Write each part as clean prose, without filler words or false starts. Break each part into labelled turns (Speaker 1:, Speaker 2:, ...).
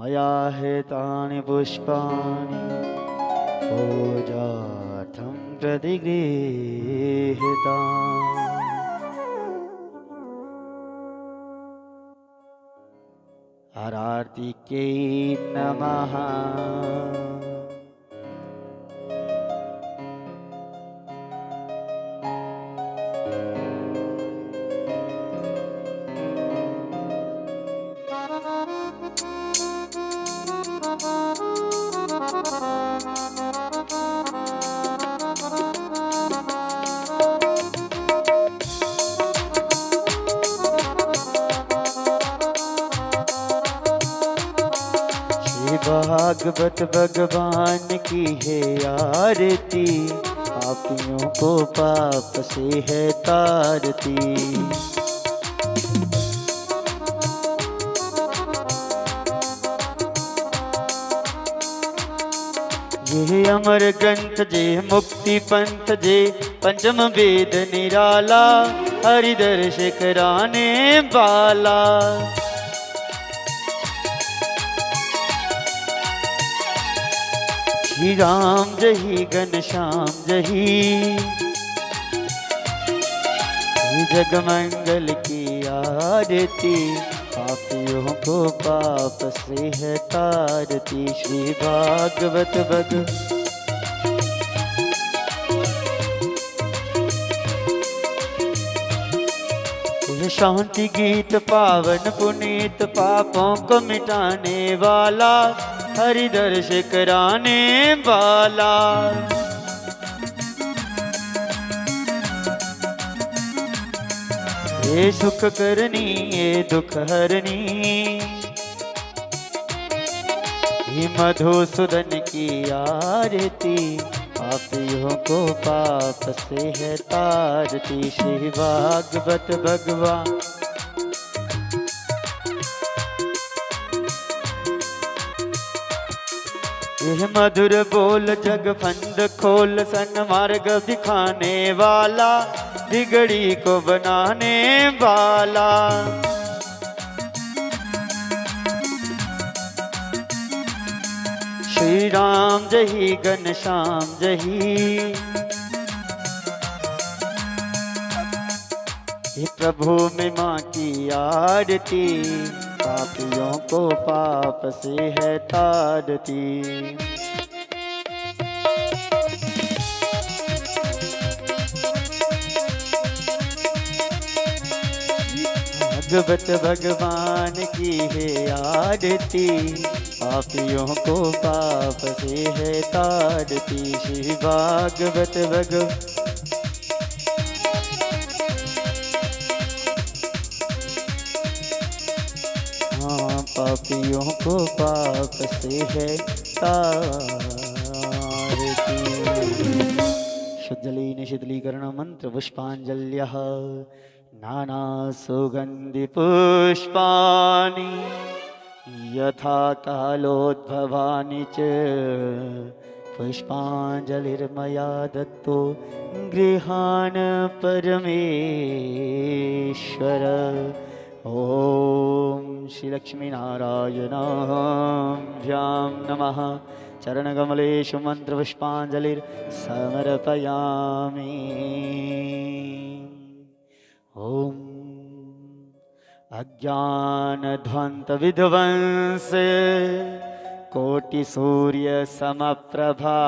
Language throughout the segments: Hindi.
Speaker 1: मया हितानि पुष्पाणि पूजार्थं प्रतिगृहीतानि। आरार्तिक्यै नमः। भागवत भगवान की है आरती, पापियों को पाप से है तारती। ये अमर ग्रंथ जे मुक्ति पंथ जे, पंचम वेद निराला, हरिदर्श कराने वाला। श्री राम जही घनश्याम जही, जगमंगल की आरती, पापियों को पाप से है तारती। श्री भागवत शांति गीत पावन पुनीत, पापों को मिटाने वाला, हरिदर्श कराने वाला। ये सुख करनी ये दुख हरनी, ये मधुसूदन की आरती, पापियों को पाप से है तारती। श्री भागवत भगवान यह मधुर बोल जग फंद खोल, सन्मार्ग दिखाने वाला, बिगड़ी को बनाने वाला। श्री राम जही घनश्याम जही, ये प्रभु में माँ की आरती, पापियों को पाप से है तारती। भागवत भगवान की है आरती, पापियों को पाप से है तारती। श्री भागवत भगवान पापियों को पाप से है तारती। शुद्धलीन शीतलीकरण मंत्र पुष्पांजल्यः। नाना सुगंधि पुष्पाणि यथा कालोद्भवानि च, पुष्पांजलिर्मया दत्तो गृहाण परमेश्वर। ओम श्री लक्ष्मी नारायणाभ्यां नमः। चरणकमलेषु मन्त्रपुष्पाञ्जलिर्समर्पयामि। ओम अज्ञानध्वंतविध्वंस कोटि सूर्य समप्रभा,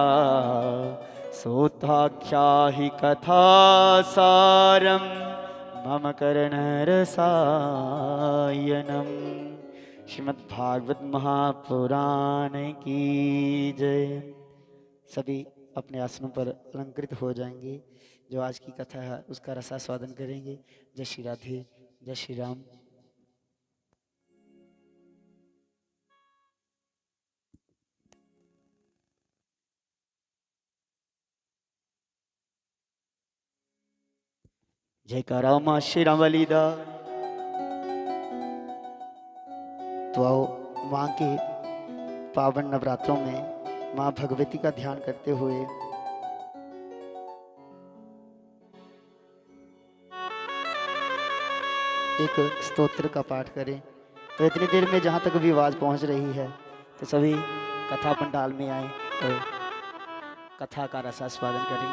Speaker 1: सूताख्याहि कथासारं मम कर्णरसायनम्। श्रीमद्भागवत महापुराण की जय। सभी अपने आसनों पर अलंकृत हो जाएंगे। जो आज की कथा है उसका रसास्वादन करेंगे। जय श्री राधे, जय श्री राम। जयकारा माँ श्री रामवाली दा। तो आओ माँ के पावन नवरात्रों में माँ भगवती का ध्यान करते हुए एक स्तोत्र का पाठ करें। तो इतनी देर में जहाँ तक भी आवाज पहुँच रही है तो सभी कथा पंडाल में आए और कथा का रसास्वादन करें।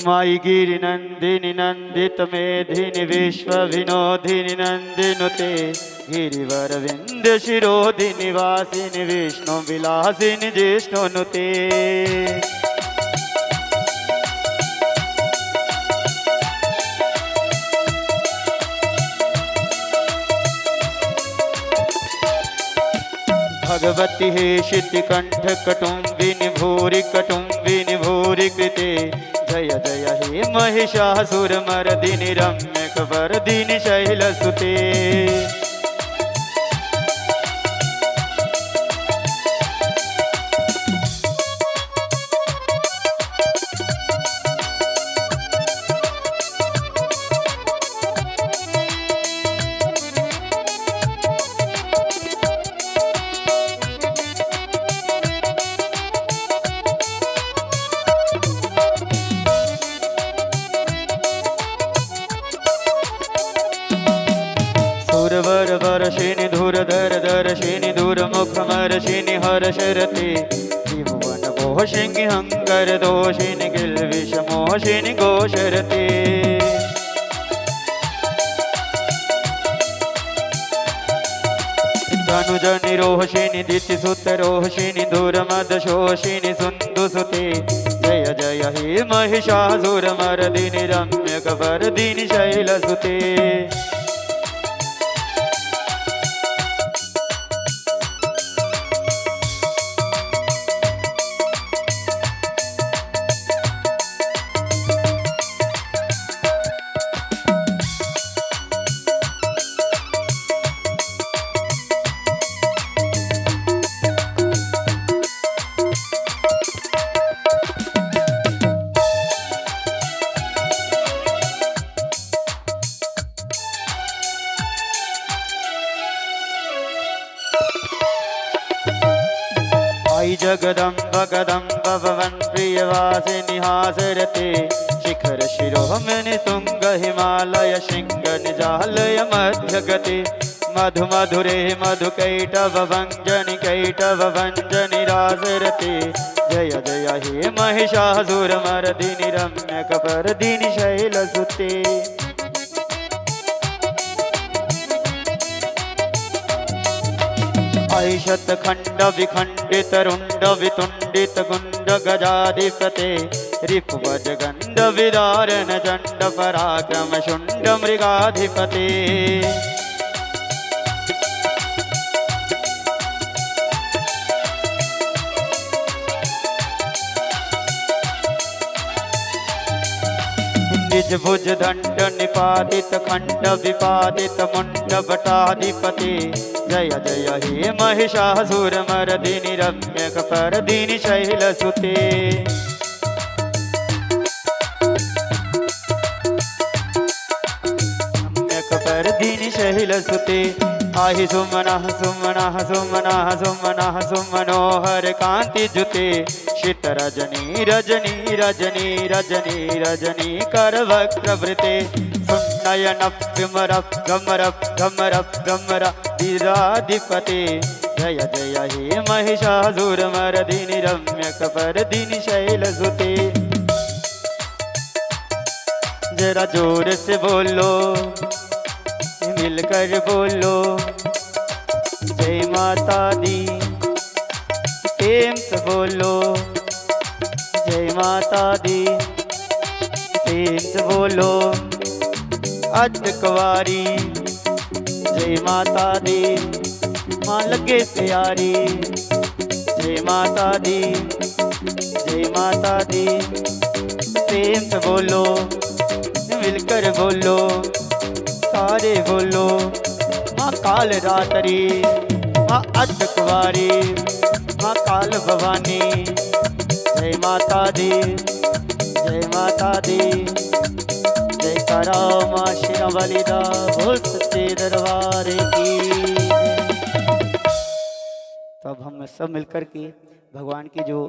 Speaker 1: माई गिरि नंदिनी नंदित मेधिनी विश्व विनोदिनी नंदिनुते गिरिवर विंद शिरोधिनी वासिनी विष्णु विलासिनी जिष्णुनुते। भगवती हे शितिकंठ कटुंबिनी भूरि कृते जय जय हे महिषासुर मर्दिनी रम्य कवर्दिनी शैलसुते। वर वर्षिणि धूरधर दर्शिनि दूरमुखमर्षिणि हर्षरते त्रिभुवन भोषिणि हंकर दोषिणि किल्विष मोषिणि घोषरते। तनुजनि रोहिणि दितिसुत रोहिणि दूरमदशोषिणि सुन्दुसुते जय जय हे महिषासुरमर्दिनि रम्यकवर्दिनि शैलसुते। आई जगदम्ब कदम्ब भवन प्रियवासिनि हासरते शिखर शिरोमणि तुंग हिमालय शृंग निजालय मध्यगते मधु मधुरे मधु कैटव भंजनि रासरते जय जय हे महिषासुरमर्दिनि रम्य कवर्दिनि शैलसुते। ऐशत खंड विखंडित रुंड वितुंडित गुंड गजाधिपते रिपुवज गंड विदारण चंड पराक्रम शुंड मृगाधिपते। निज भुज दंड निपातित खंड विपादित मुंड भटाधिपते जय जय हे महिषासुरमर्दिनि रम्य कवर्दिनि शैलसुते। रम्य कवर्दिनि शैलसुते। आहि सुमनः सुमनः सुमनः सुमनः सुमनोहर कांति जुते शीत रजनी रजनी रजनी रजनी रजनी करवक्त्रवृते सुनयन विमर गमर गमर गमर वीराधिपते जय जय हे महिषासुरमर्दिनि रम्य कवर्दिनि शैलसुते। जरा जोर से बोलो मिलकर बोलो जय माता दी प्रेम से बोलो जय माता दी प्रेम से बोलो अटकवारी जय माता दी माँ लगे प्यारी जय माता दी प्रेम से बोलो मिलकर बोलो सारे बोलो माँ काल रात्रि माँ अटकवारी माँ काल भवानी जय माता दी जय करा माँ शिरवलिदा बोल सच्चे दरबार की। तो अब हम सब मिलकर के भगवान की जो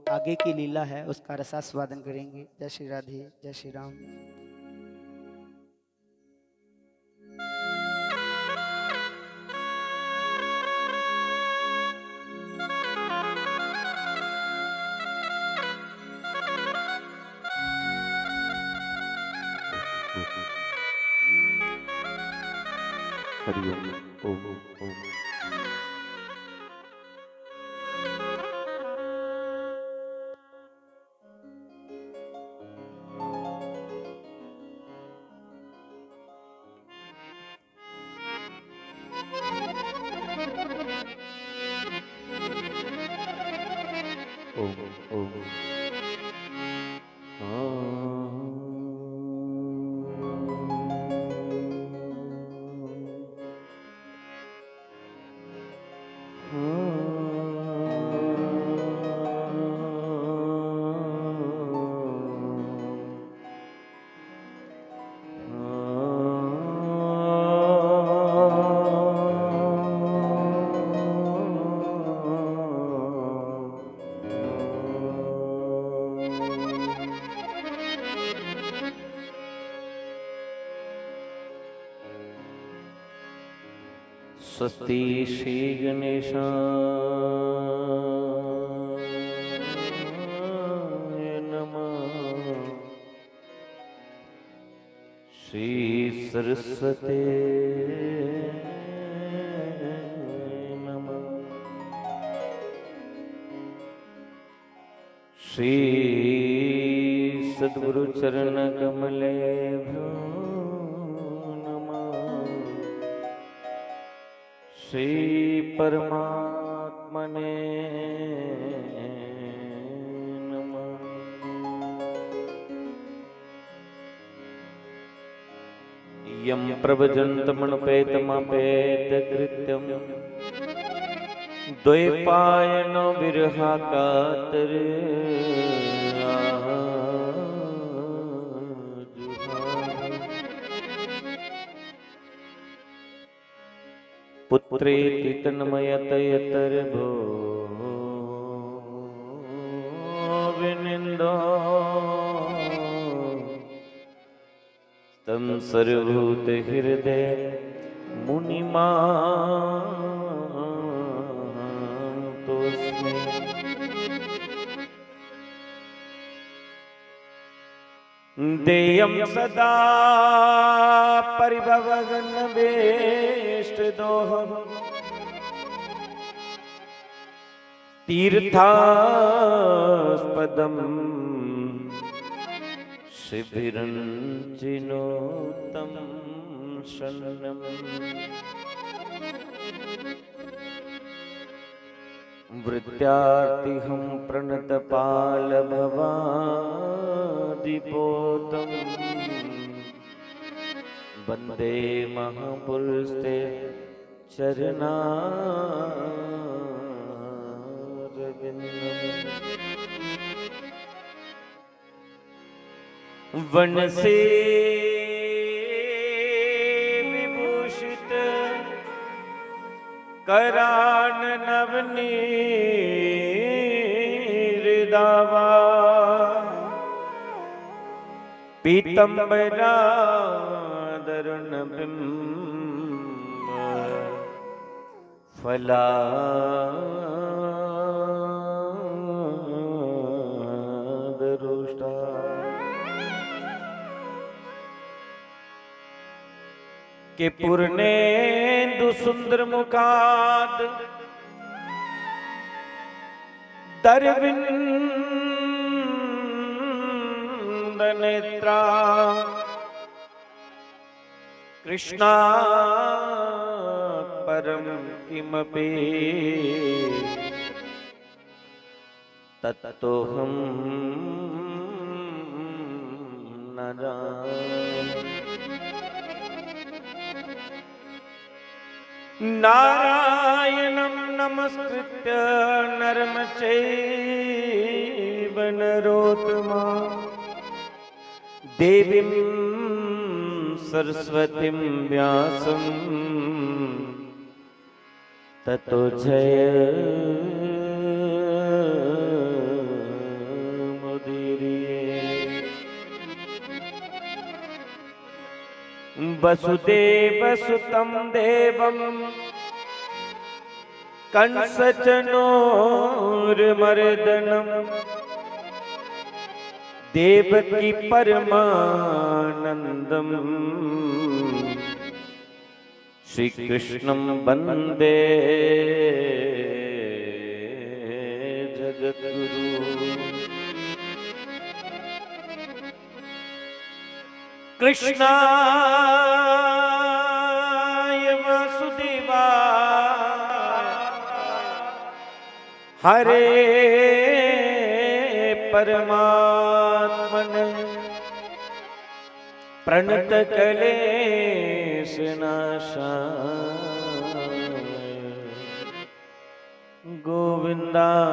Speaker 1: आगे की लीला है उसका रसास्वादन करेंगे। जय श्री राधे, जय श्री राम।
Speaker 2: हरि ओम ओम ओम। ओम ओम। स्वस्ति श्री गणेशाय नमः। श्री सरस्वती नमः। श्री सद्गुरु चरण कमलेभ्यो श्री परमात्मने नमः। यं प्रभजन्तमनुपेतमपेतकृत्यं द्वैपायनो विरहाकातरे पुत्रेति तन्मयतयतर्भो विनिन्दो तं सर्वभूतहृदय मुनिमानतोऽस्मि। देयं सदा परिभवगणवेष्टदोहं तीर्थास्पदं शिबिरं चिनोतं शरणम्। वृत्यार्तिहं प्रणतपालभवादिपोतं वन्दे महापुरुषते चरणारविन्दम्। वनसे विभूषित कराननवनीर्दावा पीतम्बरादरुणबिम्ब फलादरुष्टा के पूर्णेन्दु सुंदर मुखाद दरविंद नेत्रा कृष्णा परम किमपि तत्तोहं न जाने। नारायणं नमस्कृत्य नरं चैव नरोत्तमं देवीं सरस्वतीं व्यासं ततो जय मुदिरिये। वसुदेवसुतं देवं कंसचनोर्मर्दनं देवकी परमानंदम श्री कृष्णं वंदे जगद्गुरु। कृष्णाय वासुदेवाय हरे परमात्मने प्रणतक्लेशनाशाय गोविन्दाय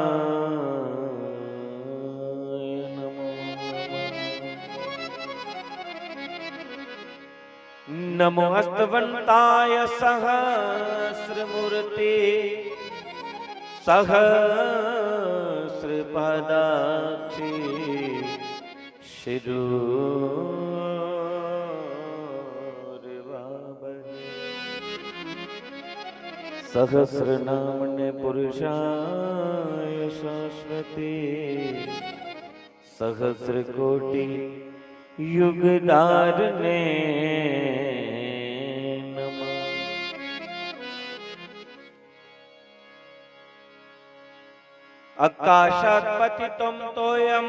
Speaker 2: नमो नमः। नमो अस्तवन्ताय सहस्रमूर्ते सहस्रपादाक्षि शिरोर्वावहे। सहस्रनामने पुरुषाय शाश्वते सहस्रकोटि युगधारणे नमः। आकाशात् पतितं तोयं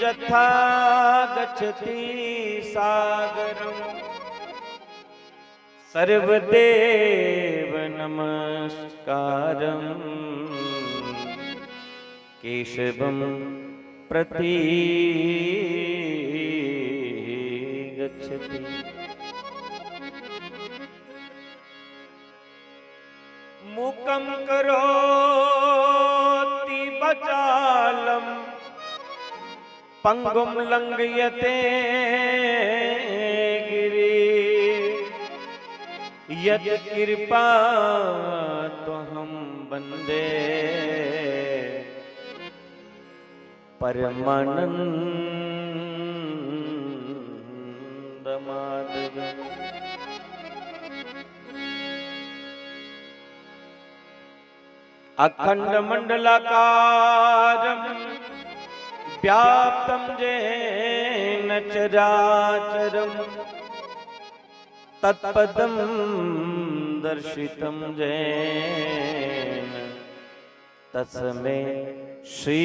Speaker 2: यथा गच्छति सागरं सर्वदेव नमस्कारं केशवं प्रति गच्छति। मूकं करोति वाचालं पंगुं लंघयते गिरिं यत् कृपा त्वहं वन्दे परमानन्दमाधवम्। अखण्डमण्डलाकारं व्याप्तं येन चराचरं तत्पदं दर्शितं येन तस्मै श्री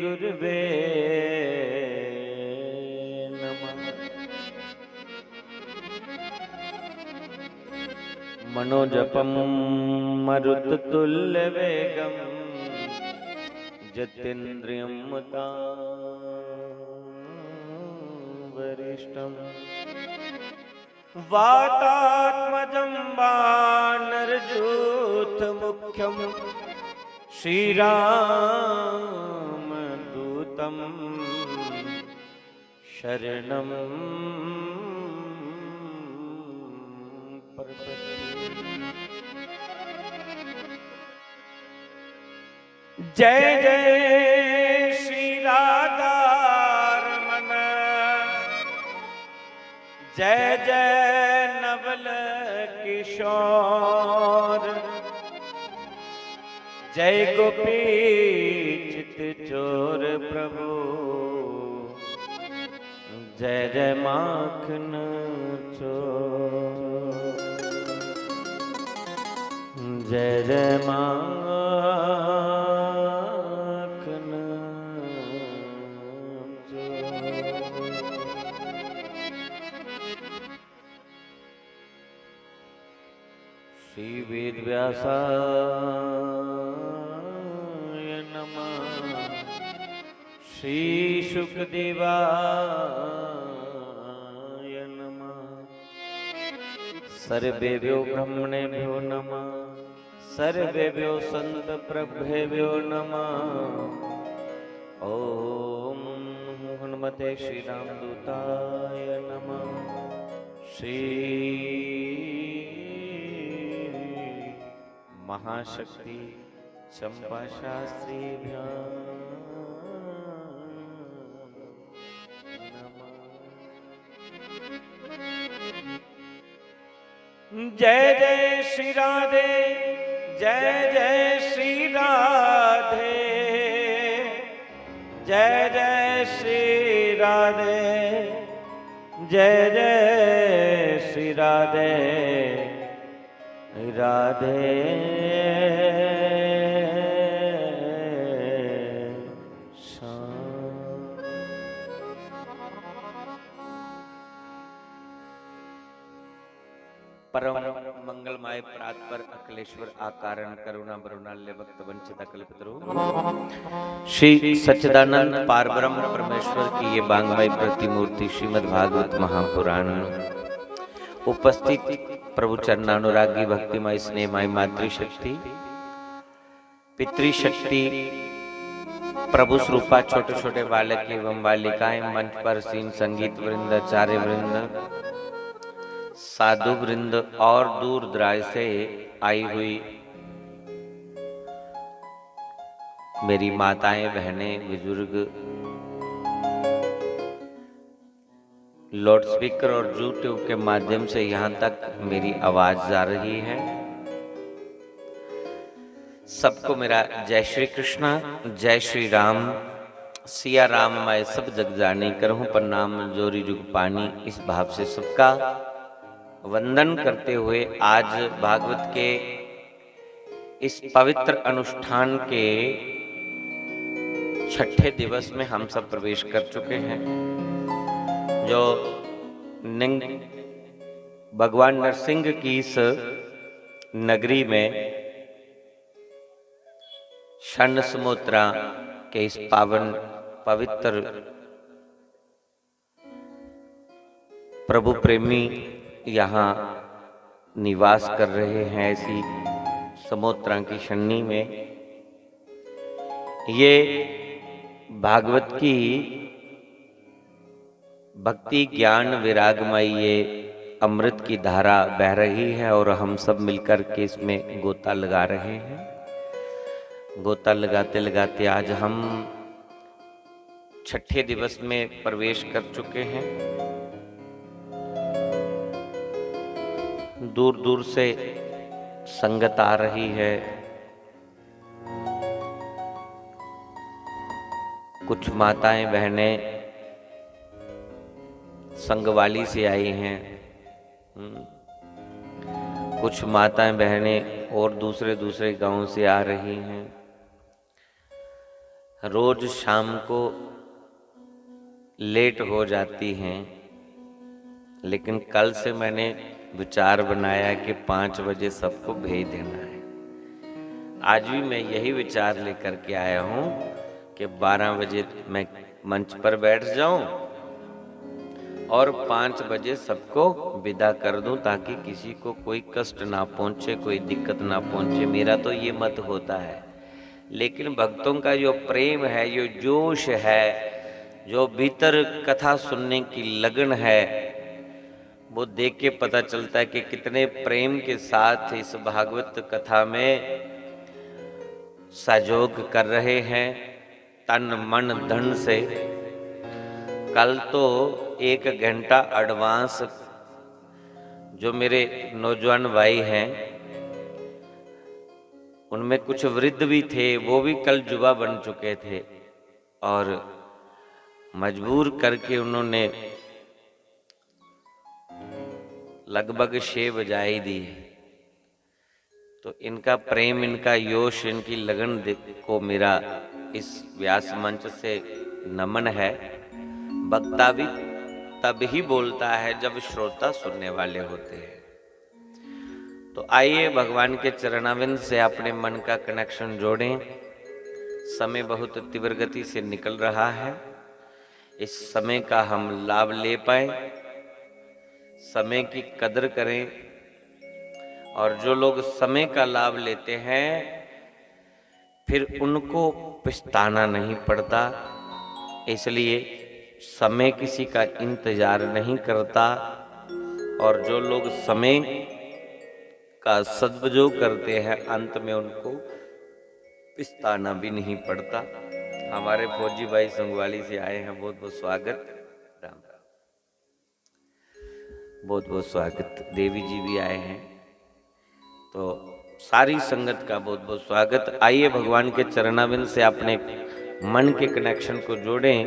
Speaker 2: गुरुवे नमः। मनोजपं मरुततुल्यवेगं जितेन्द्रियं वरिष्ठं वातात्मजं वानरयूथमुख्यं श्रीरामदूतं शरणं प्रपद्ये। जय जय श्री राधा रमण जय जय नवल किशोर जय गोपी चित चोर प्रभु जय जय माखन चोर जय जय माखन श्री वेद व्यासाय नमः। श्री शुकदेवाय नमः। सर्वेभ्यो ब्रह्मणेभ्यो नमः। सर्वेभ्यो संत प्रभेभ्यो नमः। ओम हनुमते श्री रामदूताय नमः। श्री महाशक्ति चंपा शास्त्री जय जय श्री राधे, जय जय श्री राधे, जय जय श्री राधे, जय जय श्री राधे, राधे परम मंगलमय प्रात पर अखिलेश्वर आकारण करुणा बरुणाल्य भक्त वंचित कल्पतरु श्री सच्चिदानंद पारब्रह्म परमेश्वर की ये बांगमय प्रतिमूर्ति श्रीमद् भागवत महापुराण उपस्थित प्रभु चरणानुरागी भक्तिमय स्नेहमय मातृशक्ति पितृशक्ति प्रभु स्वरूपा छोटे छोटे बालक एवं बालिकाएं मंच पर सीन संगीत वृंद आचार्य वृंद साधु वृंद और दूर दराज से आई हुई मेरी माताएं बहनें बुजुर्ग लाउड स्पीकर और यूट्यूब के माध्यम से यहाँ तक मेरी आवाज जा रही है। सबको मेरा जय श्री कृष्णा, जय श्री राम, सिया राम मैं सब जग जानी करहूं प्रणाम जोरी जुग पानी। इस भाव से सबका वंदन करते हुए आज भागवत के इस पवित्र अनुष्ठान के छठे दिवस में हम सब प्रवेश कर चुके हैं, जो भगवान नरसिंह की इस नगरी में षण समोत्रा के इस पावन पवित्र प्रभु प्रेमी यहाँ निवास कर रहे हैं। ऐसी समोत्रा की शन्नी में ये भागवत की भक्ति ज्ञान विरागमय ये अमृत की धारा बह रही है और हम सब मिलकर के इसमें गोता लगा रहे हैं। गोता लगाते लगाते आज हम छठे दिवस में प्रवेश कर चुके हैं। दूर दूर से संगत आ रही है, कुछ माताएं बहनें संगवाली से आई हैं, कुछ माताएं बहनें और दूसरे दूसरे गांव से आ रही हैं। रोज शाम को लेट हो जाती हैं, लेकिन कल से मैंने विचार बनाया कि 5 बजे सबको भेज देना है। आज भी मैं यही विचार लेकर के आया हूं कि 12 बजे मैं मंच पर बैठ जाऊं और 5 बजे सबको विदा कर दूं, ताकि किसी को कोई कष्ट ना पहुंचे, कोई दिक्कत ना पहुंचे। मेरा तो ये मत होता है, लेकिन भक्तों का जो प्रेम है, जो जोश है, जो भीतर कथा सुनने की लगन है, वो देख के पता चलता है कि कितने प्रेम के साथ इस भागवत कथा में सहयोग कर रहे हैं तन मन धन से। कल तो 1 घंटा एडवांस जो मेरे नौजवान भाई हैं, उनमें कुछ वृद्ध भी थे, वो भी कल जुबा बन चुके थे और मजबूर करके उन्होंने लगभग 6 बजाई दी। तो इनका प्रेम, इनका योश, इनकी लगन को मेरा इस व्यास मंच से नमन है। वक्ता भी तब ही बोलता है जब श्रोता सुनने वाले होते हैं। तो आइए भगवान के चरणाविंद से अपने मन का कनेक्शन जोड़ें। समय बहुत तीव्र गति से निकल रहा है, इस समय का हम लाभ ले पाए, समय की कदर करें। और जो लोग समय का लाभ लेते हैं फिर उनको पछताना नहीं पड़ता, इसलिए समय किसी का इंतजार नहीं करता। और जो लोग समय का सदुपयोग करते हैं, अंत में उनको पछताना भी नहीं पड़ता। हमारे फौजी भाई संगवाली से आए हैं, बहुत बहुत स्वागत। राम राम, बहुत बहुत स्वागत। देवी जी भी आए हैं, तो सारी संगत का बहुत बहुत स्वागत। आइए भगवान के चरणाविंद से अपने मन के कनेक्शन को जोड़ें।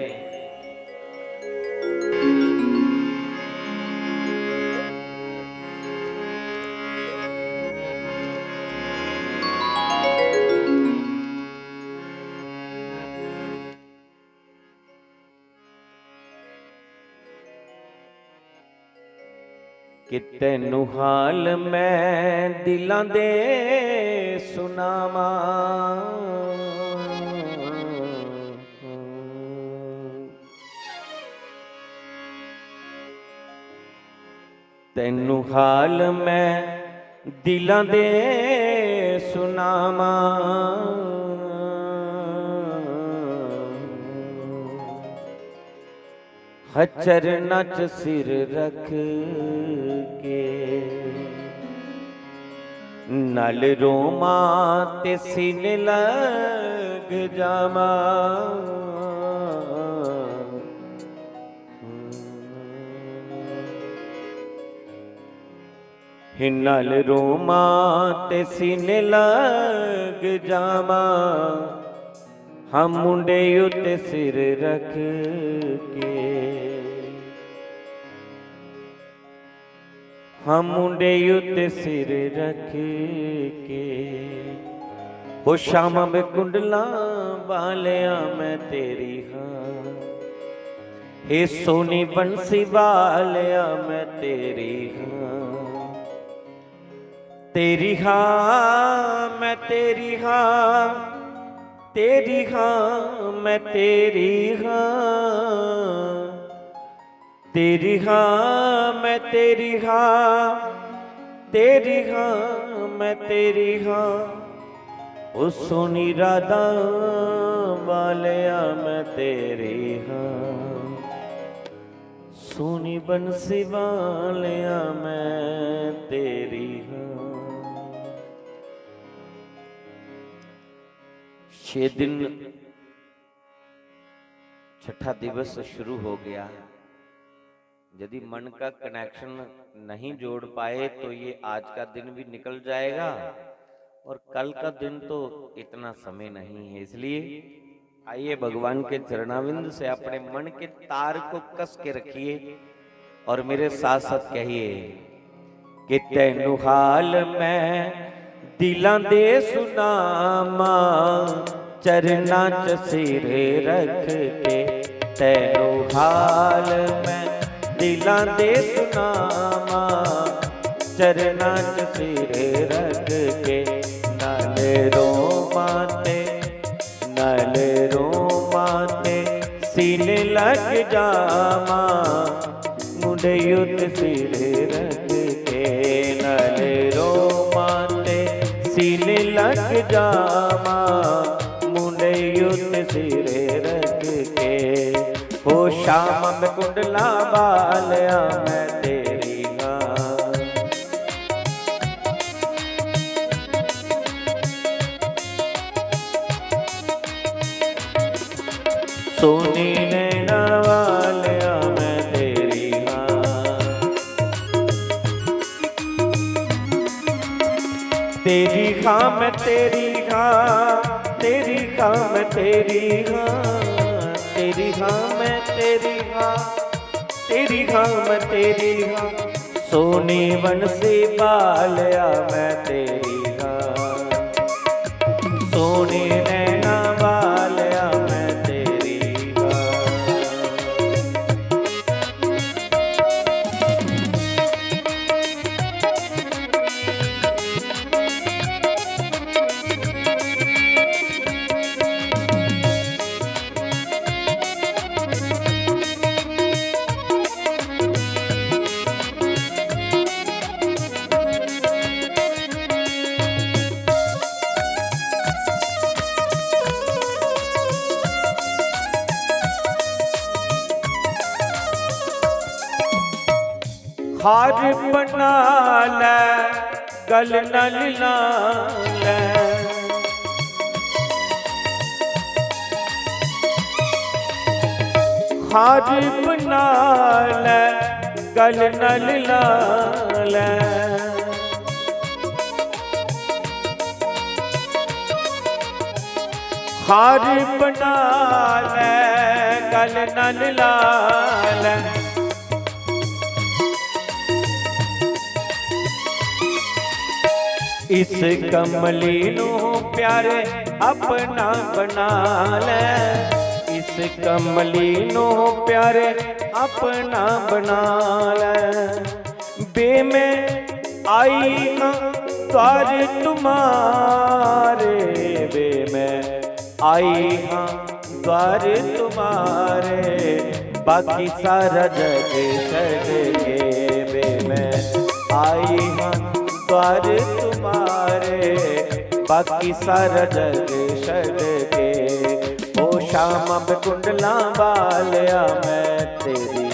Speaker 2: कि तैनू हाल मैं दिलां दे सुनावा, तैनू हाल मैं दिलां दे सुनावा, चरना च सिर रख के नल रोमा ते सीने लग जावा, नल रोमा ते सीने लग जावा, हम मुंडे उत्ते सिर रख के, हम मुंडे उत्ते सिर रख के, ओ शामा में कुंडला वालिया मैं तेरी हाँ, हे सोनी बंसी वालिया मैं तेरी हाँ, तेरी हाँ मैं तेरी हाँ, तेरी हाँ मैं तेरी हाँ, तेरी हाँ मैं तेरी हाँ, तेरी हाँ मैं तेरी हाँ, ओ सोनी राधा वालिया मैं तेरी हाँ, सोनी बंसी वालिया मैं तेरी हाँ। 6 दिन छठा दिवस शुरू हो गया। यदि मन का कनेक्शन नहीं जोड़ पाए तो ये आज का दिन भी निकल जाएगा और कल का दिन तो इतना समय नहीं है। इसलिए आइए भगवान के चरणाविंद से अपने मन के तार को कस के रखिए और मेरे साथ साथ कहिए कि तैनू हाल मैं दिलां दे सुनामा, चरना च सिर रख के, तैनू हाल मैं दिलां दे सुनामा, चरना च सिर रख के, नल रोमा ते सीने लग जावा, मुंडे उत्ते सिर रख के, नल रोमा ते सीने लग जावा, मुंडे उत्ते सिर रख के, ओ शाम में कुंडला वालिया मैं तेरी हाँ, सोनी नैना वालिया मैं तेरी हाँ, तेरी हाँ मैं तेरी हाँ, तेरी हाँ मैं तेरी हाँ, तेरी हाँ मैं तेरी हाँ, तेरी हाँ मैं तेरी हाँ, सोनी बंसी वालिया मैं तेरी हाँ, सोनी नैना वालिया मैं तेरी हाँ। हार बना ले गल नल लाल हार बना ले गल नल लाल हार बना ले गल नल लाल इस कमली नू प्यारे अपना बना ले इस कमली नू प्यारे अपना बना ले बे मैं आई हाँ द्वार तुम्हारे बे मैं आई हाँ द्वार तुम्हारे बाकी सारा जग छड़ के बे मैं आई हाँ द्वार तुम्हारे बाकी सारा जग छड़ के ओ शाम अब कुंडला वालिया मैं तेरी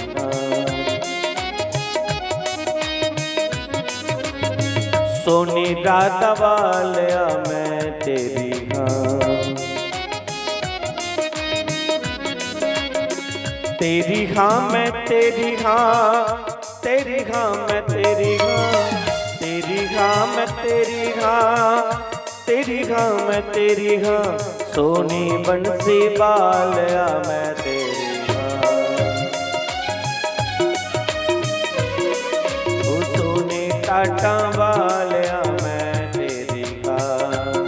Speaker 2: सोनी राधा वालिया मैं तेरी तेरी हाँ मैं तेरी हाँ तेरी हाँ मैं तेरी हाँ तेरी हाँ मैं तेरी हाँ तेरी हाँ मैं तेरी हाँ सोनी बंसी बालिया मैं तेरी हाँ सोनी टाटा वालिया मैं तेरी हाँ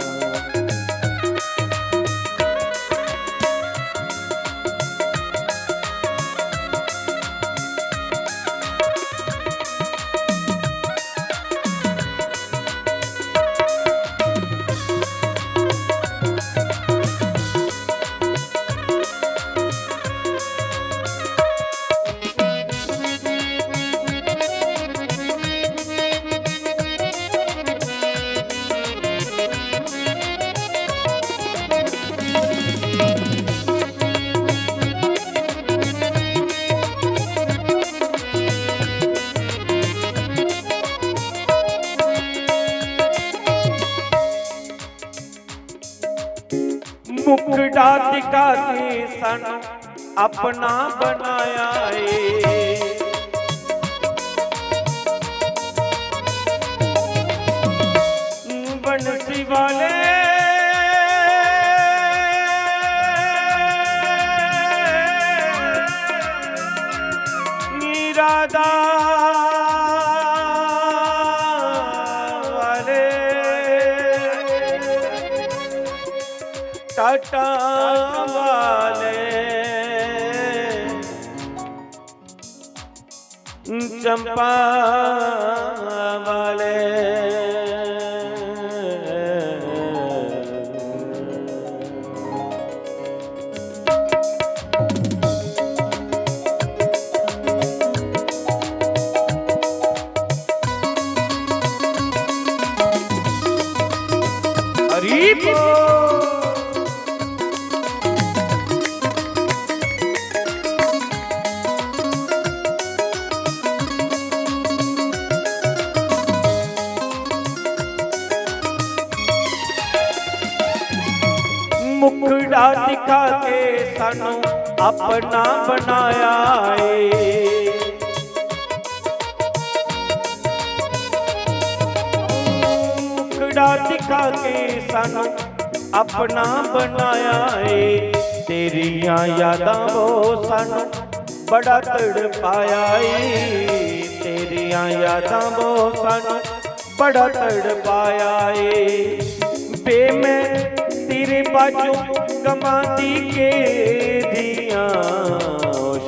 Speaker 2: मुखड़ा दिखा के सन अपना बनाया बंसी वाले राधा टाटा वाले चंपा वाले हरी बोल मुखड़ा दिखा के सानू अपना बनाया मुखड़ा दिखा के सानू अपना बनाया तेरिया यादां वो सानू बड़ा तड़पाया तेरिया यादां वो सानू बड़ा तड़पाया बे मैं तेरे बाजू कमाती के दिया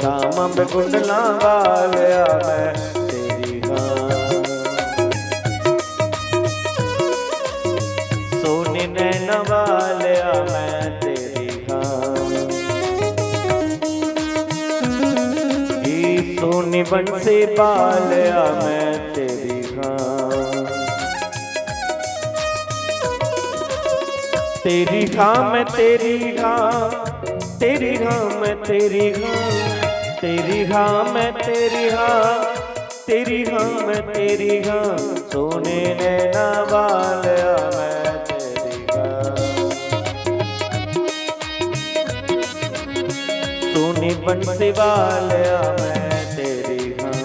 Speaker 2: शाम में कुंडला वालिया मैं तेरी हाँ सोने नैना वालिया मैं तेरी हाँ सोनी बंसी वालिया मैं तेरी हाँ तेरी हाँ मैं तेरी हाँ तेरी हाँ मैं तेरी हाँ तेरी हाँ मैं तेरी हाँ तेरी हाँ मैं तेरी हाँ, सोने नैना वालिया मैं तेरी हाँ, सोनी बंसी वालिया मैं तेरी हाँ।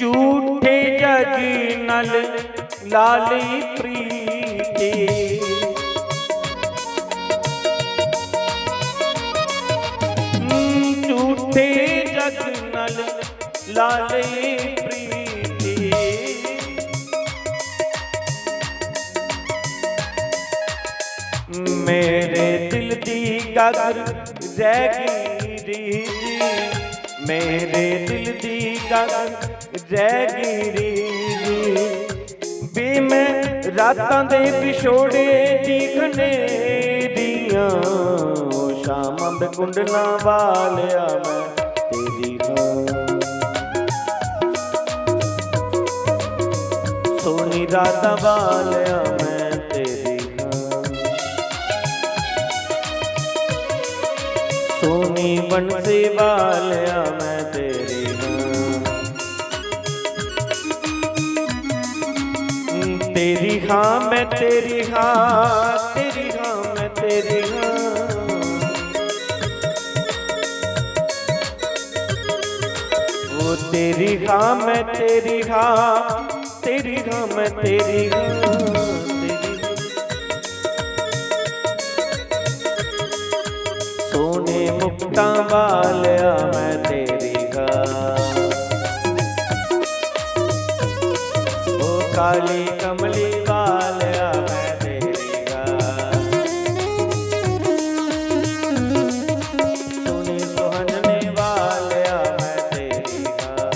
Speaker 2: झूठे जग नल लाली प्रीति, झूठे जग नल लाली प्रीति, मेरे दिल दी गगर जैगिरी, मेरे दिल दी गगर जैगिरी, भी मैं रातां दे विछोड़े दिखने दियां, शामां बेकुंडला वालिया मैं तेरी हाँ, सोनी रातां वालिया मैं तेरी हाँ, सोनी बंसी वालिया मैं तेरी तेरी हाँ मैं तेरी हाँ, तेरी हाँ मैं तेरी हाँ, वो तेरी हाँ मैं तेरी हाँ, तेरी हाँ मैं तेरी हाँ, तेरी सोने मुक्ता वालिया मैं तेरी हाँ, ओ काली कमली वालिया मैं तेरी हाँ, सोनी सुहाने वालिया मैं तेरी हाँ।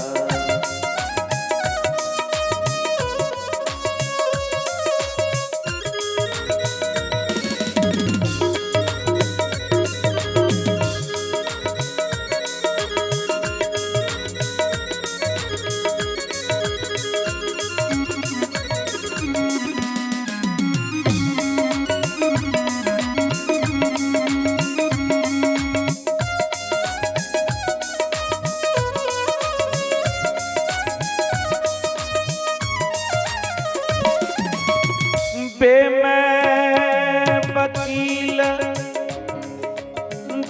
Speaker 2: बे मैं वकील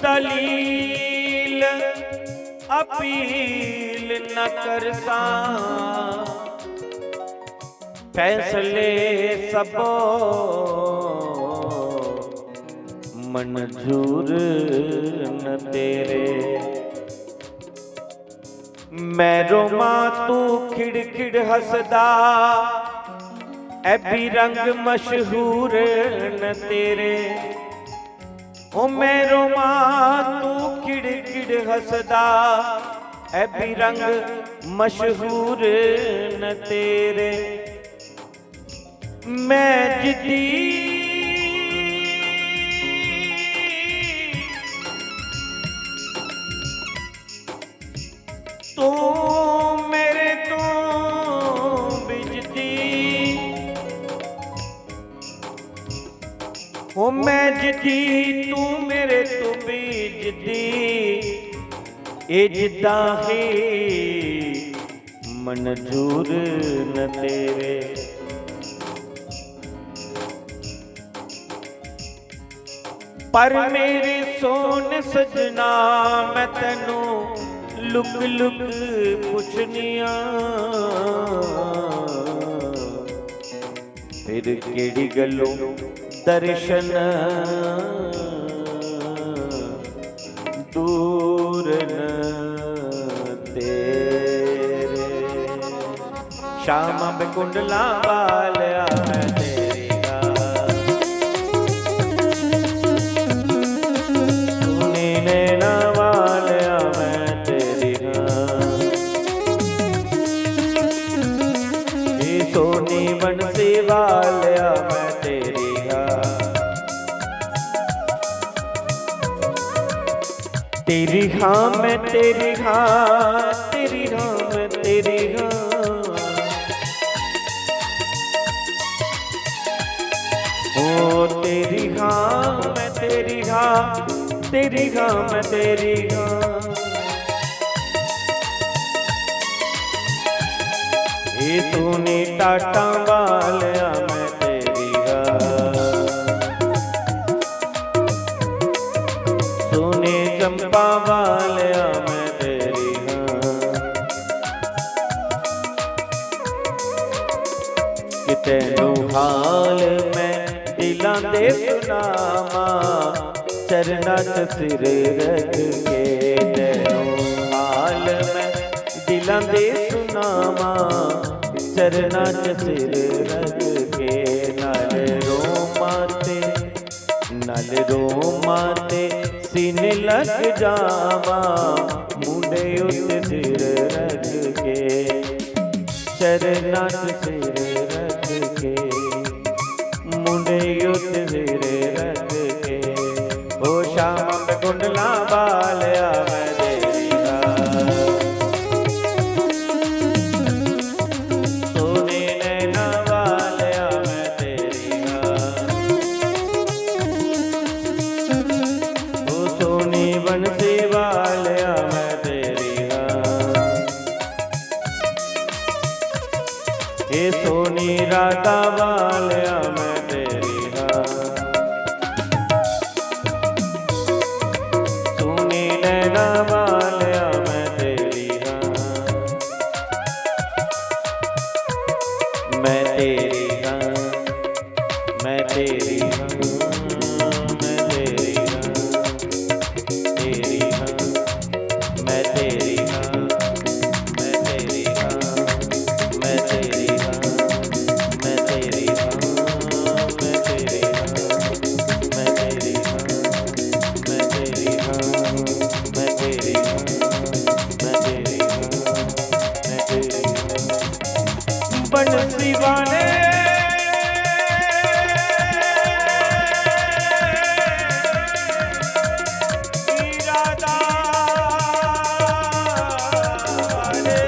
Speaker 2: दलील अपील न करता, फैसले सबो मंजूर न तेरे, मैं रोमा तू खिड़ खिड़ हसदा, ऐबी रंग मशहूर न तेरे, ओ मैं रोमा तू खिड़ खिड़ हसदा, ऐबी रंग मशहूर न तेरे, मैं जिद्दी तू मेरे तो बिजदी, ओ मैं जिद्दी तू मेरे तो बिजदी, ए जिद्दा है मंजूर न तेरे, पर मेरे सोने सजना मैं तेनू लुक लुक पुछनिया, फिर केड़ी गलों दर्शन पूरन तेरे। श्याम कुंडला वालिया मैं तेरी गाल, सुनी नैना वालिया मैं तेरी गाल, ये सोनी बंसी वालिया मैं तेरी गाल। तेरी हाँ मैं तेरी हाँ, तेरी हाँ मैं तेरी हाँ, ओ तेरी हाँ मैं तेरी हाँ, तेरी हाँ मैं तेरी हाँ। ये तूने टाटा वालिया मैं तेरी हाँ, सोने चंपा वालिया मैं तेरी हाँ। कि तैनू हाल मैं दिलां दे सुनावा, चरना च सिर रख के। तैनू हाल मैं दिलां दे सुनावा, चरना च सिर रख के। नाल रोमां ते सीने लग जावा, मुंडे उत्ते सिर रख के, चरना च सिर रख के, मुंडे उत्ते सिर रख के। ओ श्याम कुंडला वालिया मैं तेरी गाल, सोने नैना वालिया मैं तेरी गाल, ओ सोनी बंसी वालिया मैं तेरी गाल, ये सोनी राधा वालिया मैं तेरी गाल, सोनी नैना वालिया मैं तेरी गाल, मैं तेरी गाल, मैं तेरी गाल, मैं तेरी गाल, तेरी गाल, मैं तेरी गाल, मैं तेरी गाल, मैं तेरी गाल, मैं तेरी गाल, मैं तेरी गाल, मैं तेरी गाल, मैं तेरी गाल, मैं तेरी गाल, मैं तेरी गाल, मैं तेरी गाल। बंसी वाले राधा वाले,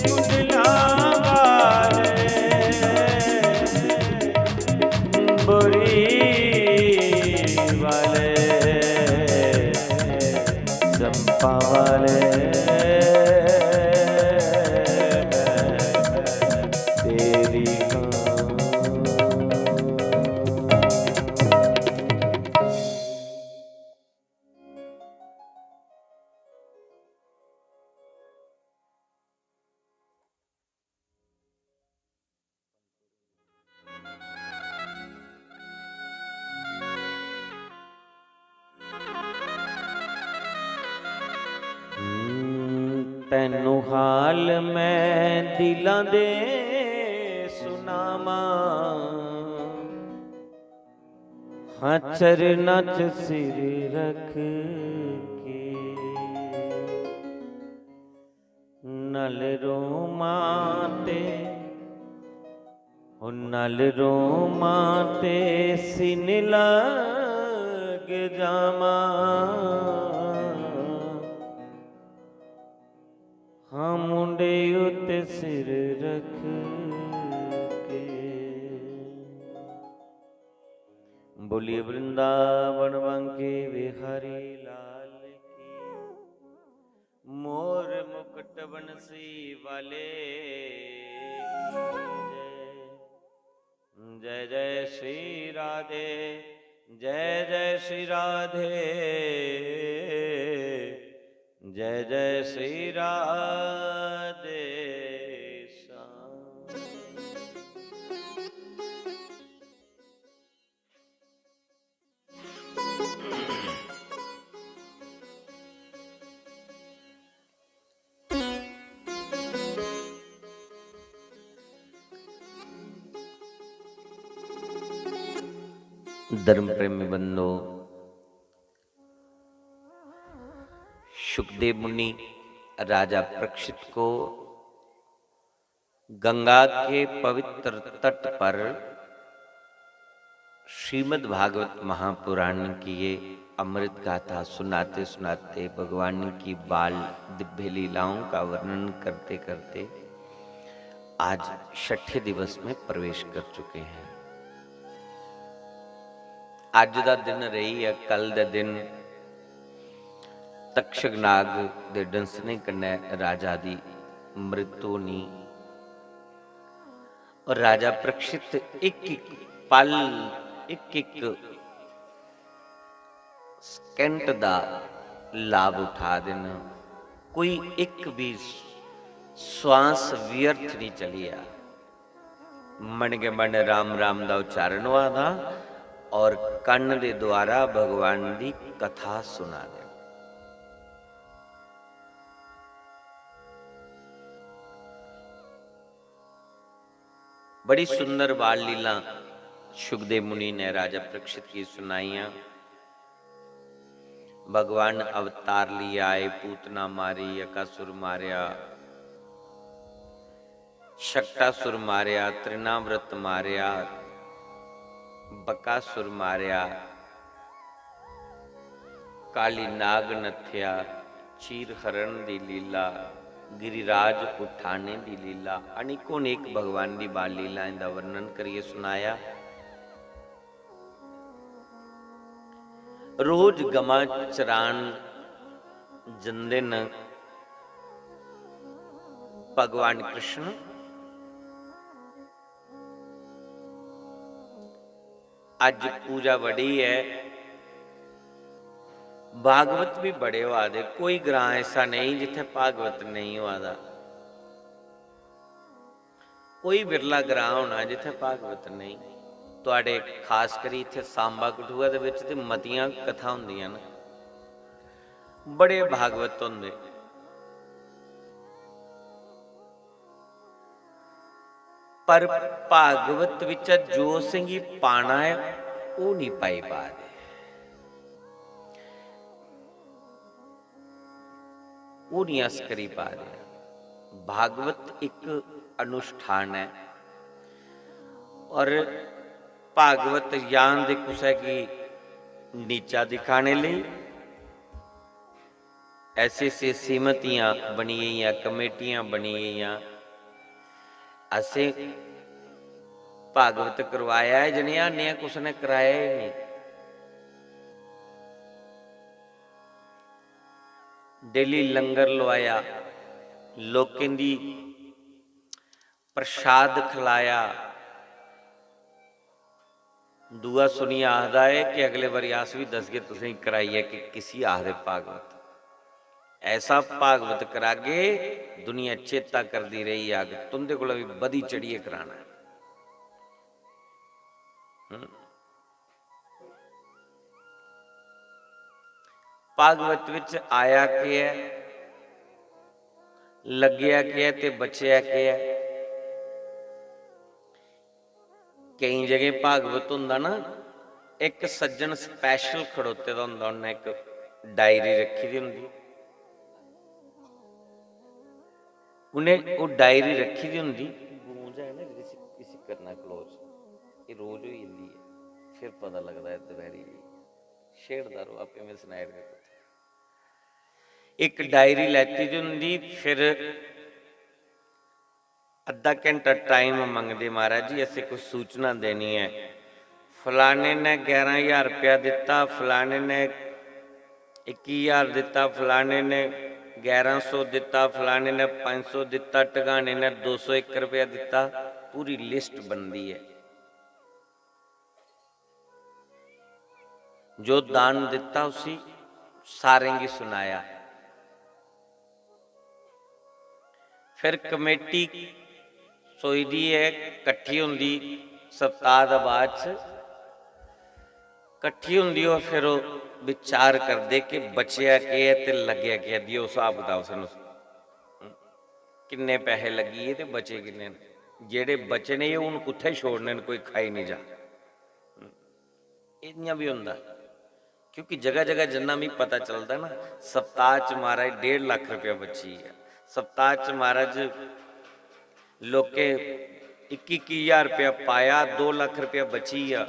Speaker 2: कुंडला वाले, बोरी वाले, चंपा वाले तेरी गाल। तैनू हाल मैं दिलां दे सुनावा, हाँ चरना च सिर रख के। नल रोमां ते ओ नल रोमां ते सीने लग जावा, हाँ मुंडे उत्ते सिर रख के। बोलिए वृंदावन बांके बिहारी लाल की, मोर मुकुट बंसी वाले की जय। जय जय श्री राधे, जय जय श्री राधे, जय जय श्री राधे श्याम। धर्म प्रेमी बंधो, सुखदेव मुनि राजा परीक्षित को गंगा के पवित्र तट पर श्रीमद् भागवत महापुराण की ये अमृत गाथा सुनाते सुनाते भगवान की बाल दिव्य लीलाओं का वर्णन करते करते आज 6ठे दिवस में प्रवेश कर चुके हैं। अज का दिन रही है, कल दे दिन तक्षक नाग दे डंसने कन्ने राजा दी मृत्यु होनी और राजा परीक्षित एक एक पल एक एक सेकंड दा लाभ उठा देना, कोई एक भी श्वास व्यर्थ नहीं चलिया। मन के मन राम राम का उच्चारण हुआ था और कन्न के द्वारा भगवान की कथा सुना दे। बड़ी सुंदर बाल लीला सुखदेव मुनि ने राजा परीक्षित की सुनाइया। भगवान अवतार लिए आए, पूतना मारी, अकासुर मारिया, शक्टासुर मारिया, त्रिनाव्रत मारिया, बकासुर मारिया, काली नाग नथया, चीर हरण दी लीला, गिरिराज उठाने दी लीला, अनेकों अनेक भगवान की बाल लीला का वर्णन करिए सुनाया। रोज गमा चरान जंदे न भगवान कृष्ण अज पूजा बड़ी है, भागवत भी बड़े हुआ दे। कोई ग्रां ऐसा नहीं जिथे भागवत नहीं हुआ दा, कोई बिरला ग्रां होना जिथे भागवत नहीं। तुहाडे खास करी इत्थे सांबा कठुआ दे विच ते मतियां कथा हुंदियां न, बड़े भागवत हुंदे। पर भागवत विच जो सिंह पाना है वो नहीं पाई पा दे। वो नहीं अस करी पा रहे। भागवत एक अनुष्ठान है और भागवत ज्ञान दे कुछ की नीचा दिखाने लिए ऐसे से सीमतियां बनी गई, कमेटियां बनी गई। असे भागवत करवाया है जनिया ने कुछ ने कराया ही नहीं। डेली लंगर लवाया, लोकें दी प्रसाद खिलाया। दुआ सुनिया आखदा है कि अगले बारी आस भी दस गए तुसें कराई है कि किसी आखदे भागवत ऐसा भागवत करागे दुनिया चेता करती रही आग तुंदे कोल भी बदी चढ़िए कराना। भागवत विच आया के है, लग्या के है ते बचया के है। कई जगह भागवत हुंदा ना, एक सज्जन स्पैशल खड़ोते दा हुंदा, उन्हें एक डायरी रखी दी हुंदी, उन्हें वो डायरी रखी दी हुंदी। गूंज है ना किसी करना क्लोज, ये रोज हो जाती है, फिर पता लगता है दोपहरी छेड़दा रो आपे में सुनाया करता। एक डायरी लैती दी हुंदी, फिर अद्धा घंटा टाइम मंगते, महाराज जी असें कुछ सूचना देनी है। फलाने ने 11,000 रुपया दिता, फलाने ने 21,000 दिता, फलाने ने 1100 दिता, फलाने ने 500 दिता, टगाने ने 201 रुपया दिता। पूरी लिस्ट बनती है। जो दान दिता उसी सारे की सुनाया। फिर कमेटी सोईदी है, कट्ठी हुंदी, सप्ताह दा बाद कट्ठी हुंदी और फिर विचार करते कि बचया के है ते लग्या के है। दियो हिसाब किताब सानू किन्ने पैसे लगी ते बचे किन्ने, जेड़े बचे ने उन कुत्थे छोड़ने, कोई खाई नहीं जा। इन्ना भी होंदा, क्योंकि जगह जगह जिन्ना भी पता चलता ना, सप्ताह च महाराज 1.5 लाख रुपया बची है, सप्ताह च महाराज लोके 21,000 रुपया पाया, 2 लाख रुपया बची है,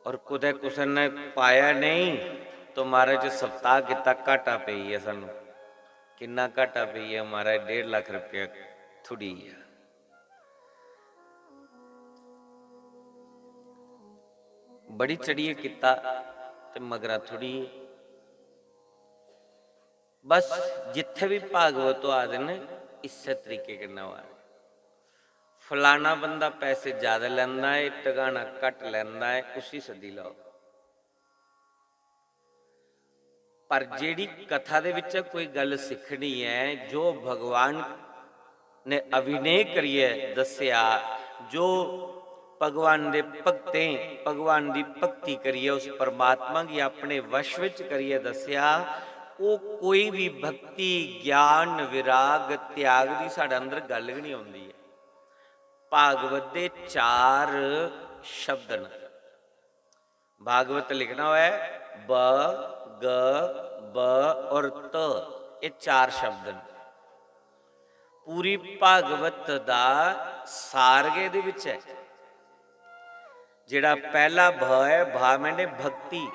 Speaker 2: और कुदै कुसै ने पाया नहीं तो महाराज सप्ताह कितना घाटा पई है, सानू कितना घाटा पई है महाराज, 1.5 लाख रुपया थोड़ी है। बड़ी चढ़िए किता ते मगरा थोड़ी, बस जिथे भी भागवत तो आदे ने इस तरीके के ना, फलाना बंदा पैसे ज्यादा लैंदा है, टगाना घट लैंदा है, उसी सदी लाओ। पर जेड़ी कथा दे विच कोई गल सिखनी है, जो भगवान ने अभिनय करिए दसिया, जो भगवान दे भगते भगवान की भक्ति करिए, उस परमात्मा की अपने वश विच करिए दसिया, वो कोई भी भक्ति ज्ञान विराग त्याग की साडे अंदर गल भी नहीं आउंदी है। भागवत दे 4 शब्द न, भागवत लिखना हुआ है ब ग ब और त, ये 4 शब्द न। पूरी भागवत दा सार गए दे विच है। जिहड़ा पहला भ है, भा मैंने भक्ति,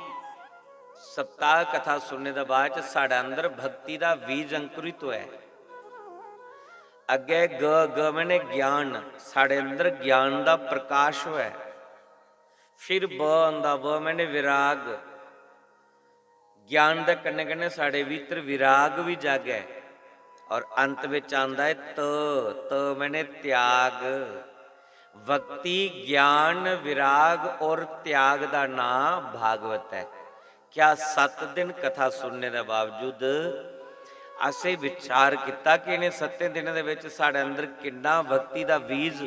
Speaker 2: सप्ताह कथा सुनने के बाद साडे अंदर भक्ति का बीज अंकुरित होया है। अगे ग ग मैंने ज्ञान, साडे अंदर ज्ञान का प्रकाश होया है। फिर ब आंदा, ब मैंने विराग, ज्ञान के कन्ने कन्ने साडे भीतर विराग भी जागे है। और अंत में आंदा है त, त मैंने त्याग। भक्ति ज्ञान विराग और त्याग का नाम भागवत है। क्या 7 दिन कथा सुनने के बावजूद असें विचार किया कि इन्हें 7 दिनों के विच साडे अंदर कितना भक्ति का बीज,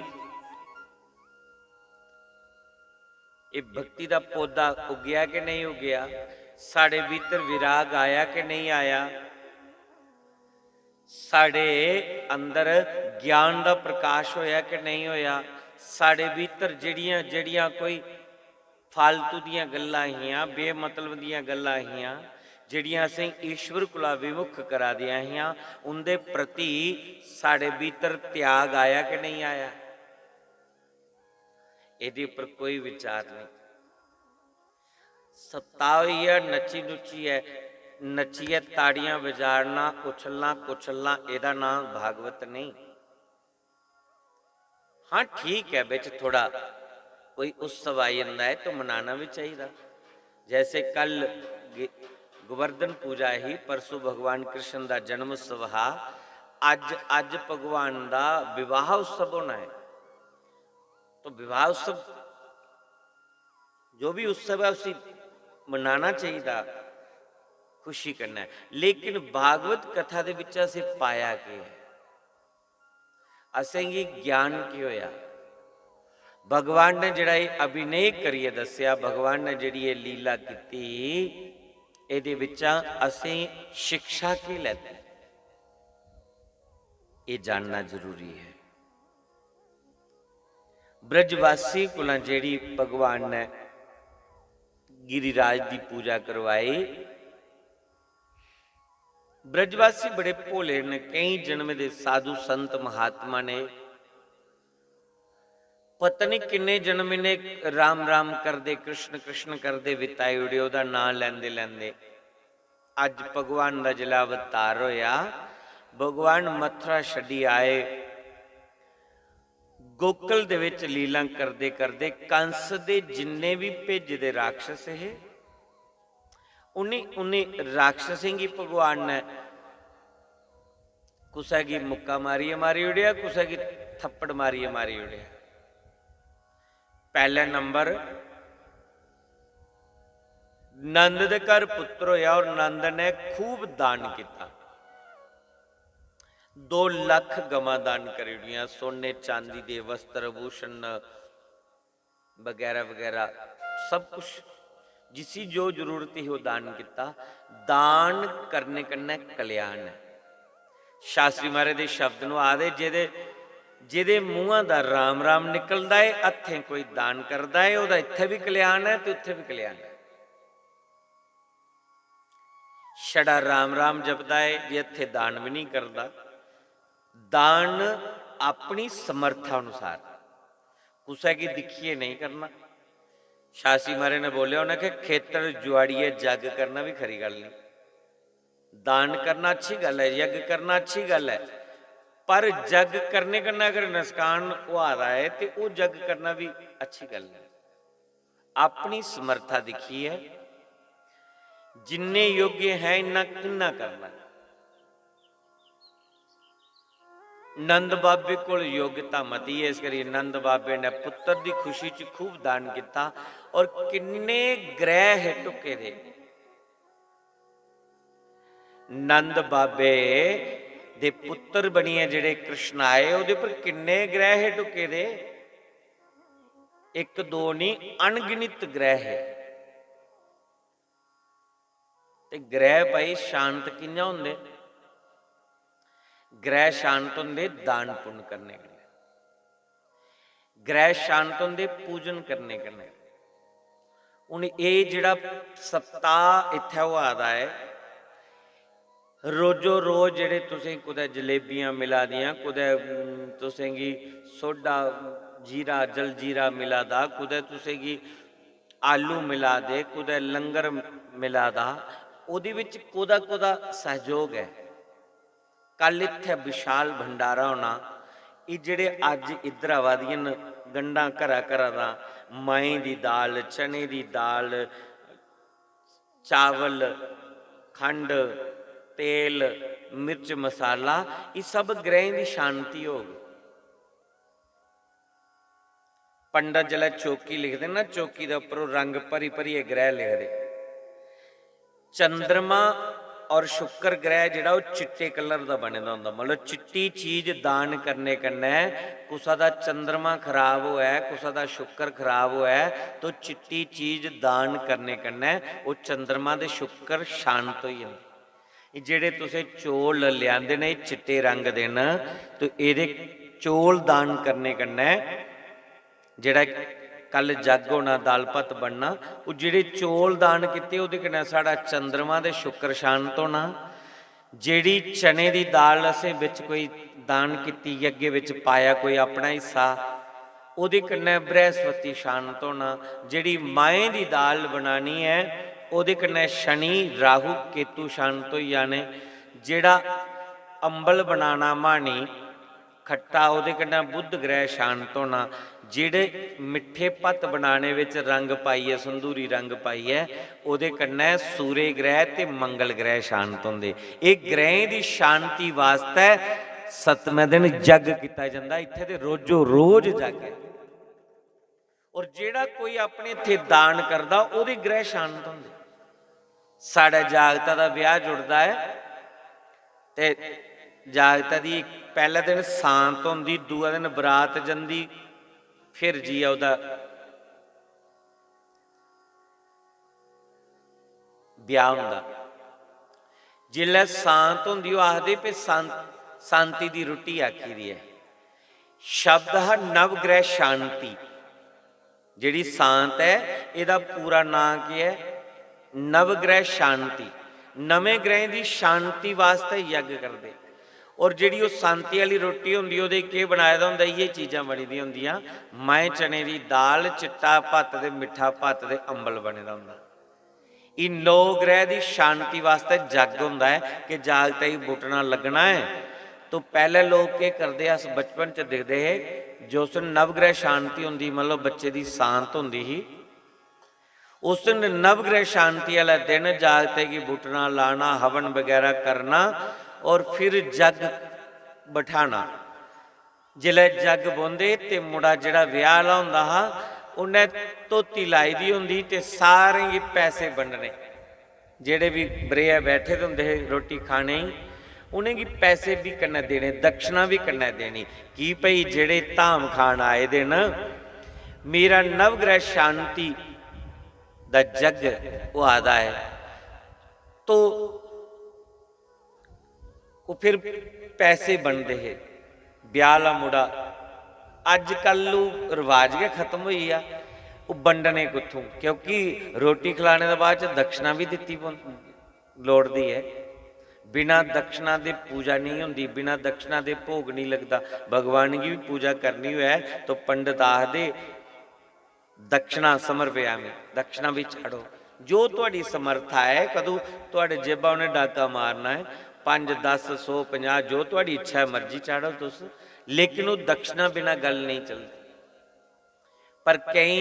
Speaker 2: ये भक्ति का पौधा उगया कि नहीं उगया, साडे भीतर विराग आया कि नहीं आया, साडे अंदर ज्ञान का प्रकाश होया कि नहीं होया, साडे भीतर जड़ियां जड़ियां कोई फालतू दियां गल्लां हियां, बेमतलब दियां गल्लां हियां, जड़ियां असें ईश्वर कोला विमुख करा दियां हियां, उनके प्रति साडे भीतर त्याग आया कि नहीं आया, इहदे पर कोई विचार नहीं। सप्ताह ही है, नची नुची है, नचिए ताड़ियां बजाड़ना, उछलना कुछलना, एदा नाम भागवत नहीं। हाँ ठीक है, बिच थोड़ा कोई उत्सव आ जाता है तो मनाना भी चाहिए। जैसे कल गोवर्धन पूजा ही, परसों भगवान कृष्ण का जन्म उत्सव हा, अज भगवान का विवाह उत्सव होना है। तो विवाह उत्सव जो भी उत्सव है उसे मनाना चाहिए, खुशी करना है। लेकिन भागवत कथा दे विच असीं पाया कि असें ये ज्ञान की होया, भगवान ने जिहड़ा अभिनय करिए दसिया, भगवान ने जिहड़ी ये लीला की, इहदे विच असीं शिक्षा की लैती, ये जानना जरूरी है। ब्रजवासी कोला जिहड़ी भगवान ने गिरिराज की पूजा करवाई, ब्रजवासी बड़े भोले ने, कई जन्म के साधु संत महात्मा ने, पता नहीं किन्ने जन्म ने राम राम करदे कृष्ण कृष्ण करदे बिताए उड़े, ओहदा नाम लैंदे लैंदे अज भगवान का जिला अवतार होया। भगवान मथुरा छड्डी आए, गोकुल दे विच लीला करदे करदे कंस दे जिन्ने भी भेजे दे राक्षस है, उन्हें राक्षसें की भगवान ने कुसा की मुक्का मारिए मारी उड़िया, कुसा की थप्पड़ मारिए मारी उड़िया। पहला नंबर नंद दे घर पुत्र होया और नंद ने खूब दान किया, 2 लाख गवां दान करी उड़ियां, सोने चांदी दे वस्त्र भूषण वगैरह वगैरह सब कुछ जिसी जो जरूरत ही वो दान किया। दान करने कन्ने कल्याण है। शास्त्री महाराज दे शब्द नूं आदे, जेदे ਜਿਹਦੇ ਮੂੰਹਾਂ ਦਾ ਰਾਮ ਰਾਮ ਨਿਕਲਦਾ ਏ, ਹੱਥें ਕੋਈ ਦਾਨ ਕਰਦਾ ਏ, ਉਹਦਾ ਇੱਥੇ ਵੀ ਕਲਿਆਣ ਹੈ ਤੇ ਉੱਥੇ ਵੀ ਕਲਿਆਣ ਹੈ। ਛੜਾ ਰਾਮ ਰਾਮ ਜਪਦਾ ਏ, ਜੇ ਇੱਥੇ ਦਾਨ ਵੀ ਨਹੀਂ ਕਰਦਾ। ਦਾਨ ਆਪਣੀ ਸਮਰਥਾ ਅਨੁਸਾਰ, ਕੁਸੈ ਕੀ ਦਿਖੀਏ ਨਹੀਂ ਕਰਨਾ। ਸ਼ਾਸੀ ਮਾਰੇ ਨੇ ਬੋਲਿਆ, ਉਹਨੇ ਕਿ ਖੇਤਰ ਜੁਆੜੀਏ ਜੱਗ ਕਰਨਾ ਵੀ ਖਰੀ ਗੱਲ ਨਹੀਂ। दान करना अच्छी गल है, यज्ञ करना अच्छी गल है, पर जग करने करना अगर नुकसान वो आ रहा है तो वो जग करना भी अच्छी गल है। अपनी समर्था दिखी है, जिन्ने योग्य है इन्ना किन्ना करना। नंद बाबे को योग्यता मती है, इस करके नंद बाबे ने पुत्र की खुशी च खूब दान किया और किन्ने ग्रह टुके दे। नंद बाबे दे पुत्र बनिए जेड़े कृष्ण आए, उहदे पर किन्ने ग्रह टुके दे, एक दो नहीं अनगिनत ग्रह है। ते ग्रह भाई शांत कियां हुंदे? ग्रह शांत होंदे दान पुण्य करने के, ग्रह शांत होंदे पूजन करने के। हुण ये जिहड़ा सप्ताह इत्थे हो आदा है, रोजो रोज जिहड़े तुसीं कुदै जलेबियां मिला दियां, कुदै तुसीं गी सोडा जीरा जल जीरा मिला दा, कुदै तुसीं गी आलू मिला दे, कुदै लंगर मिला दा, उहदे विच कोदा कोदा सहयोग है। कल इत्थे विशाल भंडारा होना, ये जिहड़े अज इधर आवा दियां गंढां घरा घरा दा, माएं दी दाल, चने दी दाल, चावल, खंड, तेल, मिर्च मसाला, ये सब ग्रह की शांति होगी। पंडित जिला चौकी लिखते ना, चौकी के उपरों रंग भरी भरी ग्रह लिखते। चंद्रमा और शुक्र ग्रह जिहड़ा चिट्टे कलर का बने होंदा, मतलब चिट्टी चीज दान करने कन्नै कुसा दा चंद्रमा खराब होया है, कुसा दा शुक्र खराब होया है, तो चिट्टी चीज दान करने कन्नै वो चंद्रमा दे शुक्र शांत हो जांदे। ਜਿਹੜੇ ਤੁਸੀਂ चौल लियाते ने चिट्टे रंग दे न, तो ये चौल दान करने कन्नै जिहड़ा कल जग होना दाल पत बनना, वो जिहड़े चौल दान किते उहदे कन्नै साडा चंद्रमा दे शुक्र शांत होना। जिहड़ी चने दी दाल असें विच कोई दान कीती, अगे विच पाया कोई अपना हिस्सा, उहदे कन्नै बृहस्पति शांत होना। जिहड़ी माएं दी दाल बनानी है, ਉਹਦੇ कन्नै शनि राहु केतु शांत हो जाने। जिहड़ा अंबल बनाना मानी खट्टा, ਉਹਦੇ कन्नै बुध ग्रह शांत होना। जिहड़े मिठे पत बनाने विच रंग पाइए, संदूरी रंग पाइए, ਉਹਦੇ कन्नै सूर्य ग्रह ते मंगल ग्रह शांत होंदे। ये ग्रह की शांति वास्ते 7वें दिन जग किया जाता। इत्थे ते रोजो रोज जग है, और जिहड़ा कोई अपने इत्थे दान करदा ਉਹਦੇ ग्रह शांत होंदे। साढ़े जागता का ब्याह जुड़ता है, तो जागता की पहले दिन सांत होंदी, दूआ दिन बरात जंदी, फिर जी ਉਹਦਾ ब्याह हुंदा। जिल्लै सांत होंदी, वो आखदे पे सांति की रोटी आखी दी है। शब्द है नवग्रह शांति। जिहड़ी सांत है, इसदा पूरा नाम की है? नवग्रह शांति। नवे ग्रह की शांति वास्ते यज्ञ करते। और जिहड़ी वो शांति वाली रोटी होंदी, ਉਹਦੇ ਕੀ बनाया ਹੁੰਦਾ? ये चीज़ां बनी दी ਹੁੰਦੀਆਂ। माएं चने की दाल, चिट्टा भत्त ते मिठा भत्त ते अंबल बने दा ਹੁੰਦਾ। ये 9 ग्रह की शांति वास्ते जग होंदा है कि जागते ही बुटना लगना है। तो पहले लोग क्या करते, अस बचपन च देखते है, जो उस दिन नवग्रह शांति होंदी, मतलब बच्चे की सांत होंदी ही, उस दिन नवग्रह शांति वाला दिन जागते कि बुटना लाना, हवन वगैरह करना, और फिर जग बिठाना। जिले जग बोंदे ते मुड़ा जिहड़ा विआह वाला हुंदा हा, उन्हें धोती लाई दी हुंदी ते सारे ही पैसे बंडने। जिहड़े भी बरेआ बैठे हुंदे रोटी खाने, उन्हें की पैसे भी कन्नै देने, दक्षिणा भी कन्नै देनी। कि भई जिहड़े धाम खाण आए दे न, मेरा नवग्रह शांति दा जग वो आदा है, तो वो फिर पैसे बनते हैं। ब्याह वाला मुड़ा ਅੱਜ ਕੱਲ੍ਹ ਨੂੰ ਰਿਵਾਜ ਕੇ ਖਤਮ ਹੋਈ ਆ, ਉਹ ਵੰਡਣੇ ਕਿੱਥੋਂ, ਕਿਉਂਕਿ ਰੋਟੀ ਖਿਲਾਣੇ ਦੇ ਬਾਅਦ ਚ ਦਕਸ਼ਨਾ ਵੀ ਦਿੱਤੀ ਲੋੜਦੀ ਹੈ। बिना दक्षिणा दे पूजा नहीं होंदी, बिना दक्षिणा दे भोग नहीं लगता। भगवान की भी पूजा करनी है तो पंडित आखदे दक्षिणा समर्पयामि, दक्षिणा भी छाड़ो जो तुहाडी समर्था है। कदों तुहाडे जेबा उन्हें डाका मारना है, 5 10 100 50 जो तुहाडी इच्छा है मर्जी चाड़ो तुस, लेकिन वो दक्षिणा बिना गल नहीं चलती। पर कई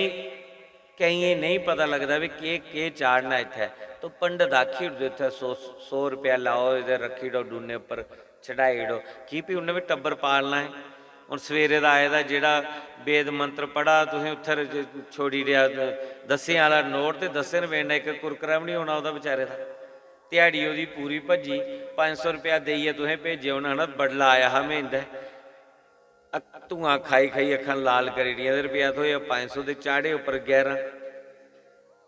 Speaker 2: ये नहीं पता लगता भी के चाड़ना इत्थे, तो पंडित आखी इत्थे 100 रुपया लाओ, इधर रखी डो डूने पर चढ़ाई डो, की भी उन्हें भी टब्बर पालना है। हुण सवेरे दा आए दा जेड़ा वेद मंत्र पढ़ा तुसीं उत्थे छोड़ी रिया, दस्सें वाला नोट ते 10 रुपये ने एक कुरकरा भी नहीं होना उहदा बेचारे दा, दिहाड़ी उहदी पूरी भज्जी। 500 रुपया देइए तुसें भेजे उन्हें ना, बड़ला आया हा महींदा धुआं खाई खाई अखां लाल करी दी, रुपया थोए 500 के चाढ़े उपर 11,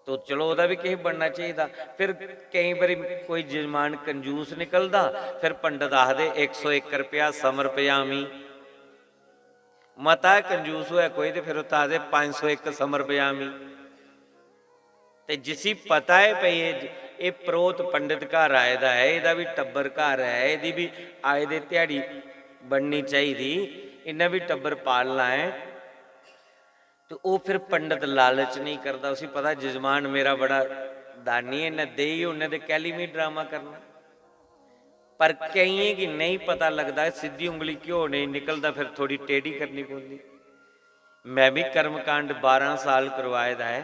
Speaker 2: तो चलो वह भी किसी बनना चाहिए। फिर कई बार कोई जजमान कंजूस निकलता, फिर पंडित आखदे 101 रुपया समर्पयामी, मता कंजूस होया कोई तो फिर आखदे 501 समर्पयामी। ते जिसी पता है भई ये प्रोत पंडित घर आए दा है, इहदा भी टब्बर घर है, इहदी भी आए दे दिहाड़ी बननी चाहिए, इन्हें भी टब्बर पालना है, तो वो फिर पंडित लालच नहीं करता। उसी पता जजमान मेरा बड़ा दानी है, इन्हें दे ही उन्हें तो कैली ड्रामा करना। पर कई कि नहीं पता लगता, सीधी उंगली क्यों नहीं निकलता, फिर थोड़ी टेढ़ी करनी पौंदी। मैं भी कर्मकांड 12 साल करवाए दा है,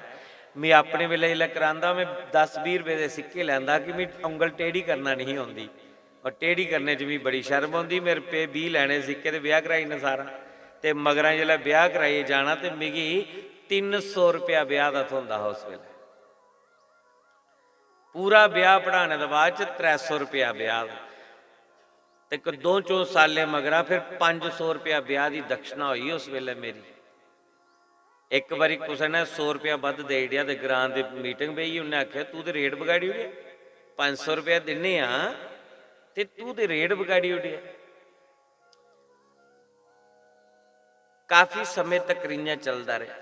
Speaker 2: मैं अपने वेले जिल्लै करांदा मैं 10-20 रुपए के सिक्के लैंदा कि मैं उंगल टेढ़ी करना नहीं आउंदी, और टेढ़ी करने च भी बड़ी शर्म आउंदी। मेरे पे 20 लैने सिक्के ते ब्याह कराई ने सारा, ते मगरा जिल्लै ब्याह कराइए जाना तो मिगी 300 रुपया ब्याह का थोंदा उस वेले, पूरा ब्याह पढ़ाने के बाद 300 रुपया ब्याह, तो 2-4 साले मगरा फिर 500 रुपया ब्याह की दक्षिणा हुई उस वेले मेरी। एक बारी किसी ने 100 रुपया वध दे दिया, तो ग्रां की मीटिंग बही, उन्हें आख्या तू तो रेट बिगाड़ी उड़िया, 500 रुपया दिने तो तू तो रेट बिगाड़ी उड़िया। काफ़ी समय तक रियां चलता रहा।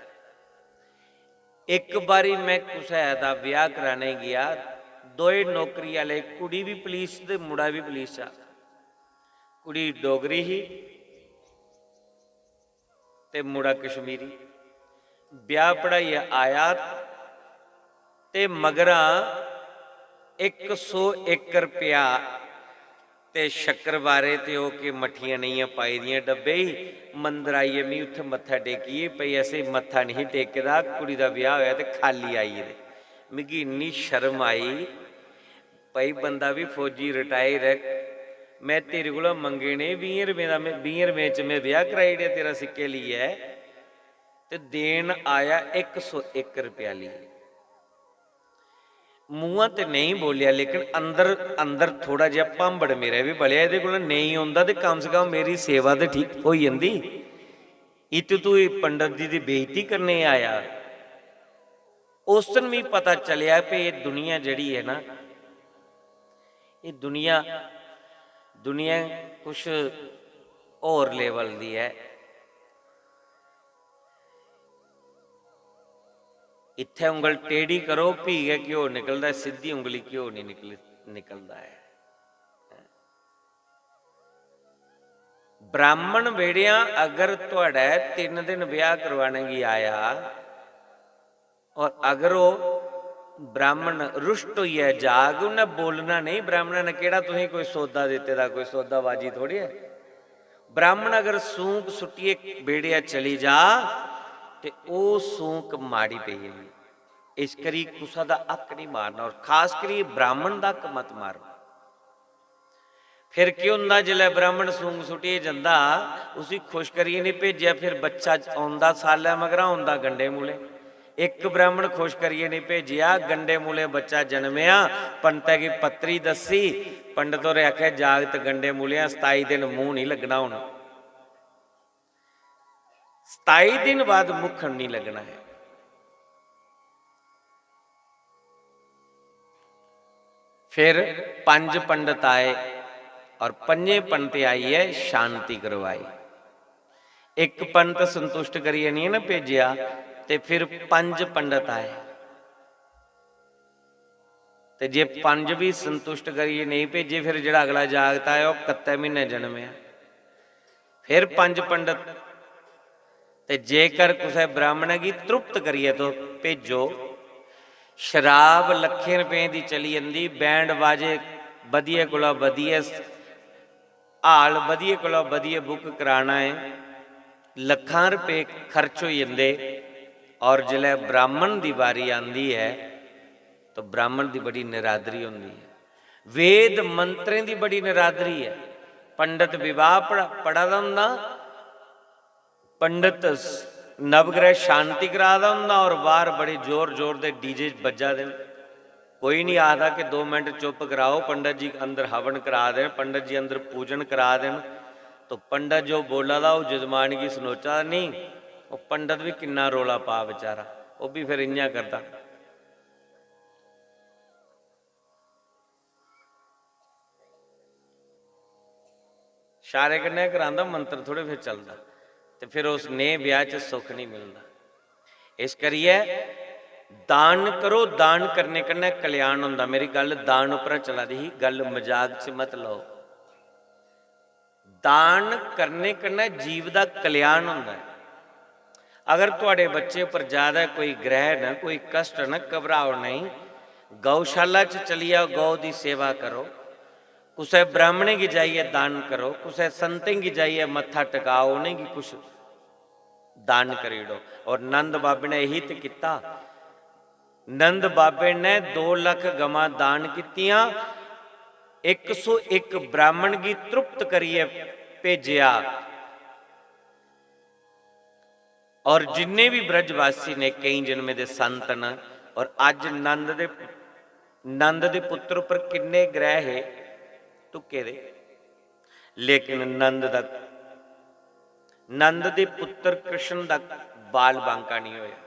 Speaker 2: एक बारी मैं कुसै दा ब्याह कराने गया, 2 नौकरी वाले, कुड़ी भी पुलिस ते मुड़ा भी पुलिस आ, कुड़ी डोगरी ही ते मुड़ा कश्मीरी। ब्याह पढ़ाई आया ते मगरा 101 रुपया ते शक्करवारे ते ओ के मठियां नहीं पाई दियां डब्बे ही। मंदिर आइए मैं उत्थे मत्था टेकिए, भई ऐसे मत्था नहीं टेकदा, कुड़ी दा ब्याह होया ते खाली आइए। मिगी इन्नी शर्म आई, भाई बंदा भी फौजी रिटायर है, मैं तेरे को मंगे ने 20 रुपये का, मैं 20 रुपये च मैं ब्याह कराई दिया, तेरा सिक्के लिए है, तो देन आया 101 रुपया लिए। मूँह तो नहीं बोलिया, लेकिन अंदर अंदर थोड़ा जिहा भांबड़ मेरा भी बलिया, ये को नहीं आता तो कम से कम मेरी सेवा तो ठीक हो जाती। इत तू पंडित जी की बेइज्जती करने आया। उस दिन भी पता चलिया कि ये दुनिया जड़ी है ना, ये दुनिया कुछ और लेवल की है। इत्थे उंगल टेढ़ी करो भी है घ्यो निकलता है, सीधी उंगली घ्यो नहीं निकलता है। ब्राह्मण बेड़िया अगर तुहाडा 3 दिन ब्याह करवाने की आया, और अगर वो ब्राह्मण रुष्ट हुई है जाग, उन्हें बोलना नहीं, ब्राह्मण ने केड़ा तुसीं कोई सौदा दिते दा, कोई सौदाबाजी थोड़ी है। ब्राह्मण अगर सूंक सुटिए बेड़िया चली जा ते ओ सूंक माड़ी पई है। इस करी कुसा दा हक नहीं मारना, और खास करी ब्राह्मण दा हक मत मारना। फिर क्यों हुंदा जिल्लै ब्राह्मण सूंक सुटिए जांदा, उसी खुश करिए नहीं भेजिया, फिर बच्चा आउंदा सालै मगरा आउंदा गंडे मूले। एक ब्राह्मण खुश करिए नहीं भेजिया, गंडे मूले बच्चा जन्मिया, पंडित की पत्री दसी, पंडित होरें आख्या जागत गंडे मूलिया 27 दिन मूँह नहीं लगना, हुण 27 दिन बाद मुखन नहीं लगना है। फिर 5 पंडित आए और 5 पंडित आइए शांति करवाई। एक पंडित संतुष्ट करिए नहीं ना भेजिया, ते फिर 5 पंडित आए। ते जे 5 भी संतुष्ट करिए नहीं भेजे, फिर जो अगला जागता है वह 31 महीने जन्मिया, फिर 5 पंडित। ते जेकर कुछ ब्राह्मण की तृप्त करिए तो भेजो। शराब लखे रुपए की चली जाती, बैंड बाजे वधिया कोला वधिया, हाल वधिया कोला वधिया बुक कराना है, लखां रुपए खर्च हो जाते। और जिले ब्राह्मण की वारी आती है तो ब्राह्मण की बड़ी निरादरी होती है, वेद मंत्रें की बड़ी निरादरी है। पंडित विवाह पढ़ा होंदा, पंडित नवग्रह शांति करा होंदा, और बाहर बड़े जोर जोर दे डीजे बजा देन। कोई नहीं आता कि 2 मिनट चुप कराओ, पंडित जी अंदर हवन करा दें, पंडित जी अंदर पूजन करा दें। तो पंडित जो बोला था वो जजमान की सनोचा नहीं, वो पंडित भी किन्ना रोला पा बेचारा, वो भी फिर इं करता। शारे कन्ने करांदा, मंत्र थोड़े फिर चलता, तो फिर उस ने ब्याह च सुख नहीं मिलता। इस करिए दान करो, दान करने कन्ने कल्याण होंदा। मेरी गल दान उपर चला दी ही, गल मजाक च मत लो। दान करने कन्ने जीव का कल्याण होंदा है। अगर तुहाडे बच्चे पर ज्यादा कोई ग्रह न, कोई कष्ट न, घबराओ नहीं, गौशाला च चली आओ, गौ की सेवा करो, कुछ ब्राह्मणे की जाइए दान करो, कुछ संतें की जाइए मत्था टिकाओ, उन्हें की कुछ दान करी दो। और नंद बाबे ने यही तो किया। नंद बाबे ने 2 लाख गवां दान कीतियां, 101 ब्राह्मण की तृप्त करिए भेजिया। और जिन्ने भी ब्रजवासी ने कई जन्मे दे संत न, और अज नंद दे पुत्र पर किन्ने ग्रह है तुके दे, लेकिन नंद दे पुत्र कृष्ण दा बाल बांका नहीं होया।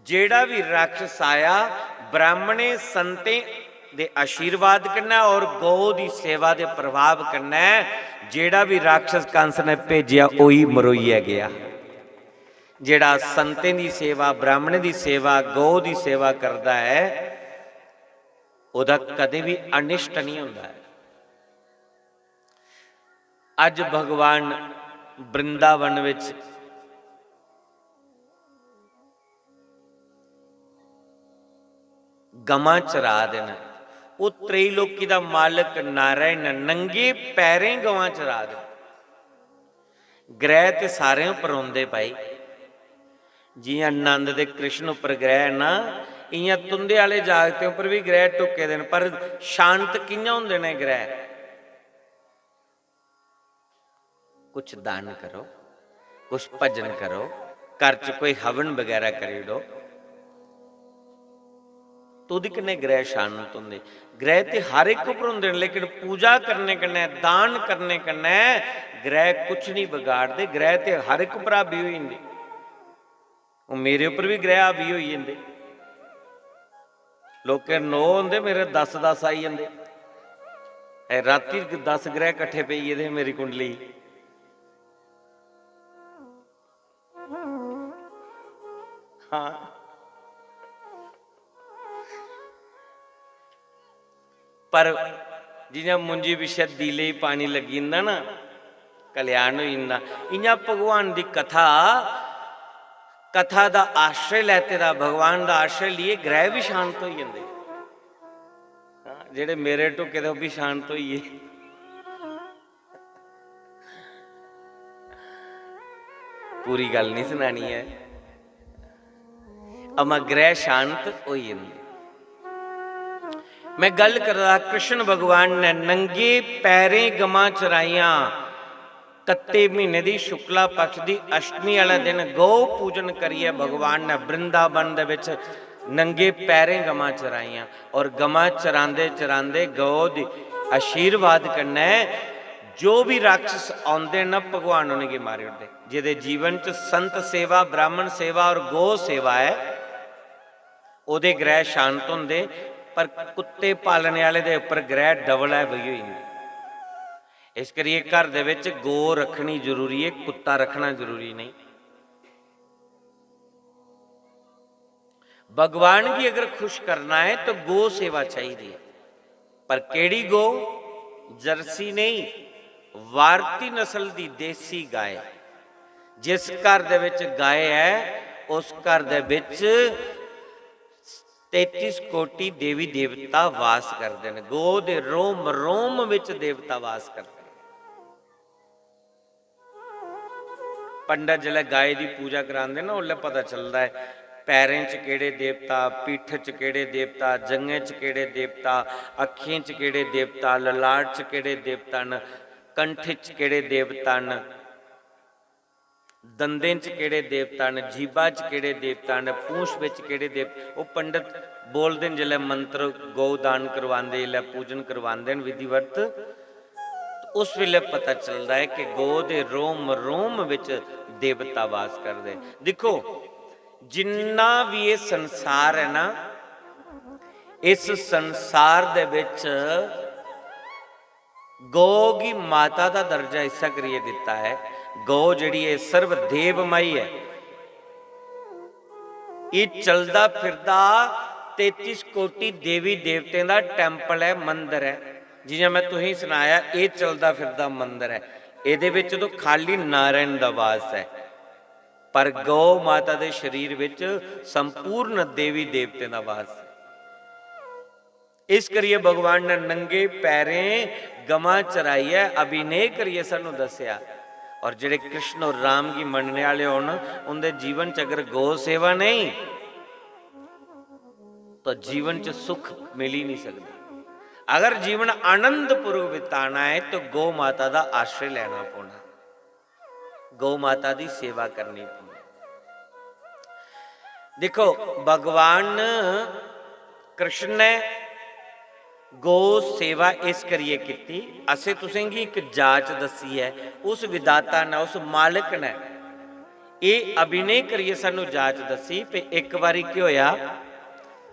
Speaker 2: जेड़ा भी राक्षस आया ब्राह्मणे संते दे आशीर्वाद करना और गौ की सेवा दे प्रभाव करना। जेड़ा भी राक्षस कंस ने भेजिया वही मरोइया गया। जेड़ा संतें की सेवा, ब्राह्मण की सेवा, गौ की सेवा करता है, उहदा कदे भी अनिष्ट नहीं होता है। अज भगवान वृंदावन विच गवां चरा देना, वो त्रैलोकी का मालिक नारायण नंगे पैरें गवां चरा दे। ग्रह तो सारे उपर आउंदे भाई, जियां नंद दे कृष्ण उपर ग्रह ना, इयां तुंदे वाले जागते उपर भी ग्रह टुके देन। पर शांत कियां हुंदे ने ग्रह? कुछ दान करो, कुछ भजन करो, घर च कोई हवन वगैरह करी दो, तो उहदे कन्नै ग्रह शांत होंदे। ग्रह तो हर एक उपर होंदे, लेकिन पूजा करने कन्नै, दान करने कन्नै ग्रह कुछ नहीं बिगाड़ते। ग्रह तो हर एक उपर हावी हो जांदे, मेरे उपर भी ग्रह हावी हो जांदे। लोकें 9 होंदे, मेरे 10 आई जांदे। राती 10 ग्रह कट्ठे पे ये मेरी कुंडली। हाँ, पर जियां मुंजी पिछे दीले ही पानी लगी जंदा ना, कल्याण हो जांदा। इयां भगवान की कथा का आश्रय लैते दा, भगवान का आश्रय लिए ग्रह भी शांत हो जाते। जेड़े मेरे टुके थे वह भी शांत होइए। पूरी गल नहीं सुनानी है, अमा ग्रह शांत हो जाते। मैं गल कर रहा, कृष्ण भगवान ने नंगे पैरें गवां चराइया। 31 महीने की शुक्ला पक्ष की अष्टमी वाले दिन गौ पूजन करिए भगवान ने वृंदावन दे विच नंगे पैरें गवां चराइया। और गवां चरांदे चरांदे गौ दी आशीर्वाद करना, जो भी राक्षस आते न भगवान उन्हें मारे उठते। जिहदे जीवन च संत सेवा, ब्राह्मण सेवा और गौ सेवा है, उहदे ग्रह शांत होंदे। पर कुत्ते पालने वाले दे उपर ग्रह डबल है वही हुई। इस करिए घर दे विच गो रखनी जरूरी है, कुत्ता रखना जरूरी नहीं। भगवान की अगर खुश करना है तो गो सेवा चाहिए, पर केड़ी गो? जर्सी नहीं, वारती नस्ल दी देसी गाय। जिस घर दे विच गाय है उस घर दे विच 33 कोटि देवी देवता वास करते हैं। गो दे रोम रोम विच देवता वास करते हैं। पंडित जिले गाय की पूजा कराते ना, उसले पता चलता है पैरें च केड़े देवता, पीठ च केड़े देवता, जंगे च केड़े देवता, अखियों च केड़े देवता, ललाट च केड़े देवता न, कंठ च केड़े देवता न, दंदें च केड़े देवता ने, जीबा च केड़े देवता ने, पूंछ विच केड़े देवता। वो पंडित बोलते जिले मंत्र गौ दान करवाते, जिले पूजन करवाते विधिवत, तो उस वेले पता चलता है कि गौ दे रोम रोम विच देवता वास करते। देखो जिन्ना भी ये संसार है ना, इस संसार दे विच गौ की माता का दर्जा इसा करिए दिता है। गौ जिहड़ी है सर्वदेवमयी है। ये चलदा फिरदा 33 कोटि देवी देवते का टैंपल है, मंदिर है। जिवें मैं तुसीं सुनाया, ये चलदा फिरदा मंदिर है। इहदे विच तो खाली नारायण दा वास है, पर गौ माता के शरीर विच संपूर्ण देवी देवते का वास है। इस करिए भगवान ने नंगे पैरें गवां चराई है, अभिनय करिए सानू दसिया। और जिहड़े कृष्ण और राम की मनने वाले होण, उनके जीवन च अगर गौ सेवा नहीं तो जीवन च सुख मिल ही नहीं सकता। अगर जीवन आनंद पूर्वक बिताना है तो गौ माता का आश्रय लेना पौना, गौ माता की सेवा करनी पौनी। देखो भगवान कृष्ण ने गौ सेवा इस करिए की, असे तुसें की एक जांच दसी है, उस विदाता ने, उस मालिक ने ये अभिनय करिए सानू जांच दसी पे। एक बारी क्या होया,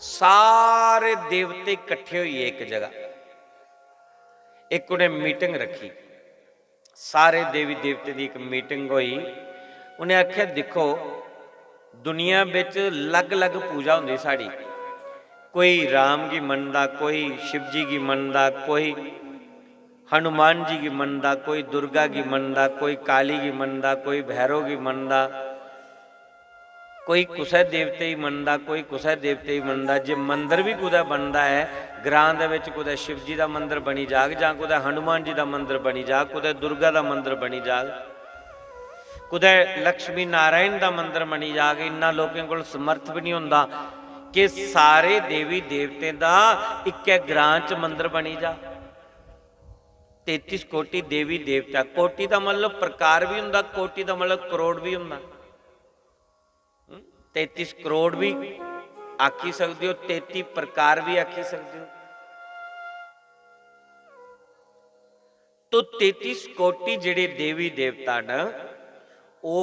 Speaker 2: सारे देवते इकट्ठे हुए एक जगह, एक उन्हें मीटिंग रखी, सारे देवी देवते की एक मीटिंग हुई। उन्हें आख्या देखो दुनिया बिच अलग अलग पूजा होंदी साड़ी, कोई राम की मनदा, कोई शिव जी की मनदा, कोई हनुमान जी की मनदा, कोई दुर्गा की मनदा, कोई काली की मनदा, कोई भैरव की मनदा, कोई कुसै देवते ही मनदा, कोई कुसै देवते ही मनदा। जे मंदिर भी कुदै बनता है ग्रां दे विच, कुदै शिव जी का मंदिर बनी जाग, जां कुदै हनुमान जी का मंदिर बनी जाग, कुदै दुर्गा का मंदिर बनी जाग, कुदै लक्ष्मी नारायण का मंदिर बनी जाग। इन्ना लोगों को समर्थ भी नहीं होंदा कि सारे देवी देवते का एक ग्रां च मंदिर बनी जा। 33 कोटि देवी देवता, कोटि का मतलब प्रकार भी हुंदा, कोटि का मतलब करोड़ भी हुंदा। 33 करोड़ भी आखी सकते हो, 33 प्रकार भी आखी सकते हो। तो 33 कोटि जिहड़े देवी देवता न, वो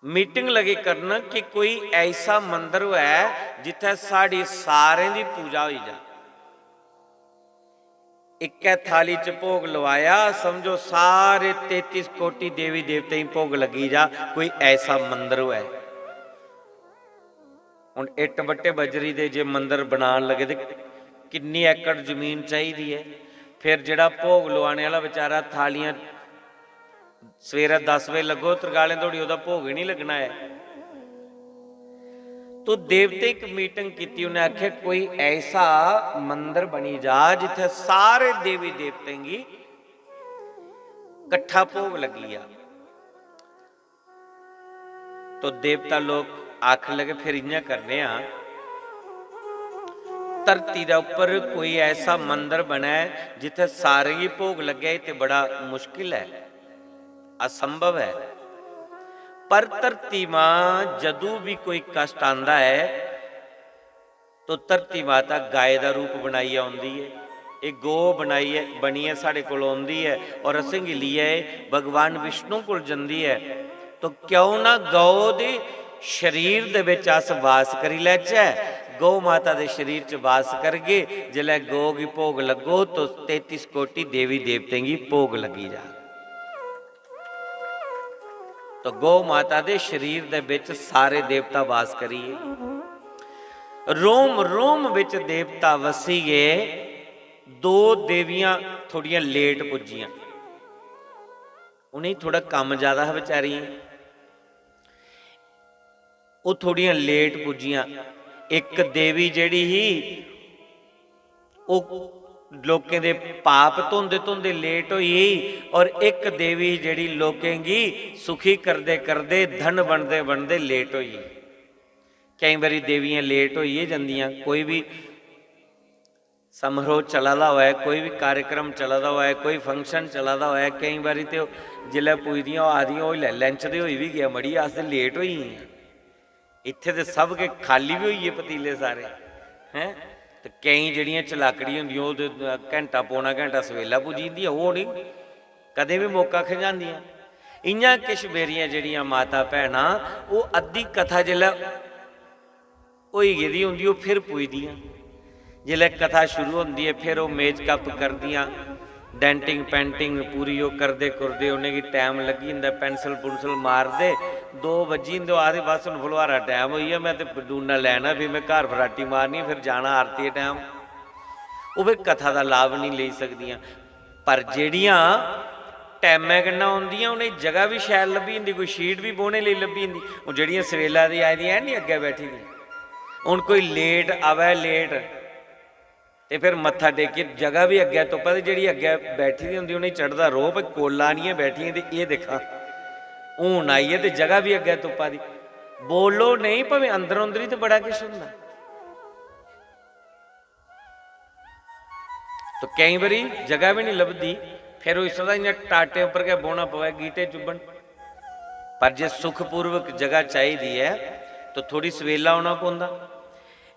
Speaker 2: मीटिंग लगे करना कि कोई ऐसा मंदिर है जिथे साड़ी सारे की पूजा हुई जा। एक थाली च भोग लवाया, समझो सारे 33 कोटि देवी देवते ही भोग लगी जा, कोई ऐसा मंदिर है। हुण इट बट्टे बजरी दे जे मंदिर बनान लगे तो कितनी एकड़ जमीन चाहिए है। फिर जिहड़ा भोग लवाने वाला बेचारा थालियां सवेरे 10 बजे लगो तरगाले थोड़ी उहदा भोग ही नहीं लगना है। तो देवते एक मीटिंग की, उन्हें आख्या कोई ऐसा मंदिर बनी जा जिथे सारे देवी देवते की कट्ठा भोग लगी आ। तो देवता लोग आख लगे फिर इं करने, धरती के उपर कोई ऐसा मंदिर बना है जिथे सारे ही भोग लगे, तो बड़ा मुश्किल है, असंभव है। पर धरती मां जदों भी कोई कष्ट आंदा है तो धरती माता गाय का रूप बनाई आउंदी है, एक गो बनाई है बनी है साढ़े कोल आउंदी है, और असें गी लिए भगवान विष्णु कोल जंदी है। तो क्यों ना गौ दे शरीर दे विच अस वास करी लैचे, गौ माता के शरीर च वास करगे, जिले गौ की भोग लगो तो 33 कोटि देवी देवते की भोग लगी जा। तो गौ माता के शरीर दे विच सारे देवता वास करिए, रोम रोम विच देवता वसी गए। दो देवियां थोड़ियां लेट पुजियां, उन्हें थोड़ा काम ज्यादा है बेचारी, वो थोड़ियां लेट पुजियां। एक देवी जिहड़ी ही वो लोकें दे पाप धोंदे धोंदे लेट हुई, और एक देवी जिहड़ी लोकें गी सुखी करदे करदे धन बनदे बनदे लेट हुई। कई बारी देवियां लेट होई जांदियां, कोई भी समारोह चला दा होए, कोई भी कार्यक्रम चला दा होए, कोई फंक्शन चला दा होए, कई बारी तो जिल्लै पुजदियां आदियां वो लंच दे होई भी गया, मड़ी अस ते लेट होई इत्थे ते सब के खाली भी होइए पतीले सारे हैं। तो कई जड़ियां चलाकड़ी होंदियां वो घंटा पौना घंटा सवेला पुजी जंदियां, वो नहीं कदे भी मौका खजांदियां। इयां किश मेरियां जड़ियां माता भैनां वो अद्धी कथा जिल्लै होई गेदी होंदी वो फिर पुजदियां, जिल्लै कथा शुरू होंदी है फिर वो मेजकप करदियां, डेंटिंग पेंटिंग पूरी वो करदे कुरदे उन्हें की टाइम लगी जंदा, पेंसिल पुंसल मारदे 2 बजी जंदे, आदे बस हुण फलवारा टाइम होई है, मैं तो डूना लैना भी मैं घर फराटी मारनी फिर जाना आरती टाइम। वो फिर कथा का लाभ नहीं ले सकदियां। पर जेड़ियां टाइमै कन्नै आउंदियां उन्हें जगह भी शैल लभी जंदी, कोई शीट भी बोहने लई लभी जंदी। हुण जेड़ियां सवेला दी आई दियां नहीं अग्गे बैठी दी, हुण कोई लेट आवे लेट ते फिर मत्था टेके जगह भी अग्गे तुप्पा, ते जेह्ड़ी अग्गे बैठी दी होंदी उ'नेंगी चढ़दा रोह भाई कोला आनियां बैठियां ते एह् दिक्खां हून आई है ते जगह भी अग्गे तुप्पा दी। बोलो नहीं भावें अंदर अंदर ही तो बड़ा किश हुंदा। तो कई बारी जगह भी नहीं लभदी, फिर इस तरह इयां टाटे उपर के बौना पवे गीटे चुभन। पर जे सुखपूर्वक जगह चाहिए है तो थोड़ी सवेला होना पौंदा।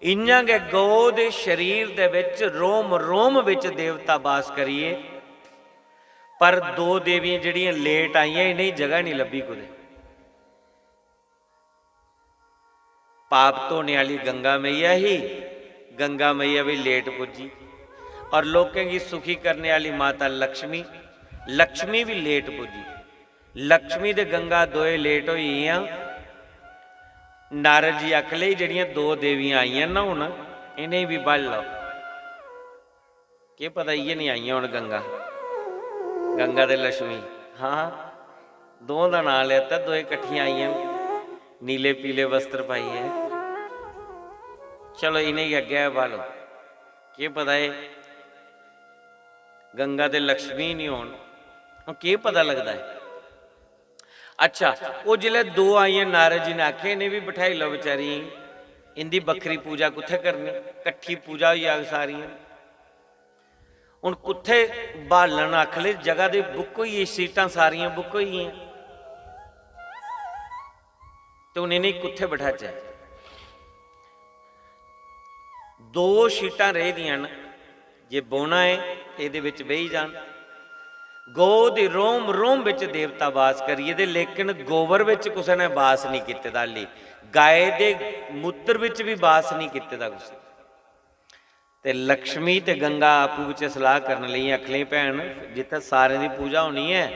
Speaker 2: इयां गै गौ दे शरीर दे विच रोम रोम विच देवता वास करिए, पर 2 देवियां जड़ियां लेट आईयां इन्हें जगह नहीं लभी कुदे। पाप धोने वाली गंगा मैया ही, गंगा मैया भी लेट पुजी, और लोकें की सुखी करने वाली माता लक्ष्मी, लक्ष्मी भी लेट पुजी। लक्ष्मी ते गंगा दोए लेट होईयां। नारद जी आख ले जड़ियां 2 देवियां आईयां ना हुण इन्हें भी बल लो, के पता ये नहीं आईयां हुण गंगा गंगा ते लक्ष्मी। हाँ दो का नाम लेता, 2 इकट्ठियां आईयां, नीले पीले वस्त्र पाइए। चलो इन्हें ही अग्गे बलो, के पता है गंगा ते लक्ष्मी नहीं होण, के पता लगता है। अच्छा वो जिले 2 आईयां नारद जी ने आखे इन्हें भी बिठाई लो बेचारी, इनकी बखरी पूजा कुत्थे करनी, कट्ठी पूजा हुई आग सारियां। हुण कुत्थे बालन आख ले, जगह दे बुक हुई, सीटां सारियां बुक हुई, तो हुण इन्हें कुत्थे बिठाचे। 2 सीटां रह दियां न, जे बोना है ये विच बही जान। गौ दे रोम रोम विच देवता वास करिए दे, लेकिन गोबर विच किसी ने वास नहीं किते दा। हाली गाय दे मूत्र विच भी वास नहीं किते दा कुछ। ते लक्ष्मी ते गंगा आपू विच सलाह करन लई अखली भैन जिथे सारे दी पूजा होनी है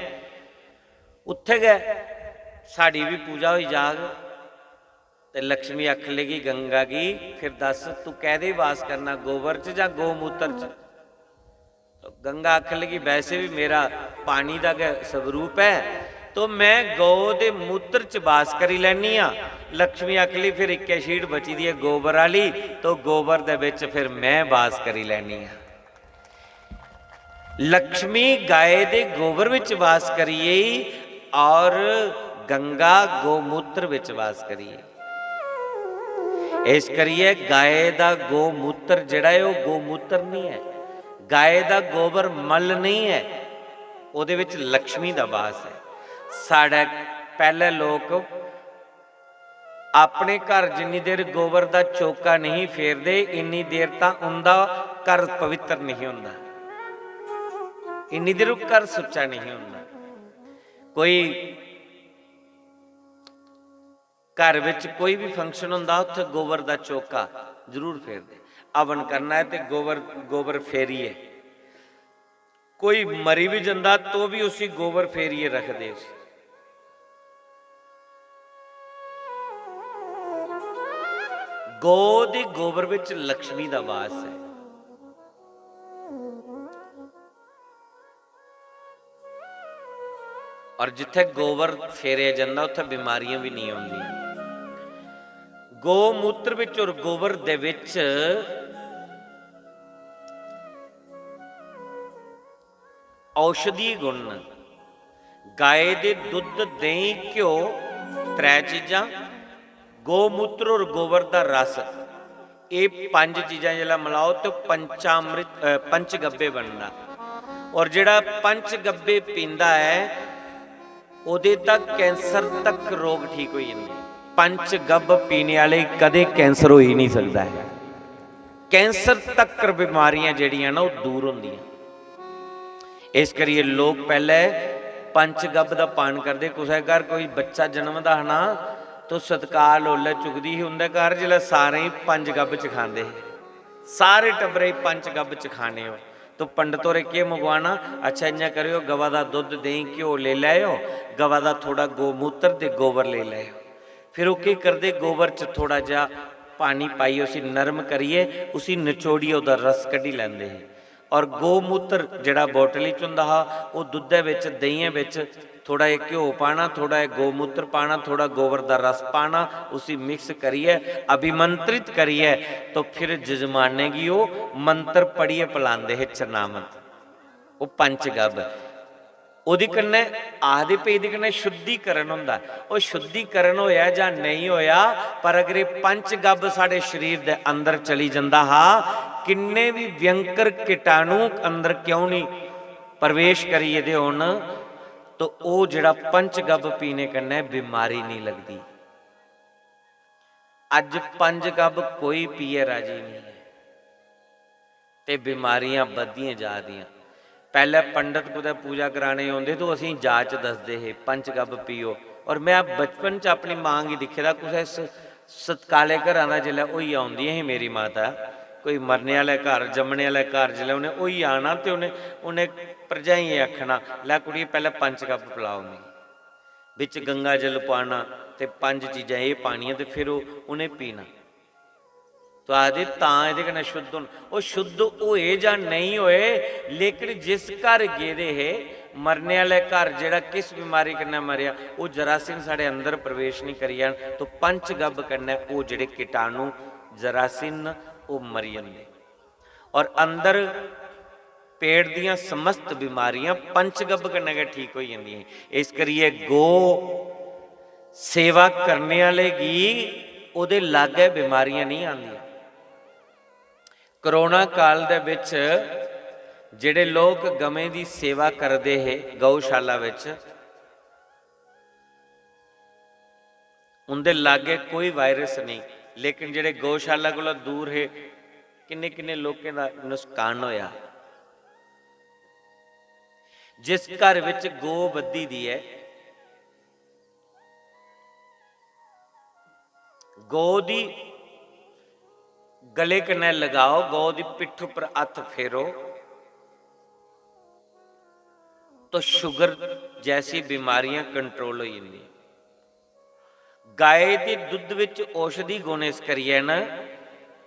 Speaker 2: उत्थे गए साड़ी भी पूजा हो जाग। ते लक्ष्मी आख लेगी गंगा की फिर दस तू कहदे वास करना, गोबर च या गौमूत्र च। तो गंगा आख लगी वैसे भी मेरा पानी का स्वरूप है, तो मैं गौ दे मूत्र च वास करी लैनी आ। लक्ष्मी आख ली फिर एक शीट बची दी है गोबर वाली, तो गोबर दे विच फिर मैं वास करी लैनी आ। लक्ष्मी गाय दे गोबर विच वास करिए और गंगा गोमूत्र विच वास करिए। इस करिए गाय दा गोमूत्र जिहड़ा है वह गोमूत्र नहीं है, गाय दा गोबर मल नहीं है, उहदे विच लक्ष्मी दा वास है। साडा पहले लोग अपने घर जिन्नी देर गोबर दा चौका नहीं फेरदे इन्नी देर तां उनदा घर पवित्र नहीं हुंदा, इन्नी देर घर सुच्चा नहीं हुंदा। कोई घर विच कोई भी फंक्शन हुंदा उत्थे गोबर दा चौका जरूर फेरदे। हवन करना है तो गोबर गोबर फेरिए, कोई मरी भी जाता तो भी उसी गोबर फेरिए रखदे। गौ दी गोबर विच लक्ष्मी दा वास है। और जिथे गोबर फेरिया जाता उत्थे बीमारियां भी नहीं आउंदियां। गौ मूत्र विच और गोबर दे विच औषधि गुण, गाय दे दुध दही घ्यो त्रै चीज़ां, गौमूत्र और गोबर का रस, ये 5 चीज़ां जिहड़ा मिलाओ तो पंचामृत पंचगब्बे बनना। और जिहड़ा पंचगब्बे पींदा है उहदे तक कैंसर तक रोग ठीक हो जांदे। पंचगब्ब पीने वाले कदे कैंसर हो ही नहीं सकता है। कैंसर तक बीमारियां जिहड़ियां ना वो दूर होंदियां। इस करिए लोग पहले पंचगब्ब का पान करते। कुसै घर कोई बच्चा जन्मदा है ना तो सत्कार लोले चुकती ही उनके घर, जिसले सारे ही पंचगब्ब च खाते, सारे टब्बरे पंचगब्ब च खाने हो। तो पंडित होरें के मंगवाना, अच्छा इन्ना करियो गवा का दुध दही घ्यो ले लाओ, गवा का थोड़ा गौमूत्र ते गोबर ले लाओ। फिर वो की करते, गोबर च थोड़ा जा पानी पाइए उसी नरम करिए, उसी निचोड़िए उसका रस कढ़ी लैंदे हैं। और गौमूत्र जिहड़ा बोतली च हुंदा हा वो दुद्धे विच दहिया विच थोड़ा एक घ्यो पाना, थोड़ा एक गौमूत्र पाना, थोड़ा गोबर का रस पाना, उसी मिक्स करिए अभिमंत्रित करिए तो फिर जजमाने की वो मंत्र पढ़िए पिलांदे है चरनामत, वो पंचगब्ब। उहदे कन्नै आखदे पे इहदे कन्नै शुद्धिकरण हुंदा। वो शुद्धिकरण होया जां नहीं होया, पर अगर ये पंचगब्ब साडे शरीर दे अंदर चली जांदा हा, किन्ने भी व्यंकर कीटाणु अंदर क्यों नहीं प्रवेश करिए दे होण, तो वो जिहड़ा पंचगब्ब पीने कन्नै बीमारी नहीं लगती। अज पंचगब्ब कोई पिए राजी नहीं है ते बीमारियां बधदियां जा दियां। पहले पंडित कुदै पूजा कराने आउंदे तो असीं जाच दसदे हे पंचगब्ब पियो। और मैं बचपन च अपनी मां गी दिखे दा, कुसै सतकाले घरां दा जिसलै होई आउंदी ही मेरी माता, कोई मरने वाले घर जमने वाले घर जिसलै उन्हें होई आना तो उन्हें भरजाइयें आखना, लै कुड़िए पहले पंचगब्ब पिलाओ मिगी, बिच गंगा जल पाना ते 5 चीज़ां ये पानियां ते फिर उन्हें पीना। तो आदि तां इहदे कन्नै शुद्ध होना। वो शुद्ध होए जां नहीं होए, लेकिन जिस घर गेदे है मरने वाले घर जिहड़ा किस बीमारी कन्नै मरिया वो जरासीम साढ़े अंदर प्रवेश नहीं करी जान, तो पंचगब्ब कन्नै वो जिहड़े कीटाणु जरासीम वो मरी जांदे। और अंदर पेट दियां समस्त बीमारियां पंचगब्ब कन्नै गै ठीक हो जांदियां। इस करिए गो सेवा करने वाले गी उहदे लागे बीमारियां नहीं आंदियां। करोना काल दे विच जिहड़े लोग गवें दी सेवा करते है गौशाला विच, उनके लागे कोई वायरस नहीं, लेकिन जिहड़े गौशाला कोलों दूर है किन्ने किन्ने लोगों का नुकसान होया। जिस घर विच गो बद्धी दी है, गौ दी गले कन्नै लगाओ, गौ दी पिठ पर हथ फेरो तो शुगर जैसी बीमारियां कंट्रोल हो जाती। गाय के दुध विच औषधि गुण इस करिए ना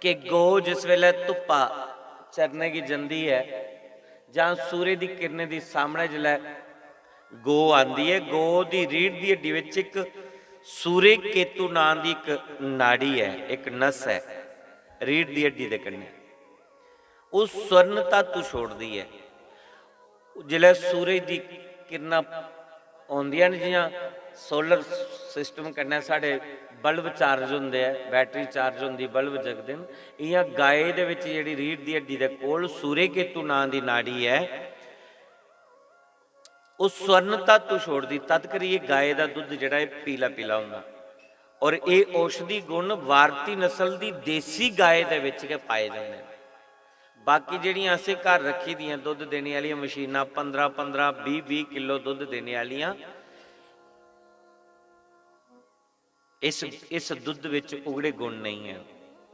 Speaker 2: कि गौ जिस वेले धुप्पा चरने की जंदी है जां सूर्य की किरणें की सामने जिले गो आती है, गौ की रीढ़ की हड्डी विच एक सूर्य केतु नाम की एक नाड़ी है, एक नस है रीढ़ की हड्डी के कन्ने, उस स्वर्ण धातु छोड़ती है। जिले सूरज की किरणा आउंदियां ने, जियां सोलर सिस्टम कन्नै साढ़े बल्ब चार्ज होंदे है, बैटरी चार्ज होंदी, बल्ब जगदे न, इयां गाय दे विच जिहड़ी रीढ़ की हड्डी दे कोल सूर्य केतु नाम की नाड़ी है, उस स्वर्ण धातु छोड़ती, तद करिए गाय का दुध जिहड़ा पीला पीला हुंदा। और ये औषधि गुण भारती नस्ल की देसी गाय दे विच के पाए जाते हैं। बाकी जिहड़ियां असीं घर रखी दियां दुध देने वाली मशीनां 15-15, 20-20 किलो दुध देने वालियां, इस दुੱਧ ਵਿੱਚ ਉਗੜੇ ਗੁਣ ਨਹੀਂ ਹੈ।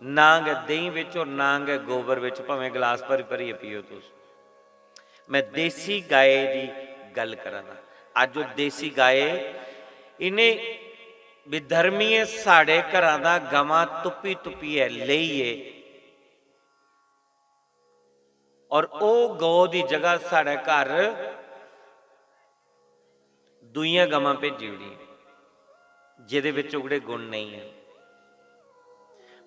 Speaker 2: ਨਾਂਗ ਹੈ ਦਹੀਂ ਵਿੱਚ ਔਰ ਨਾਂਗ ਹੈ ਗੋਬਰ ਵਿੱਚ, ਭਾਵੇਂ ਗਲਾਸ ਭਰੀ ਭਰੀ ਪੀਓ ਤੁਸੀਂ। ਮੈਂ ਦੇਸੀ ਗਾਏ ਦੀ ਗੱਲ ਕਰਾਂਗਾ। ਅੱਜ ਉਹ ਦੇਸੀ ਗਾਏ ਇਹਨੇ ਵਿਧਰਮੀਏ ਸਾਡੇ ਘਰਾਂ ਦਾ ਗਵਾਂ ਤੁੱਪੀ ਤੁੱਪੀ ਹੈ ਲਈਏ, ਔਰ ਉਹ ਗਊ ਦੀ ਜਗ੍ਹਾ ਸਾਡੇ ਘਰ ਦੂਈਆਂ ਗਵਾਂ ਭੇਜੀ ਹੋਣੀ ਜਿਹਦੇ ਵਿੱਚ ਉਗੜੇ ਗੁਣ ਨਹੀਂ ਹੈ।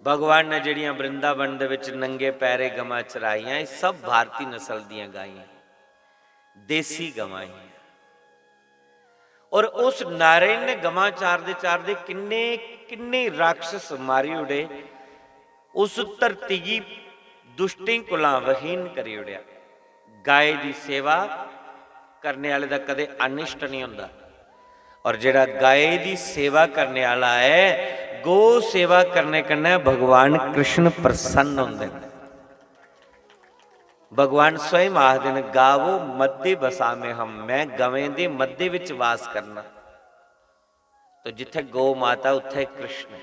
Speaker 2: ਭਗਵਾਨ ਨੇ ਜਿਹੜੀਆਂ ਬ੍ਰਿੰਦਾਵਨ ਦੇ ਵਿੱਚ ਨੰਗੇ ਪੈਰੇ ਗਵਾਂ ਚਰਾਈਆਂ, ਇਹ ਸਭ ਭਾਰਤੀ ਨਸਲ ਦੀਆਂ ਗਾਈਆਂ, ਦੇਸੀ ਗਵਾਂ ਹੀ। ਔਰ ਉਸ ਨਾਰਾਇਣ ਨੇ ਗਵਾਂ ਚਾਰਦੇ ਚਾਰਦੇ ਕਿੰਨੇ ਕਿੰਨੇ ਰਾਖਸ਼ ਮਾਰੀ ਉੜੇ, ਉਸ ਧਰਤੀ ਦੀ ਦੁਸ਼ਟੀ ਕੁਲਾਂ ਵਹੀਨ ਕਰੀ ਉੜਿਆ। ਗਾਏ ਦੀ ਸੇਵਾ ਕਰਨੇ ਵਾਲੇ ਦਾ ਕਦੇ ਅਨਿਸ਼ਟ ਨਹੀਂ ਹੁੰਦਾ, ਔਰ ਜਿਹੜਾ ਗਾਏ ਦੀ ਸੇਵਾ ਕਰਨੇ ਵਾਲਾ ਹੈ, ਗੋ ਸੇਵਾ ਕਰਨੇ ਕन्ने भगवान कृष्ण प्रसन्न होंगे। भगवान स्वयं आखदे ने गावो मध्य बसा में हम, मैं गवें दे मध्य विच वास करना। तो जिथे गौ माता उत्थे कृष्ण।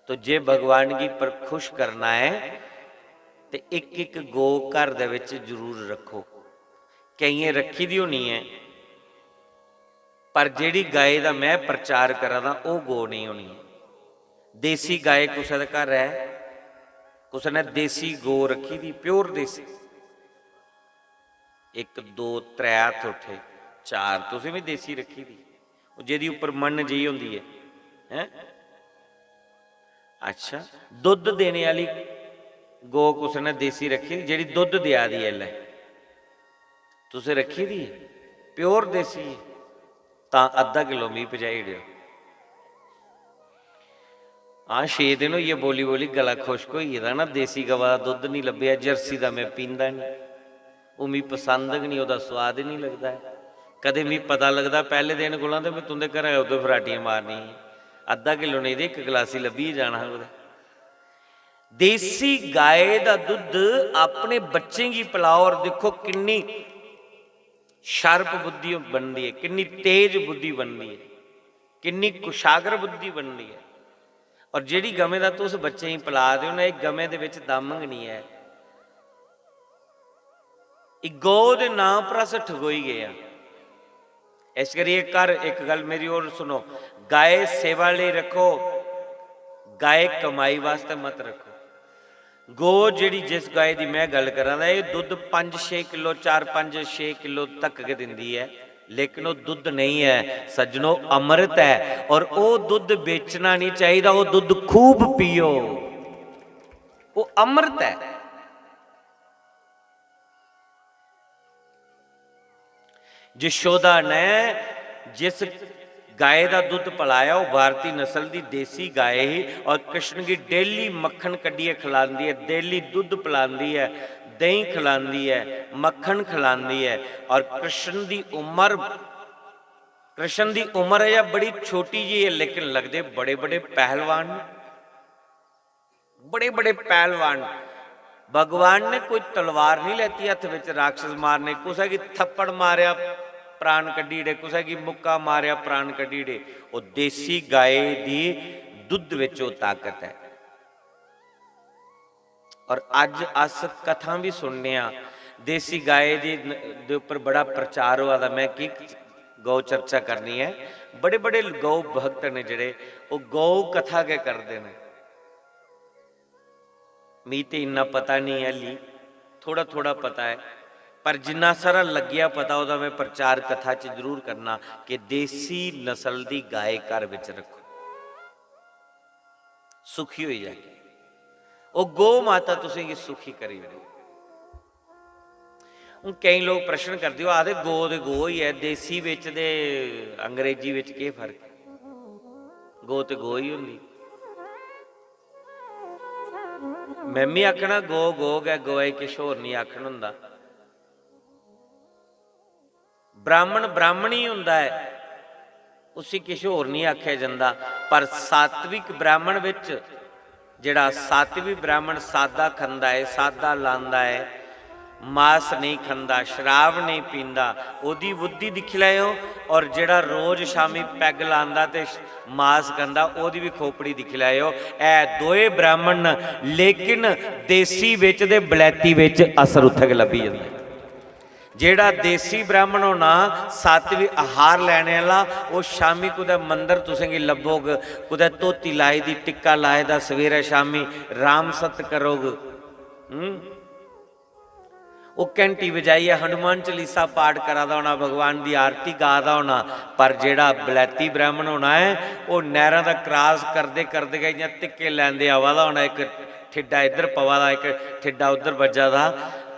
Speaker 2: तो जे भगवान की पर खुश करना है तो एक एक गो घर दे विच जरूर रखो। कई रखी दी होनी है, पर जिहड़ी गाय दा मैं प्रचार करा दा वो गो नहीं होनी। देसी गाय कुछ घर है, कुछ ने देसी गो रखी दी, प्योर देसी। एक दो त्रै हथ उठे चार तुसीं भी देसी रखी दी, जिहदी उपर मन जी हुंदी है, हैं? अच्छा, दुध देने वाली गो कुछ ने देसी रखी दी, जिहड़ी दुध दिया दी है, लै तुसीं रखी दी प्योर देसी, तां अद्धा किलो भी पजाई दिओ। हाँ 6 दिन होइए बोली बोली गला खुश्क होई गेदा ना, देसी गवा दा दुध नहीं लभ्या, जर्सी दा मैं पींदा नहीं, वो मी पसंद भी नहीं, उसका स्वाद ही नहीं लगता है। कदे मी पता लगता पहले दिन कोला तो मैं तुंदे घर उदों फराटियां मारनी, अद्धा किलो नहीं तो 1 गिलासी लभी जाना। देसी गाय का दुध अपने बच्चे की पिलाओ, और देखो किन्नी शार्प बुद्धि बनती है, किन्नी तेज बुद्धि बनती है, किन्नी कुशागर बुद्धि बनती है। और जिहड़ी गवें दा तुस बच्चे ही पिला दे ना, एक गवें दे विच दामंग नहीं है, एक गौ दे नाम पर अस ठगोई गए हैं। इस करिए घर एक गल मेरी और सुनो, गाय सेवा लिए रखो, गाय कमाई वास्ते मत रखो। गो जिहड़ी जिस गाय की मैं गल करा ये दुध 5-6 किलो 4-5-6 किलो तक के दिंदी है, लेकिन वो दुध नहीं है सज्जनों, अमृत है। और वो दुध बेचना नहीं चाहिए, वो दुध खूब पियो, वो अमृत है। यशोदा ने जिस गाय का दुध पिलाया वो भारतीय नस्ल की देसी गाय ही, और कृष्ण की डेली मक्खन कड्डिए खिलाती है, डेली दुध पिलाती है, दही खिलाती है, मक्खन खिलाती है। और कृष्ण की उम्र है या बड़ी छोटी जी है, लेकिन लगते बड़े बड़े पहलवान, बड़े बड़े पहलवान। भगवान ने कोई तलवार नहीं लेती हथ विच राक्षस मारने, कुछ है कि थप्पड़ मारिया प्राण कड्ढी डे, कुछ है कि मुक्का मारिया प्राण कड्ढी डे। वो देसी गाय दी दुध विच वो ताकत है। और अज अस कथा भी सुनने, देसी गाय दे उपर बड़ा प्रचार हुआ था। मैं की गौ चर्चा करनी है, बड़े बड़े गौ भक्त ने जिहड़े वो गौ कथा के करते हैं। मी तो इन्ना पता नहीं है, ली थोड़ा थोड़ा पता है, पर जिन्ना सारा लग्या पता वह मैं प्रचार कथा च जरूर करना कि देसी नस्ल की गाय घर विच रखो, सुखी हो जाएगी। वो गौ माता तुसीं सुखी करी। हूँ कई लोग प्रश्न करते हो, आदे गो दे गो ही है, देसी विच दे अंग्रेजी विच के फर्क है? गो तो गो ही होंदी। मैं भी आखना गो गो है, गोए किश होर नहीं आखन हुंदा। ब्राह्मण ब्राह्मण ही हुंदा है, उसी किश होर नहीं आख्या जांदा। पर सात्विक ब्राह्मण विच जिहड़ा सात्विक ब्राह्मण सादा खांदा है, सादा लांदा है, मांस नहीं खांदा, शराब नहीं पींदा, ओदी बुद्धि दिख लियो। और जेड़ा रोज शामी पैग लांदा ते मांस खांदा, ओदी भी खोपड़ी दिख लियो। ए दोए ब्राह्मण, लेकिन देसी विच ते बलैती विच असर उत्थे लभी जांदा है। जेड़ा देसी ब्राह्मण होना सात्विक आहार लैने वाला, वो शामी कुदै मंदिर तुसें लभोगे, कुदै धोती लाई दी, टिक्का लाए दा, सवेरे शामी राम सत करोगे। वो घंटी बजाइए हनुमान चालीसा पाठ करा दा होना, भगवान की आरती गा दा होना। पर जेड़ा बलैती ब्राह्मण होना है, वो नहरां दा क्रॉस करते करते गई टिक्के लैंदे आवा दा होना, एक ठिड्डा इधर पवा दा, एक ठिड्डा उधर बजा दा,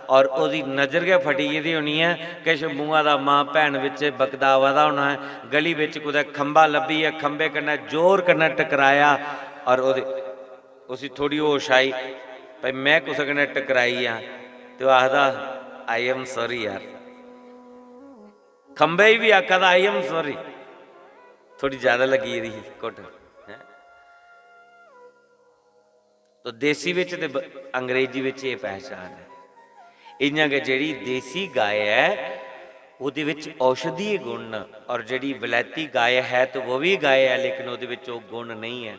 Speaker 2: और ओदी नज़र गै फटी गेदी होनी है। किश मूँहा दा मां भैन बिच बकदा आवा दा होना है, गली बिच कुदै खंबा लब्भी है, खंबे कन्नै जोर कन्नै टकराया, और ओदे उसी थोड़ी होश आई भाई मैं कुसै कन्नै टकराई हाँ, तो आखदा आई एम सॉरी यार। खंबे भी आखा था आई एम सॉरी, थोड़ी ज्यादा लगी रही कुट। तो देसी विच ते अंग्रेजी विच ये पहचान है। इयां कि जेड़ी देसी गाय है उहदे विच औषधीय गुण, और जेड़ी वलैती गाय है तो वो भी गाय है, लेकिन उहदे विच वो गुण नहीं है।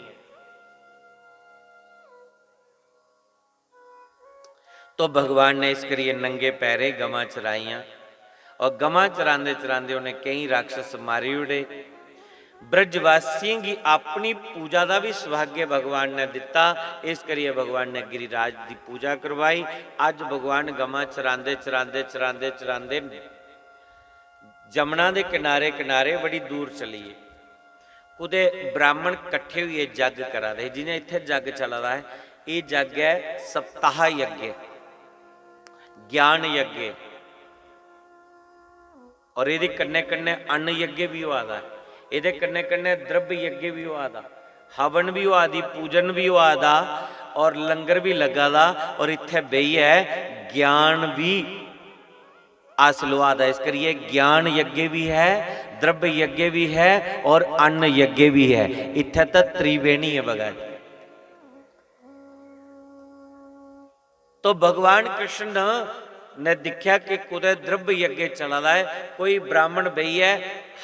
Speaker 2: तो भगवान ने इस करिए नंगे पैरे गवां चराइयां, और गवां चरांदे चरांदे उन्हें कई राक्षस मारी उड़े। ब्रजवासियों की अपनी पूजा का भी सौभाग्य भगवान ने दिता, इस करिए भगवान ने गिरिराज की पूजा करवाई। अज भगवान गवां चरांदे चरांदे चरांदे चरांदे जमुना के किनारे किनारे बड़ी दूर चलीए, कुदे ब्राह्मण कट्ठे हुए जग करा दे, जिन्हें इत्थे जग चला रहा है। ये जग है सप्ताह यज्ञ, ज्ञान यज्ञ, और ये कन्ने कन्ने अन्न यज्ञ भी हुआ था, ये कन्ने कन्ने द्रव्य यज्ञ भी हुआ था, हवन भी हुआ दी, पूजन भी हुआ था, और लंगर भी लगा था, और इत्थे बही है ज्ञान भी हासिल हुआ था। इस करिए ज्ञान यज्ञ भी है, द्रव्य यज्ञ भी है, और अन्न यज्ञ भी है। इत्थे तो त्रिवेणी है भगत। तो भगवान कृष्ण ने दिखा कि कुदै द्रव्य यज्ञ चला रहा है, कोई ब्राह्मण बही है,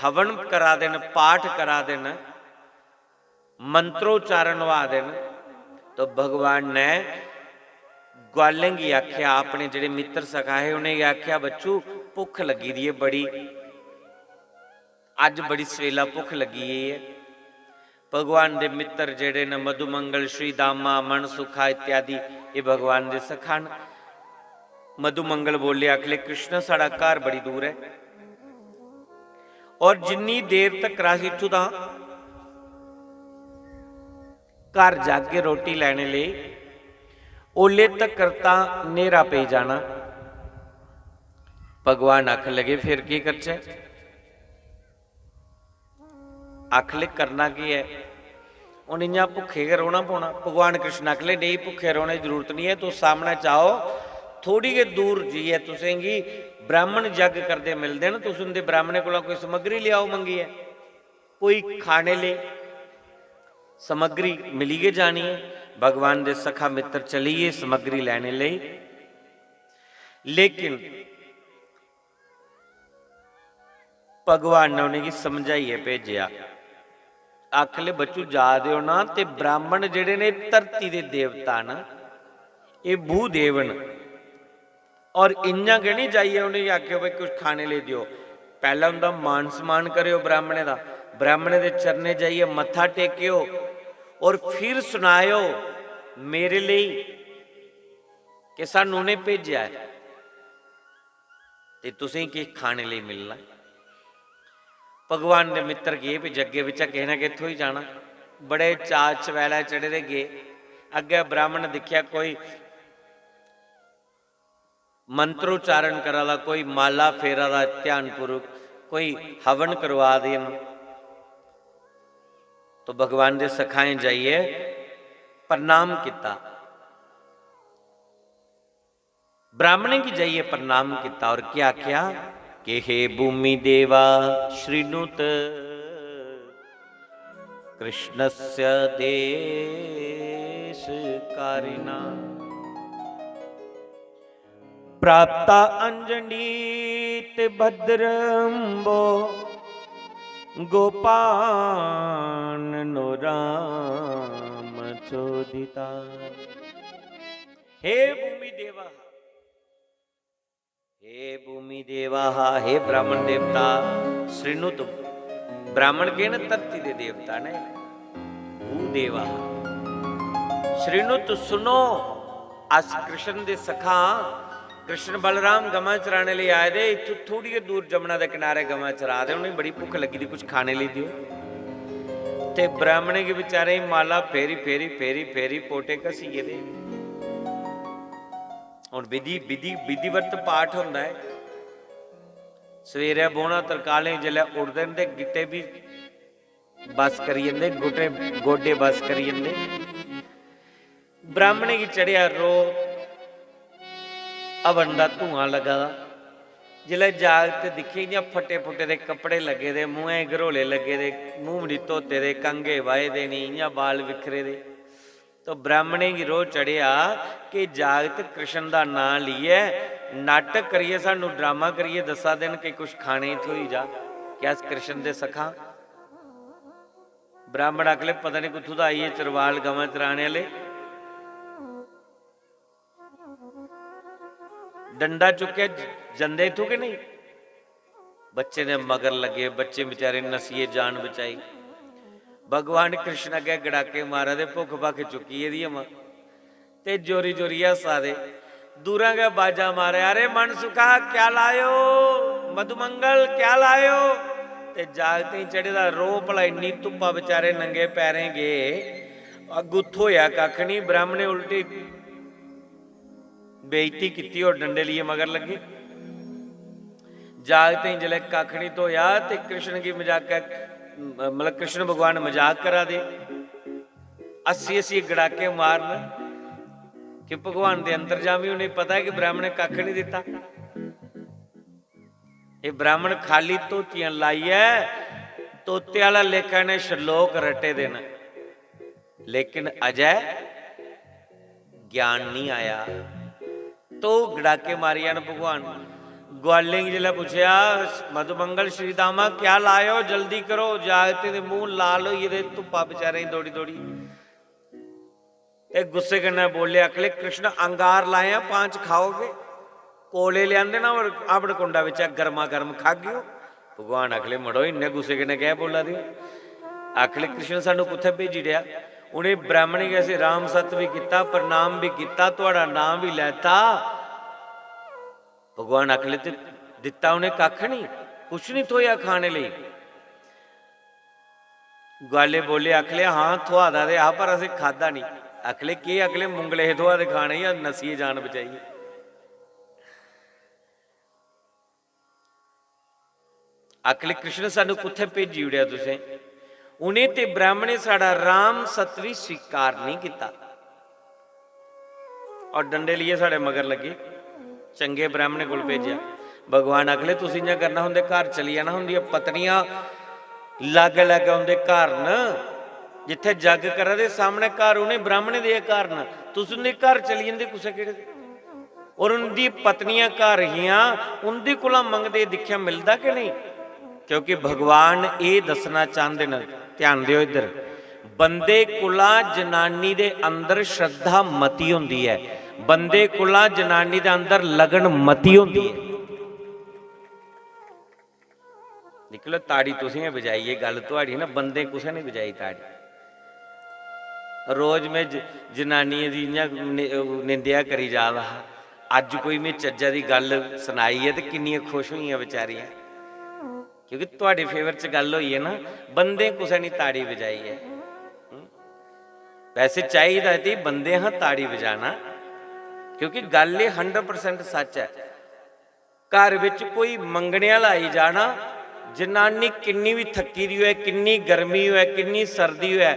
Speaker 2: हवन करा देन, पाठ करा देन, मंत्रोच्चारण वा देन। तो भगवान ने ग्वालें की आख्या, अपने जेडे मित्र सखा है उन्हें आख्या, बच्चू भुख लगी दी है बड़ी, अज बड़ी सवेला भुख लगी है। भगवान के मित्र जेडे ने मधुमंगल, श्री दामा, मनसुखा इत्यादि, ये भगवान के सखा न। मधुमंगल बोले, आखले कृष्ण साड़ा घर बड़ी दूर है, और जिन्नी देर तक रास इथों दा घर जाके रोटी लैने ले, ओले तक करता नेरा पे जाना। भगवान आख लगे फिर की करचे, आखले करना की है, उन इं भुखे रोना पौना। भगवान कृष्ण आखले नहीं, भुखे रोने की जरूरत नहीं है, तो सामने चाहो थोड़ी के दूर जी है, तुसेंगी ब्राह्मण जग करते मिलते हैं, तुम उनके ब्राह्मण को कोई समग्री लियाओ मंगी है, कोई खाने ले समग्री मिली के जानी है। भगवान के सखा मित्र चलीए समग्री लैने ले, लेकिन भगवान ने उन्हें समझाइए भेजिया, आखले बच्चू जा दियो ना, ते ब्राह्मण जेडे ने धरती के देवता न, ये भूदेवन, और इन्ना के नहीं जाइए उन्हें आख्यो भाई कुछ खाने ले दियो, पहला उनका मान सम्मान करियो ब्राह्मणे का, ब्राह्मणे के चरने जाइए मत्था टेकियो, और फिर सुनायो मेरे लिए कि सानू ने भेजा है, ते तुसें कि खाने लिए मिलना। भगवान के मित्र गए भी जगे बिचा कहना कि इत्थों ही जाना, बड़े चाल चवैला चढ़े दे गए। अगे ब्राह्मण दिखया कोई मंत्रोच्चारण करा ला, कोई माला फेरा ला ध्यानपूर्वक, कोई हवन करवा देन। तो भगवान के सखाएं जाइए प्रणाम किता, ब्राह्मण की जाइए प्रणाम किता, और क्या क्या कि हे भूमि देवा श्रीनुत कृष्णस्य देश कारिणा प्राप्ता अंजनी ते भद्रम्बो गोपान नो राम चोदिता। हे भूमि देवा, हे भूमि देवा, हे ब्राह्मण देवता श्रीनुत। ब्राह्मण के न धरती दे देवता ने भू देवा श्रीनुत सुनो। अस कृष्ण दे सखा कृष्ण बलराम गवां चराने लिए आए दे। इत्थों थोड़ी दूर जमुना के किनारे गवां चरा दे। उन्हें बड़ी भुख लगी थी, कुछ खाने लिए दियो। ते ब्राह्मणे के बेचारे माला फेरी फेरी फेरी फेरी पोटे घसीए दे। और विधि विधि विधिवत पाठ होंदा है। सवेरे बोना तरकाले जिले उड़दे ते गिट्टे भी बस करी जंदे, गोटे गोडे बस करी जंदे। ब्राह्मणे की चढ़िया रो अवन का धुआं लगा दा। जिले जागत दिखे इयां फटे फुटे दे कपड़े लगे दे, मूँह घरोले लगे दे, मूँह नहीं धोते दे, कंघे वाए दे नहीं, इयां बाल विखरे दे। तो ब्राह्मणे की रोह चढ़िया कि जागत कृष्ण का नाम लीए, नाटक करिए, सानू ड्रामा करिए, 10 दिन के कुछ खाने इत्थों ही जा। क्या कृष्ण दे सखा? ब्राह्मण अगले पता नहीं कुत्थों दा आइए, चरवाल गवां चराने वाले। डंडा चुके जंदे इथों के नहीं। बच्चे ने मगर लगे, बच्चे बेचारे नसीए जान बचाई। भगवान कृष्ण अगे गड़ाके मारा दे, भुख भख चुकी है मां ते जोरी जोरी हसा दे। दूरा गया बाजा मारे, अरे मन सुखा क्या लायो, मधुमंगल क्या लायो। ते जागते ही चढ़े दा रो भला, इन्नी धुप्पा बेचारे नंगे पैरें गए, अगुथ होया कख नहीं। ब्राह्मणे उल्टी बेइज्जती की और डंडे लिए मगर लगे। जागते ही जले कख नहीं धोया ते कृष्ण की मजाक, मतलब कृष्ण भगवान मजाक करा दे, 80 गड़ाके मारन कि भगवान दे अंतरजामी। उन्हें पता है कि ब्राह्मण ने कख नहीं दिता। ये ब्राह्मण खाली धोतियां लाई है, तोते वाला लेखा ने श्लोक रटे देना, लेकिन अजय ज्ञान नहीं आया। तो गड़ाके मारिया न भगवान। ग्वाले जिला पूछया, मधुमंगल श्रीदामा क्या लायो, जल्दी करो। जागते दे मुंह लाल हो ये धुप्पा बेचारे दौड़ी दौड़ी। ते गुस्से करना बोले, अखले कृष्ण अंगार लाए 5 खाओगे। कोले लिया ना अपने कुंडा बिच गर्मा गर्म खा गयो। भगवान अखले मड़ो इन्ने गुस्से कने क्या बोला दियो। अखले कृष्ण सानू कुत्थे भेजी रहा। उन्हें ब्राह्मणी कैसे राम सत भी किया, प्रणाम भी किया, थोड़ा नाम भी लैता। भगवान अखले ते दिता उन्हें कख नहीं, कुछ नहीं थोया खाने लिए। ग्वाले बोले, अखले हाँ थुआदा दे आ, पर असें खादा नहीं। अखले के? अखले मुंगले थुआ दे खाने या नसीए जान बचाइए। अखले कृष्ण सानू कुत्थे भेजी उड़िया तुसें। उन्हें ते ब्राह्मणे साड़ा राम सत भी स्वीकार नहीं किया और डंडे लिए साढ़े मगर लगे। चंगे ब्राह्मणे कोल भेजा। भगवान अगले तुम इं करना होंगे, घर चली जाना होंगे, पत्नियां लग लग आते घर न, जिथे जग करा दे सामने घर उन्हें ब्राह्मणे दे घर न, तुम उनके घर चली जाते कुछ कि। और उनकी पत्नियां घर हियां, उनके कोला मंगते दिखिया मिलता कि नहीं। क्योंकि भगवान ये दसना चाहते हैं, ध्यान दियो इधर, बंदे कोला जनानी दे अंदर श्रद्धा मती होंदी है, बंदे कोला जनानी दे अंदर लगन मती होंदी है। निकलो ताड़ी तुसीं बजाइए, गल तुहाड़ी ना, बंदे कुसै नहीं बजाई ताड़ी। रोज में जनानियां दी इयां निंदिया करी जा रहा, अज कोई में चज्जा दी गल सुनाई है तो किन्नियां खुश हुई बेचारियां, क्योंकि तुहाडे फेवर च गल हुई है ना, बंदे कुसै नहीं ताड़ी बजाई है। वैसे चाहिए थी बंदे हाँ ताड़ी बजाना, क्योंकि गल ये 100% सच है। घर विच कोई मंगने वाला आई जाना, जनानी किन्नी भी थकी दी है, किन्नी गर्मी है, किन्नी सर्दी है,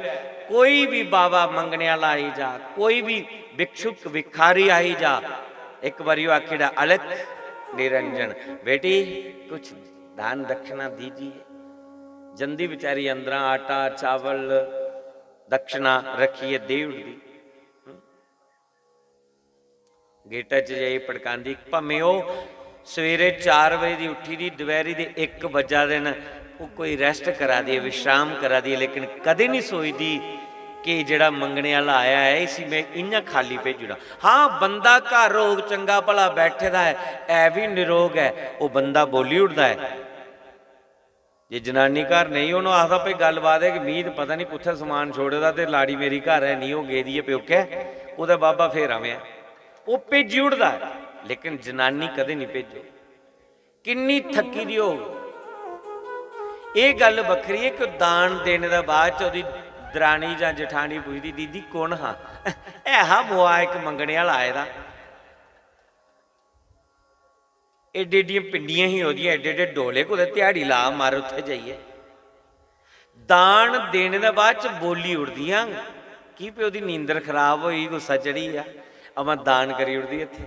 Speaker 2: कोई भी बाबा मंगने वाला आई जा, कोई भी भिक्षुक भिखारी आई जा, एक बार आखिड़ा अलख निरंजन बेटी कुछ दान दक्षिणा दीजिए। जंदी बेचारी अंदर आटा चावल दक्षिणा रखिए देव दी। गेटा च जाई पड़कांदी, भावें वो सवेरे 4 बजे की उठी दी, दोपहरी के 1 बजा दिन वो कोई रेस्ट करा दिए, विश्राम करा दिए, लेकिन कदे नहीं सोचती कि जड़ा मंगने वाला आया है इसी में इं खाली भेजना। हाँ, बंदा घर रोग चंगा भला बैठे दा है, ऐ भी निरोग है, वो बंदा बोली उठता है। जे जनानी घर नहीं, उन्होंने आखदा भाई गलबात है कि मीत पता नहीं कुत्थे समान छोड़ेदा ते लाड़ी मेरी घर है नहीं, वो गेदी है प्योके, उहदा बाबा फिर आवे, वो भेजी उठदा है। लेकिन जनानी कदे नहीं भेजे, किन्नी थकी दी हो। ये गल बखरी है कि दान देने का बाद च ओहदी दरानी जां जठानी पुछदी, दीदी कौन हाँ? है हा बुआ एक मंगने वाला आए दा। एडे एडियां पिंडियां ही ओहदियां, एडे एडे डोले, कुदै ध्याड़ी ला मार उत्थे जाइए। दान देने के बाद च बोली उठदियां की पे ओहदी नींदर खराब होई, गुस्सा चढ़ी आ, अमा दान करी उठदी इत्थे।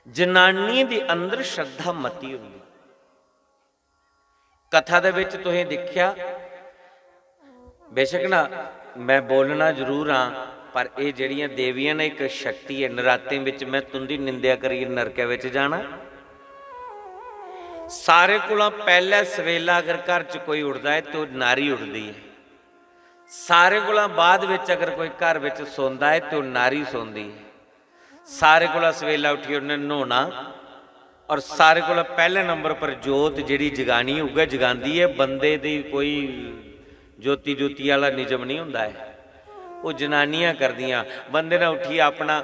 Speaker 2: जनानी दे अंदर श्रद्धा मती हुंदी। कथा दे विच तुसीं देखिया, बेशक ना मैं बोलना जरूर हाँ, पर ये जड़ियां देवियां ने एक शक्ति है। नरातें विच मैं तुंदी निंदिया करी नरके विच जाना। सारे कोला पहला सवेला अगर घर च कोई उठदा है तो नारी उठदी है। सारे कोला बाद विच अगर कोई घर विच सोंदा है तो नारी सोंदी है। सारे कोला सवेला उठी उन्हें नहाना, और सारे कोला पहले नंबर पर जोत जिहड़ी जगानी उगे जगांदी है। बंदे दी कोई जोती जोती वाला निजम नहीं हुंदा है, वो जनानियां करदियां। बंदे ने उठी अपना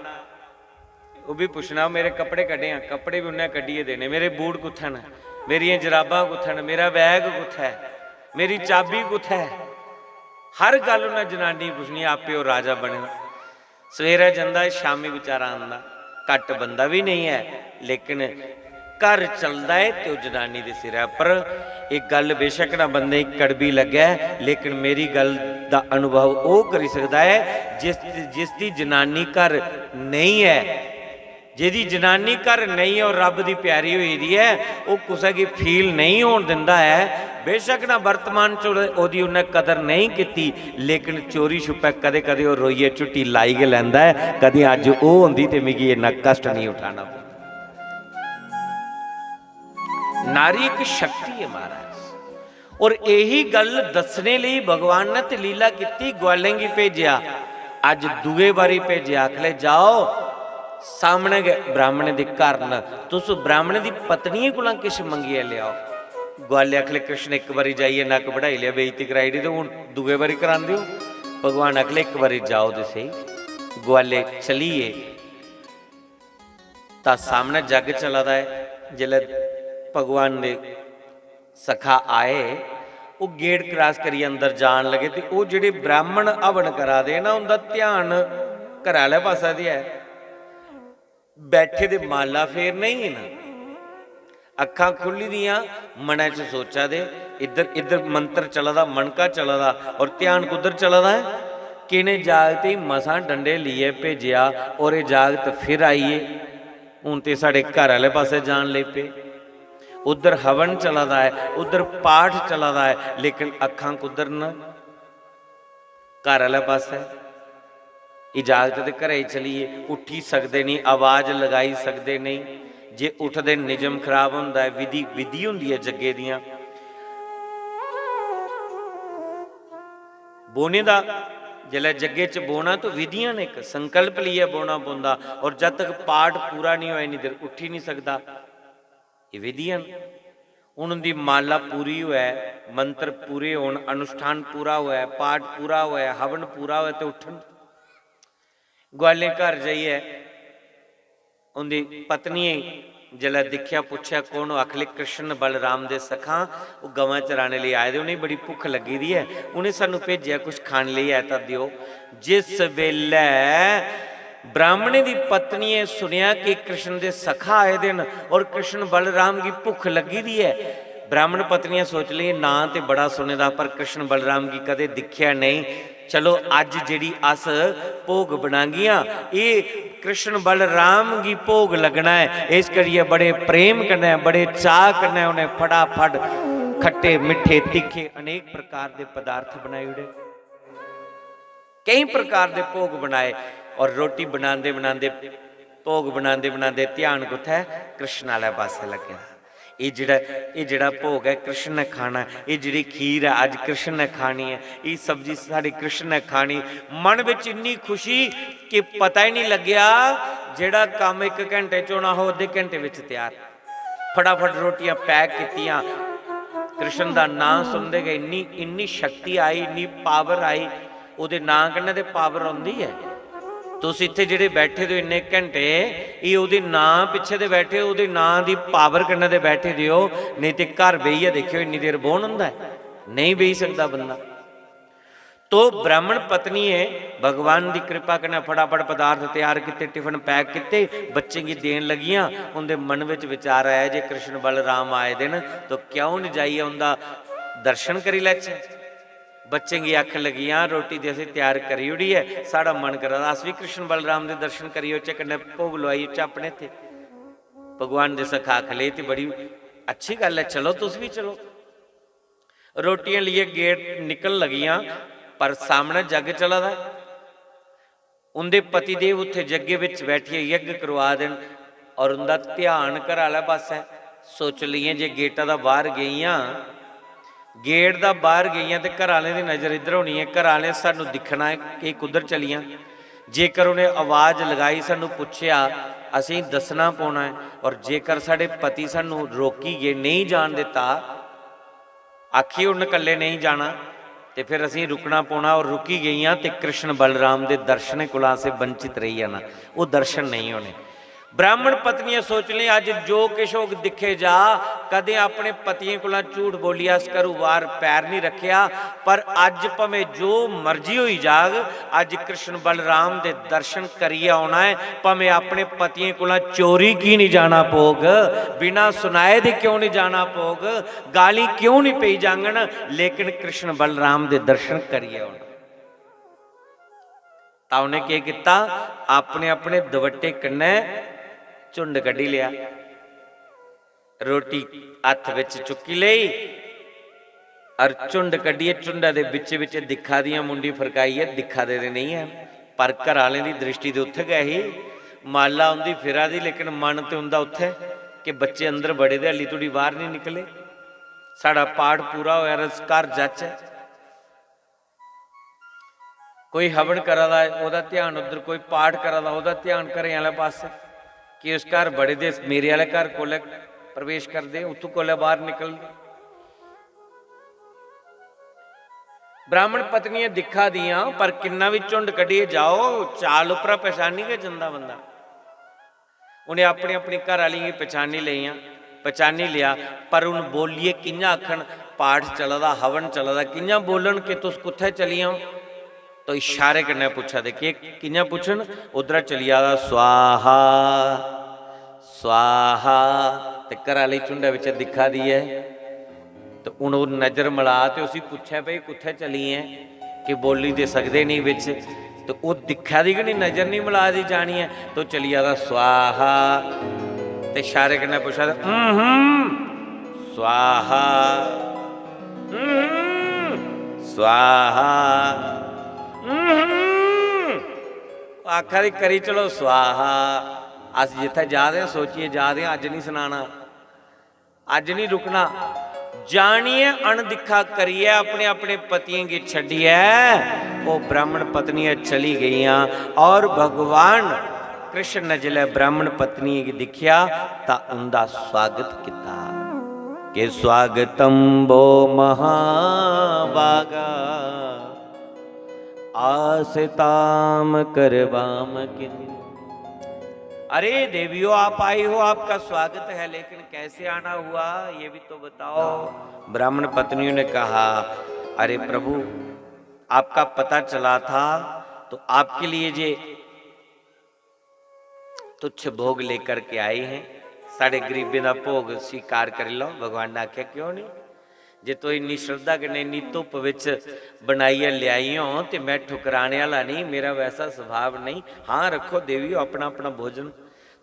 Speaker 2: वो भी पुछना, मेरे कपड़े कड्डे हैं, कपड़े भी उन्हें कड्डिए देने, मेरे बूट कुत्थे न, मेरियां जराबां कुत्थे न, मेरा बैग कुत्थे है, मेरी चाबी कुत्थे है। हर गल उन्हें जनानी पुछनी, आपे वो राजा बने। सवेरे जांदा, शामी बेचारा आंदा, घट बंदा भी नहीं है, लेकिन घर चलता है तो जनानी दे सिर है। पर एक गल बेशक ना बंदे कड़वी लगे, लेकिन मेरी गल दा अनुभव वो करी सकता है जिसकी जनानी घर नहीं है। जिहदी जनानी घर नहीं है और रब दी प्यारी हुई दी है, वो कुछ की फील नहीं होने दिंदा है। बेशक ना वर्तमान च ओहदी उन्हें कदर नहीं की, लेकिन चोरी छुपै कदे कदे वो रोइए झुट्टी लाई के लैंदा है। कदे अज वो होंदी ते मिगी इन्ना कष्ट नहीं उठाना। नारी एक शक्ति है महाराज, और यही गल दसने लिए भगवान ने ते लीला की। ग्वालेंगी भेजा, अज दूए बारी भेजा, आखले जाओ सामने ब्राह्मण के घर न, तुस ब्राह्मण की पत्नी को किश मंगिए लियाओ। ग्वाले आखले कृष्ण एक बारी जाइए नक बढ़ाई लिया, बेइज्जती कराई दी, तो हूँ दूए बारी करा दियो। भगवान आखले एक बारी जाओ तो सही। ग्वाले चलीए तो सामने जग चला है। जिले भगवान ने सखा आए, वो गेट क्रॉस करिए अंदर जान लगे, तो वो जिहड़े ब्राह्मण हवन करा दे ना, उनका ध्यान घर वाले पासा दिया है, बैठे दे माला फेर नहीं है ना, अखा खुली दियां, मनै च सोचा दे, इधर इधर मंत्र चलदा, मनका चलदा, और ध्यान कुधर चलदा है कि इन्हें जागते ही मसां डंडे लिए भेजिया, और ये जागत फिर आईए हूँ तो साढ़े घर वाले पासे जान ले पे। उधर हवन चलदा है, उधर पाठ चलदा है, लेकिन अखां कुधर न, घर वाले पासे। इजाजत दे घरे चलीए, उठी सकते नहीं, आवाज लगाई सकते नहीं। जे उठते निजम खराब होंदा है, विधि विधि हुंदी है जगे दियां। बोने दा जिले जगे च बोना तो विधियां ने, एक संकल्प लिए बोना पौंदा, और जब तक पाठ पूरा नहीं होया इन्नी देर उठी नहीं सकता। ये विधियां उनकी माला पूरी हुआ है, मंत्र पूरे होन, अनुष्ठान पूरा हुआ है, पाठ पूरा हुआ है, हवन पूरा हुआ है, तो उठन। ग्वाले घर जाइए, उनकी पत्नी जिला दिखिया, पूछा कौन? आखले कृष्ण बलराम दे सखा, वो गवां चराने लिए आए थे, उन्हें बड़ी भुख लगी दी है, उन्हें सानू भेजा कुछ खाने लिए आया तो दियो। जिस वेले ब्राह्मणे की पत्नी ने सुनिया कि कृष्ण के सखा आए दिन और कृष्ण बलराम की भुख लगी दी है, ब्राह्मण पत्नियां सोच ली ना तो बड़ा सुने दा, पर कृष्ण बलराम की कदे दिखिया नहीं। चलो अज जिहड़ी अस भोग बनागियां, ये कृष्ण बलराम की भोग लगना है, इस करिए बड़े प्रेम करना, बड़े चाह करना। उन्हें फटाफट खट्टे मिठे तीखे अनेक प्रकार के पदार्थ बनाए उड़े, कई प्रकार के भोग बनाए। और रोटी बनाते बनाते भोग बनाते बनाते ध्यान कुत्थै कृष्ण वाले पासे लगे। ये जिहड़ा भोग है कृष्ण ने खाना, ये जिहड़ी खीर है अज कृष्ण ने खानी है, ये सब्जी साड़ी कृष्ण ने खानी। मन विच इन्नी खुशी कि पता ही नहीं लग्या, जिहड़ा काम 1 घंटे च होना हो आधे घंटे विच तैयार। फटाफट रोटियां पैक कीतियां, कृष्ण का नाम सुनते गए, इन्नी शक्ति आई, इन्नी पावर आई। उहदे नाम कन्नै ते पावर आउंदी है। तुसीं इत्थे जिहड़े बैठे हो इन्ने घंटे, ये उहदे नाम पिछे दे बैठे हो, उहदे नाम की पावर कन्नै दे बैठे दे हो। नहीं तो घर बेहिए देखियो इन्नी देर बौन हुंदा है, नहीं बेही सकता बंदा। तो ब्राह्मण पत्नी है भगवान की कृपा कन्नै फटाफट पदार्थ तैयार किए, टिफिन पैक किए, बच्चे की देन लगियां। उनके मन में विचार आया जे कृष्ण बलराम आए दिन तो क्यों नहीं जाइए उनका दर्शन करी लैचे। बच्चे की अख लगियां, रोटी तो असीं तैयार करी उड़ी है, साड़ा मन करा अस भी कृष्ण बलराम के दर्शन करिए, उच्चे कन्नै भोग लवाई उच्चे अपने थे भगवान दे सखा खले। तो बड़ी अच्छी गल है, चलो तुस भी चलो। रोटियां लिए गेट निकल लगियां, पर सामने जग चला था। उनके पतिदेव उत्थे जगे विच बैठिए यज्ञ करवा देन, और उनका ध्यान घर वाला पासा है। सोच लीए जे गेटा दा बाहर गईयां, गेट दा बाहर गईयां तो घर वाले की नज़र इधर होनी है, घर वाले सानू दिखना है कि कुधर चलियां। जेकर उन्हें आवाज़ लगाई सानू पुछया असीं दसना पौना है, और जेकर साडे पति सानू रोकी गए नहीं जान दिता, आखी उन्हें कल्ले नहीं जाना, तो फिर असीं रुकना पौना। और रुकी गईयां तो कृष्ण बलराम के दर्शन कोला से वंचित रही जाना, वो दर्शन नहीं होने। ब्राह्मण पत्नियां सोच ली अज जो किश होग दिखे जा, कदे अपने पतियों को झूठ बोलिया इस घरों बाहर पैर नहीं रखिया, पर अज भावें जो मर्जी होई जाग, अज कृष्ण बलराम के दर्शन करिए आना है। भावें अपने पतियों को चोरी की नहीं जाना पोग, बिना सुनाए दे क्यों नहीं जाना पोग, गाली क्यों नहीं पई जांगन, लेकिन कृष्ण बलराम के दर्शन करिए आना। तां उन्हें क्या किया, अपने अपने दुपट्टे कन्ने झुंड कढ़ी लिया, रोटी हथ विच चुकी लई, और झुंड कढ़िए। झुंडा दे विच विच दिखा दियां मुंडी फरकाई है, दिखा दे नहीं है, पर घर वाले की दृष्टि तो उत्थे गए ही, माला आउंदी फिरा दी, लेकिन मन तो हुंदा उत्थे कि बच्चे अंदर बड़े दे हली थोड़ी बाहर नहीं निकले, साड़ा पाठ पूरा होया, रस घर जच है। कोई हवन करा दा ओहदा ध्यान उधर, कोई पाठ करा दा ओहदा ध्यान घरे वाले पासे, कि उस घर बड़े दे मेरे वाले घर को प्रवेश कर दे, उतों को बाहर निकल दे। ब्राह्मण पत्नियां दिखा दियां, पर किन्ना भी झुंड कढ़िए जाओ, चाल उपरा पहचानी के जंदा बंदा। उन्हें अपनी अपनी घर वाली पहचानी लिया, पहचानी लिया, पर उन बोलिए कियां आखन, पाठ चला दा, हवन चला दा, कियां बोलन कि तुस कुत्थे चलिया। तो इशारे करने पूछा दे कि कियां पुछन, उधर चलिया स्वाहा स्वाहा, ते घर वाली झुंडा विच दिखा दी है। तो हूँ नज़र मिला तो उसी पूछा भाई कुत्थे चली है, कि बोली दे सकते नहीं विच, तो वो दिखा दी कि नहीं, नज़र नहीं मिला दी जानी है। तो चलिया दा स्वाहा, ते इशारे करने पूछा स्वाहा स्वाहा, आखा दी करी चलो स्वाहा। अस जिथे जा रहे सोचिए जा रहे, अज नहीं सुनाना, अज नहीं रुकना, जानिए अनदिखा करिए, अपने अपने पतियों की छड़िए। वो ब्राह्मण पत्नियां चली गईयां, और भगवान कृष्ण ने जिले ब्राह्मण पत्नी की दिखिया ता उनका स्वागत किया कि स्वागतम वो महाभागा, आसताम करवाम किन। अरे देवियों आप आई हो, आपका स्वागत है, लेकिन कैसे आना हुआ ये भी तो बताओ। ब्राह्मण पत्नियों ने कहा अरे प्रभु आपका पता चला था, तो आपके लिए जे तुच्छ भोग लेकर के आई हैं, साढ़े गरीबे का भोग स्वीकार कर लो। भगवान ने आख्या क्यों नहीं, जे तो इन्नी श्रद्धा कने इन्नी धुप विच बनाई लियाई हो, तो मैं ठुकराने वाला नहीं, मेरा वैसा स्वभाव नहीं। हाँ रखो देवी अपना अपना भोजन।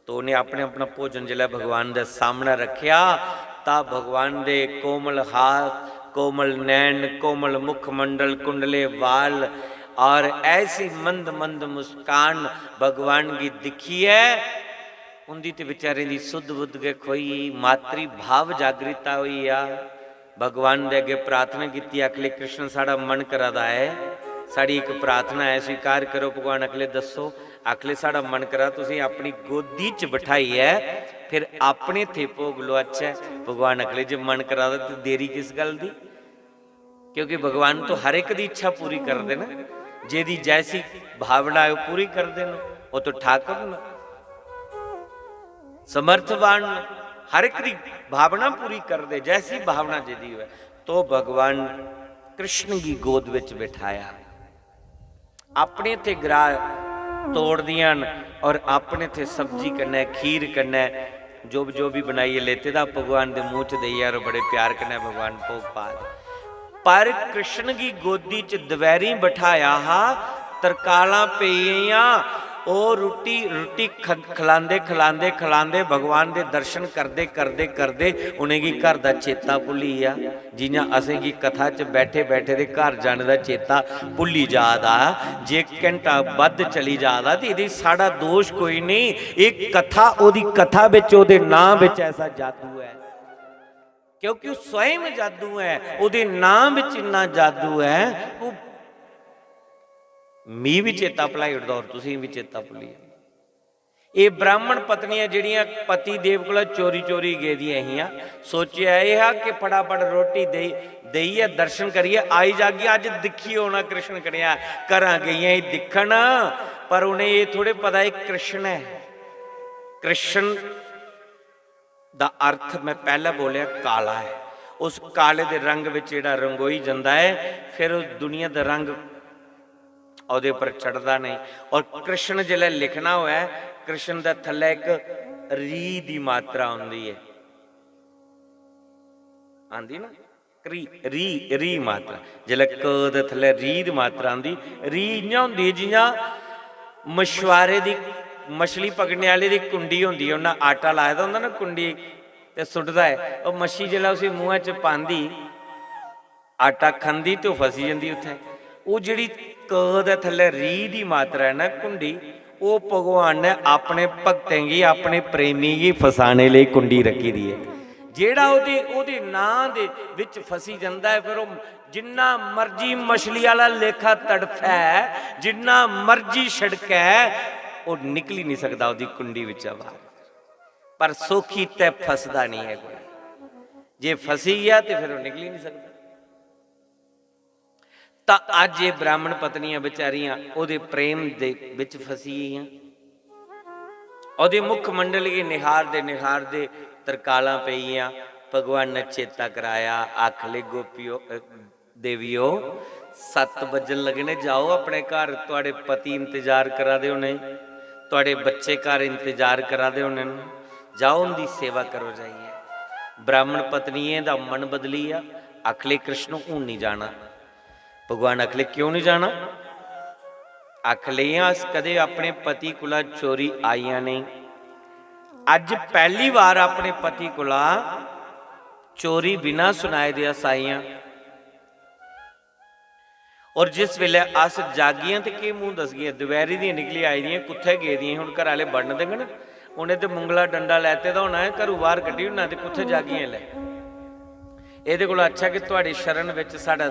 Speaker 2: तो उन्हें अपने अपना भोजन जिला भगवान के सामने रखिया, ता भगवान दे कोमल हाथ, कोमल नैन, कोमल मुख मंडल, कुंडले वाल, और ऐसी मंद मंद मुस्कान भगवान की दिखी है, उनकी तो बेचारे की सुध बुद्ध के खोई, मातृ भाव जागृता हुई आ। भगवान दे अगे प्रार्थना की, अखिले कृष्ण साड़ा मन करादा है, साड़ी एक प्रार्थना है, स्वीकार करो भगवान। अखिले दसो, अखिले साड़ा मन करा तुसी अपनी गोदी च बिठाई है, फिर अपने थे भोग लो। अच्छा भगवान अखिले जो मन करा तो देरी किस गल दी, क्योंकि भगवान तो हर एक दी इच्छा पूरी कर देना, जेदी जैसी भावना है वो पूरी कर देना। वो तो ठाकुर ना, समर्थवान, हर एक दी भावना पूरी कर दे, जैसी भावना जेदी है। तो भगवान कृष्ण की गोद विच बिठाया, अपने थे ग्रा तोड़ दियां और अपने थे सब्जी कन्ने खीर कन्ने जो भी बनाइए लेते था भगवान के मुंह च दई, और बड़े प्यार कन्ने भगवान भोग पा दे। पर कृष्ण की गोदी च दवैरी बिठाया हा, तरकाला पईया, ओ रोटी रोटी खिलांदे खिलांदे खिलांदे भगवान के दर्शन करते करते करते उन्हें की घर का चेता भुली आ। जियां असें की कथा च बैठे बैठे दे घर जाने का चेता भुली जादा, जे घंटा बद चली जादा तो ये साड़ा दोष कोई नहीं। एक कथा, ओदी कथा विच ओदे नाम विच ऐसा जादू है, क्योंकि वो स्वयं जादू है, ओदे नाम विच इन्ना जादू है। वो मी भी चेता भुलाई उठदा और तुसीं भी चेता भुली। ये ब्राह्मण पत्नियां जिहड़ियां पति देव को चोरी चोरी गेदियां हियां, सोचिया यह कि फटाफट रोटी दईए दर्शन करिए, आई जागी अज दिखी होना कृष्ण कन्या। घर गई दिखण, पर उन्हें ये थोड़े पता है कृष्ण है। कृष्ण दा अर्थ मैं पहला बोलिया काला है, उस काले दे रंग विच जिहड़ा रंगोई जाता है, फिर उस दुनिया का रंग ਉਹਦੇ पर चढ़ता नहीं। और कृष्ण जिले लिखना हुआ है, कृष्ण का थले एक री की मात्रा आती है, आंदी ना री री री मात्रा, जिले क दे थले री की मात्रा आती। री इयां होंदी है जियां मछुआरे की मछली पकड़ने वाले की कुंडी होंदी है, उन्हें आटा लाया होंदा ना कुंडी ते सुटदा है, और मच्छी जिला उस मूँह च पांदी आटा खांदी तो फसी जाती उत्थे। वो जिहड़ी क दे थले री की मात्रा है ना कुंडी, वो भगवान ने अपने भगतें की अपने प्रेमी की फसाने लिए कुंडी रखी दी है। जेड़ा ओदे नां दे विच फसी जाता है, फिर वो जिन्ना मर्जी मछली वाला लेखा तड़फै, जिन्ना मर्जी छिड़कै, वो निकल ही नहीं सकता ओदी कुंडी विच बाहर। पर सौखी तै फसदा नहीं है कोई, जे फसी गया तो फिर वो निकल ही नहीं सकता। तो अज ये ब्राह्मण पत्नियां बेचारियां ओदे प्रेम दे विच फसी गईयां, ओदे मुख मंडल की निहार दे तरकालां पईयां। भगवान ने चेता कराया, आख ले गोपियो देवियो 7 बजन लगने, जाओ अपने घर, तुहाडे पति इंतजार करा दे होने, तुहाडे बच्चे घर इंतजार करा दे होने, जाओ उनकी सेवा करो जाइए। ब्राह्मण पत्नियां दा मन बदली आ, आखले कृष्ण हूं नहीं जाना। भगवान आखले क्यों नहीं जाना? आखले अस कदे अपने पति कोला चोरी आईयां नहीं, अज पहली बार अपने पति कोला चोरी बिना सुनाए दे अस आईयां। और जिस वेले अस जागियां तो कि मूँह दस गई, दुपहरी दी निकली आई दियां, कुत्थे गए दियां हुण घर वाले बड़न देंगे, उन्हें तो मुंगला डंडा लैते दा होना है, घरों बाहर कड्ढी होना, तो कुत्थे जागियां लै। इहदे कोल अच्छा कि तुहाडी शरण विच साडा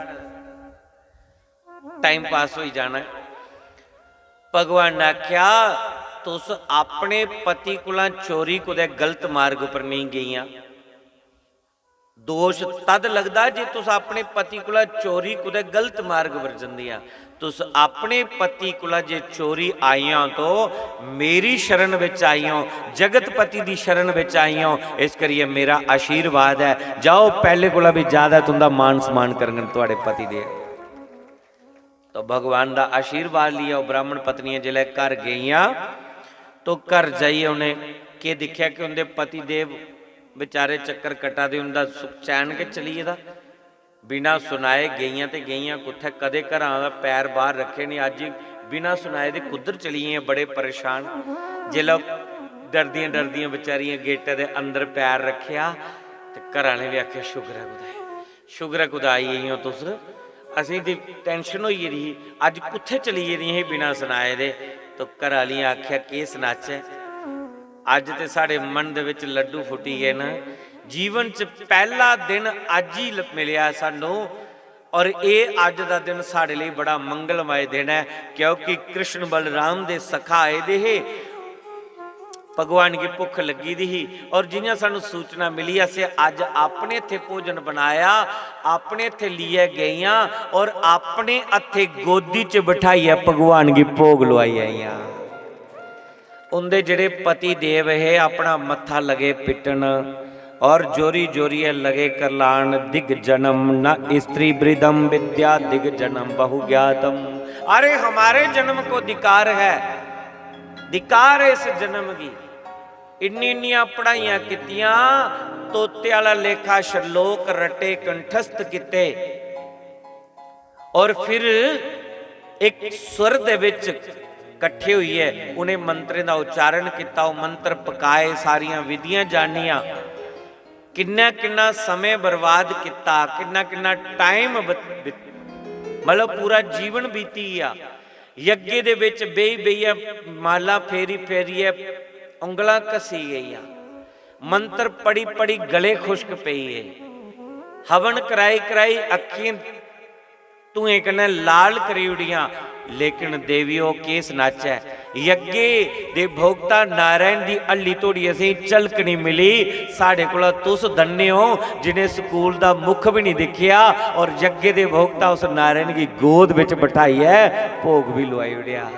Speaker 2: टाइम पास हो जाना है। भगवान ने आख्या तुस अपने पति कोला चोरी कुदै गलत मार्ग पर नहीं गईयां, दोष तद लगदा जे तुस अपने पति कोला चोरी कुदै गलत मार्ग पर जंदियां। तुस अपने पति कोला जे चोरी आईयां तो मेरी शरण विच आईयां, जगत पति दी शरण विच आईयां, इस करिए मेरा आशीर्वाद है, जाओ पहले कोला भी ज्यादा तुंदा मान सम्मान करन तुहाडे पति दे। तो भगवान का आशीर्वाद लिया। ब्राह्मण पत्नियां जिले घर गईयां तो घर जाइए उन्हें के दिखा कि उनके पति देव बेचारे चक्कर कटा दे, उनका सुख चैन के चलीए दा बिना सुनाए गईयां तो गईयां, कुत्थे कदे घर का पैर बाहर रखे नहीं, अज बिना सुनाए दे कुधर चली गई, बड़े परेशान। जिले डरदियां डरदियां बेचारियां गेटे के अंदर पैर रखिया तो घर वाले भी आख्या शुक्र है खुदा, शुक्र है खुदा आई गई हो तुस, असीं दी टेंशन होई रही, अज कुत्थे चली रही बिना सुनाए दे। तो घर वाली आख्या कि सनाचे, अज तो साढ़े मन दे विच लड्डू फुटी गए ना, जीवन च पहला दिन अज ही मिलिया सानू, और ये अज का दिन साढ़े लिए बड़ा मंगलमय दिन है, क्योंकि कृष्ण बलराम दे सखा आए दे हे, भगवान की भुख लगी दी ही, और जियां सानू सूचना मिली असे अज अपने इत्थे भोजन बनाया, अपने इत्थे लिए गईयां और अपने हथे गोदी च बिठाइया भगवान की भोग लवाई आईयां। उनके जिहड़े पति देव है अपना मत्था लगे पिटन और जोरी जोरी लगे करलान, दिग जन्म न स्त्री वृदम विद्या दिग जन्म बहु ज्ञातम। अरे हमारे जन्म को धिकार है, धिकार है इस जन्म की। इन्नी इन्नियां पढ़ाइयां कीतियां, तोते वाला लेखा श्लोक रटे कंठस्थ किते, और फिर एक स्वर दे विच इकट्ठे हुई है, उन्हें मंत्रें का उच्चारण किया, मंत्र पकाए, सारियां विधियां जानिया, किन्ना किन्ना समय बर्बाद किया, किन्ना किन्ना टाइम मतलब पूरा जीवन बीती आ। यज्ञ दे विच बेही बेही माला फेरी फेरी है, उंगलां कसी गई, मंत्र पढ़ी पढ़ी गले खुश्क पई है, हवन कराई कराई अखीं धुएं कन्नै लाल करी उड़ियां, लेकिन देवियों केस नाचा है। यज्ञ दे भोगता नारायण दी हल्ली तोड़ी असीं झलक नहीं मिली। साढ़े कोल तुस धन्य हो जिन्हें स्कूल दा मुख भी नहीं दिखिया, और यज्ञ दे भोगता उस नारायण की गोद विच बिठाई है, भोग भी लवाई उड़िया।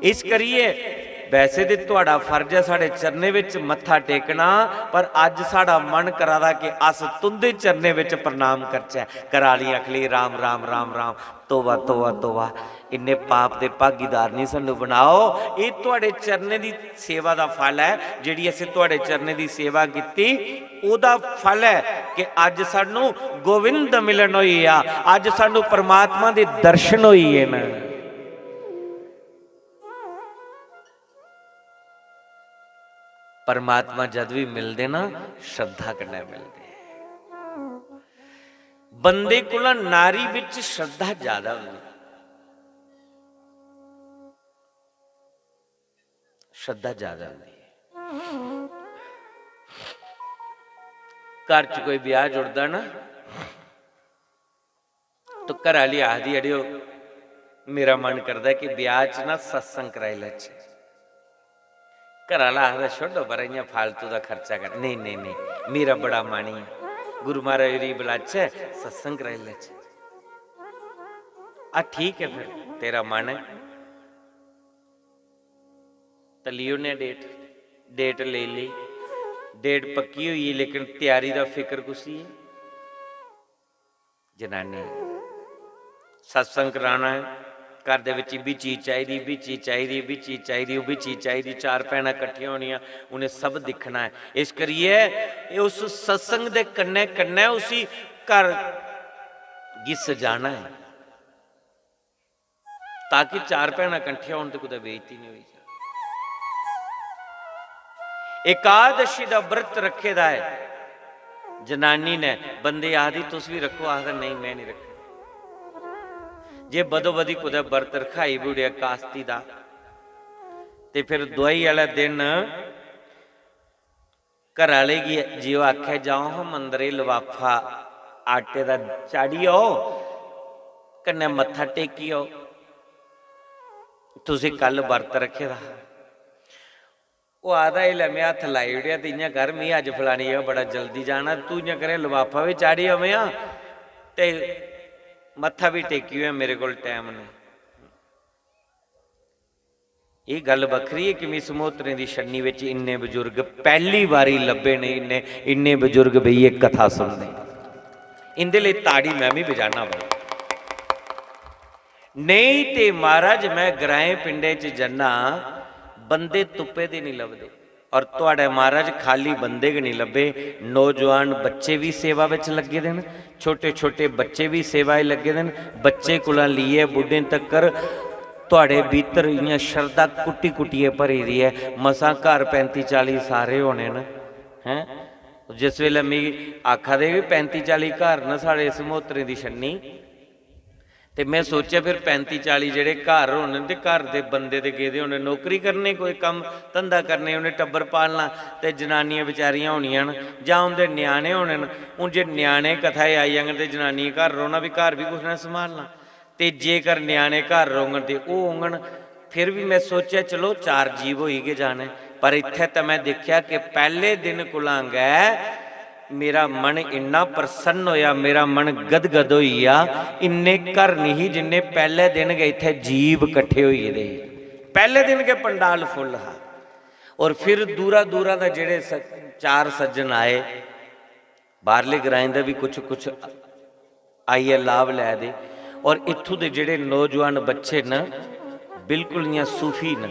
Speaker 2: इस करिए वैसे तो तुहाडा फर्ज है साढ़े चरने विच मत्था टेकना, पर अज साड़ा मन करा कि अस तुंदे चरने विच प्रणाम करचै। कराली अखली राम राम राम राम, तोबा तोबा तोबा, इन्ने पाप दे भागीदार नहीं सानू बनाओ। ये तुहाडे चरने दी सेवा दा फल है, जिहड़ी असीं तुहाडे चरने दी सेवा कीती ओदा फल है कि अज सानू गोविंद मिलन होई आ, अज सानू परमात्मा दे दर्शन होई है ना। परमात्मा जद भी मिलते ना श्रद्धा कन्नै मिलते, बंदे को नारी विच श्रद्धा ज्यादा होती, श्रद्धा ज्यादा होती है। घर च कोई ब्याह जुड़ता ना तो घर वाली आखदी अड़ियो मेरा मन करता कि ब्याह च ना सत्संग कराई लैचे। घर वाला आखदा छोड़ो पर इं फालतू का खर्चा कर, नहीं नहीं नहीं मेरा बड़ा मन ही है, गुरु महाराज री बुलाचे सत्संग कराई लैचे। ठीक है फिर तेरा मन है, तलियो ने डेट ले ली, डेट पक्की हुई है, लेकिन तैयारी का फिक्र कुछ ही है। जनानी सत्संग कराना है, घर दे विच भी चीज़ चाहिए, भी चीज़ चाहिए, भी चीज़ चाहिए, भी चीज़ चाहिए, चार भैन इकट्ठियां होनियां, उन्हें सब दिखना है। इस करिए उस सत्संग दे कन्ने कन्ने उसी घर गी सजाना है, ताकि चार भैन इकट्ठियां होने तो कुछ बेइज्जती नहीं हुई। एकादशी का व्रत रखे दा है जनानी ने, बंदे आदि तुस भी रखो, आखदा नहीं मैं नहीं रखा। जे बदो बदी कुछ व्रत रखाई भी उड़िया कास्ती का, तो फिर दुआई वाला दिन घर वाले की जियो आख्या जाओ हम अंदर लवाफा आटे का चाड़ी आओ, कन्ने मत्था टेकी आओ, तुसी कल व्रत रखे दा। वो आधा ही मैं हथ लाई उड़िया तो इं कर मैं अज फलानी जगह बड़ा जल्दी जाना, तू इं करे लवाफा भी चाड़ी आवे ते मत्था भी टेकी हुआ, मेरे को टाइम नहीं। ये गल बखरी है कि मिस मोहतरे की छन्नी विच इन्ने बजुर्ग पहली बारी लभे ने, इन्ने बजुर्ग भी ये कथा सुनते, इंदे लिए ताड़ी मैं भी बजाना भाई। नहीं ते महाराज मैं ग्राए पिंडे च जन्ना, बंदे तुप्पे दे नहीं लभदे, और तुहाडे महाराज खाली बंदे के नहीं लभे, नौजवान बच्चे भी सेवा विच लगे दे न, छोटे छोटे बच्चे भी सेवा लगे दे न, बच्चे कोला लिए बुढ़े तकर तुहाडे भीतर इं शरदा कुट्टी कुट्टिए भरी दी है। मसां घर 35-40 सारे होने न हैं, जिस वेले मैं आखा दे 35-40 घर न साढ़े इस मोहतरे की छन्नी, ਤੇ मैं सोचा फिर 35-40 ਜਿਹੜੇ ਘਰ ਹੋਣੇ ਤੇ ਘਰ ਦੇ ਬੰਦੇ ਤੇ ਗਏ ਦੇ ਹੋਣੇ ਨੌਕਰੀ ਕਰਨੇ, ਕੋਈ ਕੰਮ ਧੰਦਾ ਕਰਨੇ, ਉਹਨੇ ਟੱਬਰ ਪਾਲਣਾ ਤੇ ਜਨਾਨੀਆਂ ਵਿਚਾਰੀਆਂ ਹੋਣੀਆਂ ਜਾਂ ਉਹਦੇ ਨਿਆਣੇ ਹੋਣੇ। ਹੁਣ ਜੇ ਨਿਆਣੇ ਕਥਾ ਆਈ ਜਾਂਦੇ ਤੇ ਜਨਾਨੀ ਘਰ ਰੋਣਾ ਵੀ ਘਰ ਵੀ ਕੁਛ ਨਾ ਸੰਭਾਲਣਾ, ਤੇ ਜੇਕਰ ਨਿਆਣੇ ਘਰ ਰੋਂਗਣ ਤੇ ਉਹ ਹੋਂਗਣ। ਫਿਰ ਵੀ मैं सोचा चलो 4 जीव हो ही के जाने, पर इत्थे तो मैं देखा कि पहले दिन कोला गए मेरा मन इन्ना प्रसन्न होया, मेरा मन गदगद होइया। इन्ने घर नहीं जिन्ने पहले दिन गए इत्थे जीव इकट्ठे होइए दे। पहले दिन के पंडाल फुल हा। और फिर दूरा दूरा दा जेड़े 4 सज्जन आए, बाहरले ग्राएं दा भी कुछ कुछ आइए लाभ लै दे। और इत्थों दे जेड़े नौजवान बच्चे न बिल्कुल इयां सूफी न,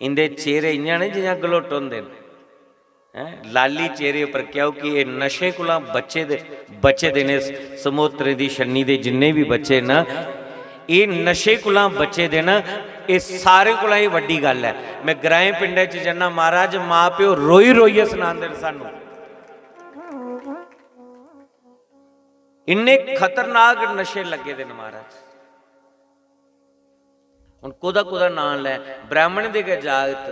Speaker 2: इंदे चेहरे इयां ने जियां गलोट होंदे न, लाली चेहरे पर, क्योंकि ये नशे कोला बचे दे ने। समोत्रे दी छन्नी दे जिन्ने भी बच्चे न ये नशे कोला बचे दे न। ये सारे कोला ही वड्डी गल है। मैं ग्राएं पिंडे च जन्ना, महाराज माँ प्यो रोई रोइए सुनांदे सानू, इन्ने खतरनाक नशे लगे दे न महाराज। हुण कोदा कोदा नाम लै, ब्राह्मण दे के जागत।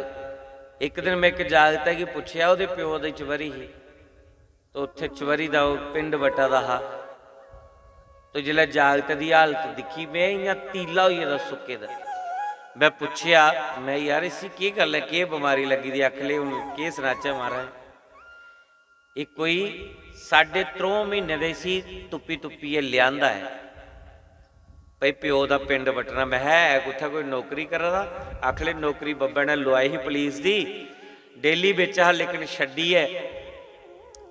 Speaker 2: एक दिन मैं एक जागत है कि पुछया ਉਹਦੇ ਪਿਓ ਦੀ ਚਵਰੀ ही, तो उत्थे चवरी दा पिंड वटा दा हा। तो जिला जागत दी हालत दिखी, मैं इयां तीला होइए दा सुक्के दा। मैं पुछया, मैं यार इसी की गल है, के बीमारी लगी दी अख ले, हुण के सनाचा महाराज। ये कोई 3.5 महीने दे सी, तुप्पी तुप्पी लियांदा है भाई प्यो का पिंड वटना। मैं है कुत्थे कोई नौकरी करा दा? आखले नौकरी बब्बे ने लवाई ही पुलिस दी, डेली बेचा हा, लेकिन छड्डी है,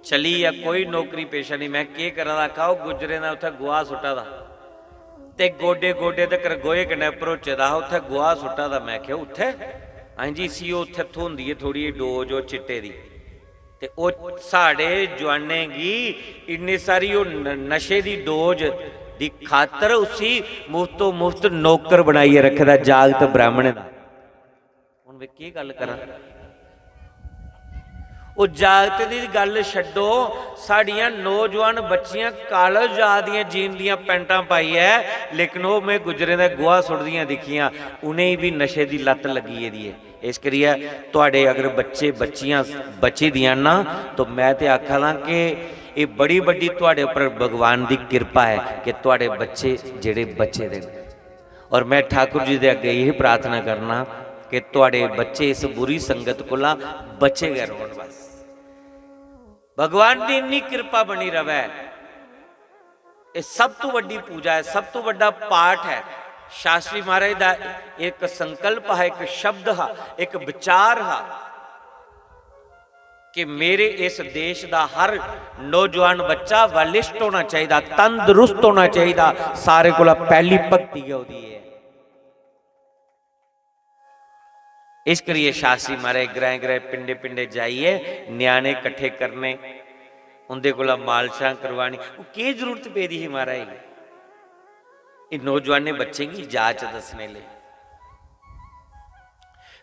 Speaker 2: चली है, कोई नौकरी पेशा नहीं। मैं के करा दा? आखा गुजरे ना उत्थे गोहा सुट्टा दा, ते गोडे गोडे तक गोहे कन्नै भरोचे दा, उत्थे गोहा सुट्टा दा। मैं क्या उत्थे? हाँ जी सी, उत्थे थोंदी है थोड़ी डोज वो चिट्टे दी, ते ओ साढ़े जवाने गी इन्नी सारी वो नशे दी डोज दी खातर उसी मुफ्तो मुफ्त नौकर बनाइए रखदा जागत ब्राह्मण दा। हुण वे की गल करा, ओ जागत दी गल छड्डो, साड़ियां नौजवान बच्चियां कॉलेज जा दियां जीन दियां पैंटां पाई है, लेकिन वो मैं गुजरे दा गोहा सुटदियां दिखियां, उन्हें भी नशे दी लत लगी दी है। इस करियै तुहाडे अगर बच्चे बच्चियां बची दियां ना, तो मैं ते आखां दा कि ये बड़ी बड़ी तुहाडे उपर भगवान की कृपा है कि तुहाडे बच्चे जेड़े बचे दे। और मैं ठाकुर जी दे अगे यही प्रार्थना करना कि तुहाडे बच्चे इस बुरी संगत कोला बचे गए रोण। बस भगवान की इन्नी कृपा बनी रवे। ये सब तो वड्डी पूजा है, सब तो वड्डा पाठ है। शास्त्री महाराज का एक संकल्प है, एक शब्द है, एक विचार है कि मेरे इस देश का हर नौजवान बच्चा बलिष्ठ होना चाहिए, तंदुरुस्त होना चाहिए। सारे को पहली भक्ति होती है। इस करिए शास्त्री महाराज ग्रां ग्रां पिंडे पिंडे जाइए न्याणे इकट्ठे करने, उनके कोला मालशा करवानी। की जरूरत पेदी है महाराज? ये नौजवाने बच्चे की जांच दसने ले।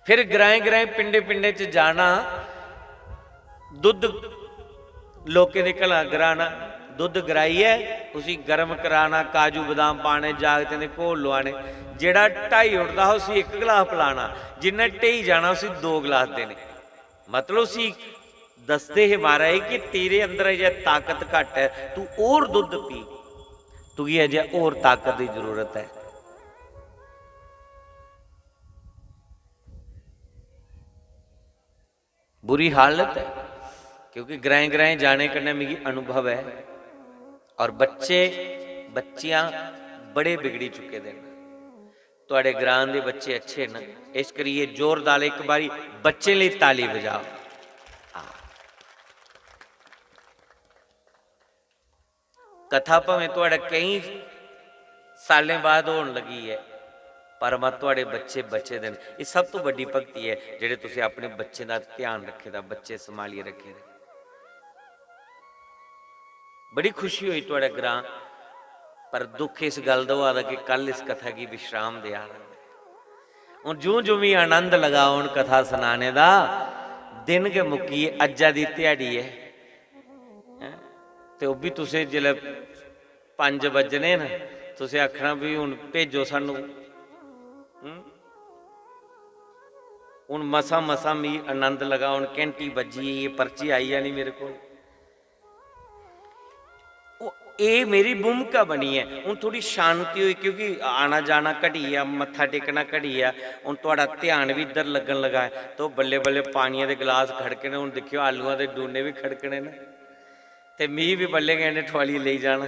Speaker 2: फिर ग्रां ग्रां पिंडे पिंडे च जाना, दुध लोके दे घला कराना, दुध गराइए उसी गर्म कराना, काजू बादाम पाने, जागते ने घोल लवाने। जेड़ा 2.5 उठता उसी 1 गिलास पिलाना, जिन्हें 2.5 जाना उसी 2 गिलास देने। मतलब उसी दसते है महाराज कि तेरे अंदर अजे ताकत घट है, तू और दुध पी, तुझे अजे और ताकत की जरूरत है। बुरी हालत है, क्योंकि ग्रां ग्रां जाने कन्नै मिगी अनुभव है। और बच्चे बच्चियां बड़े बिगड़ी चुके हैं। तुहाडे ग्रां दे बच्चे अच्छे न, इस करिए जोरदार एक बारी बच्चे लिए ताली बजाओ। कथा भावें तुहाडा कई सालें बाद होने लगी है, पर मैं तुहाडे बच्चे बचे दे। ये सब तो वड्डी भगती है जिहड़े तुसीं अपने बच्चे का ध्यान रखे दा, बच्चे संभालिए रखे दे। बड़ी खुशी हुई तुहाडे ग्रां, पर दुख इस गल दा हुआ कि कल इस कथा की विश्राम दिया। हुण जूं जूं भी आनंद लगा उन कथा सुनाने दा, दिन के मुक्की अज्जा दी ध्याड़ी है। तो भी तुसें जिसले 5 बजने न तुसीं आखना भी हुण भेजो सानू। हुण मसा मसा मी आनंद लगा, हुण घंटी बजी, ये पर्ची आई जानी मेरे को। ये मेरी भूमिका बनी है। हुण थोड़ी शांति हुई क्योंकि आना जाना घटी आ, मत्था टेकना घटी आ, हुण तुहाडा ध्यान भी इधर लगन लगा है। तो बल्ले बल्ले पानिया के गिलास खड़कने, हुण देखियो आलूआं दे डूने भी खड़कने ने, ते मीह भी बल्ले कहने ठवाली ले जाना,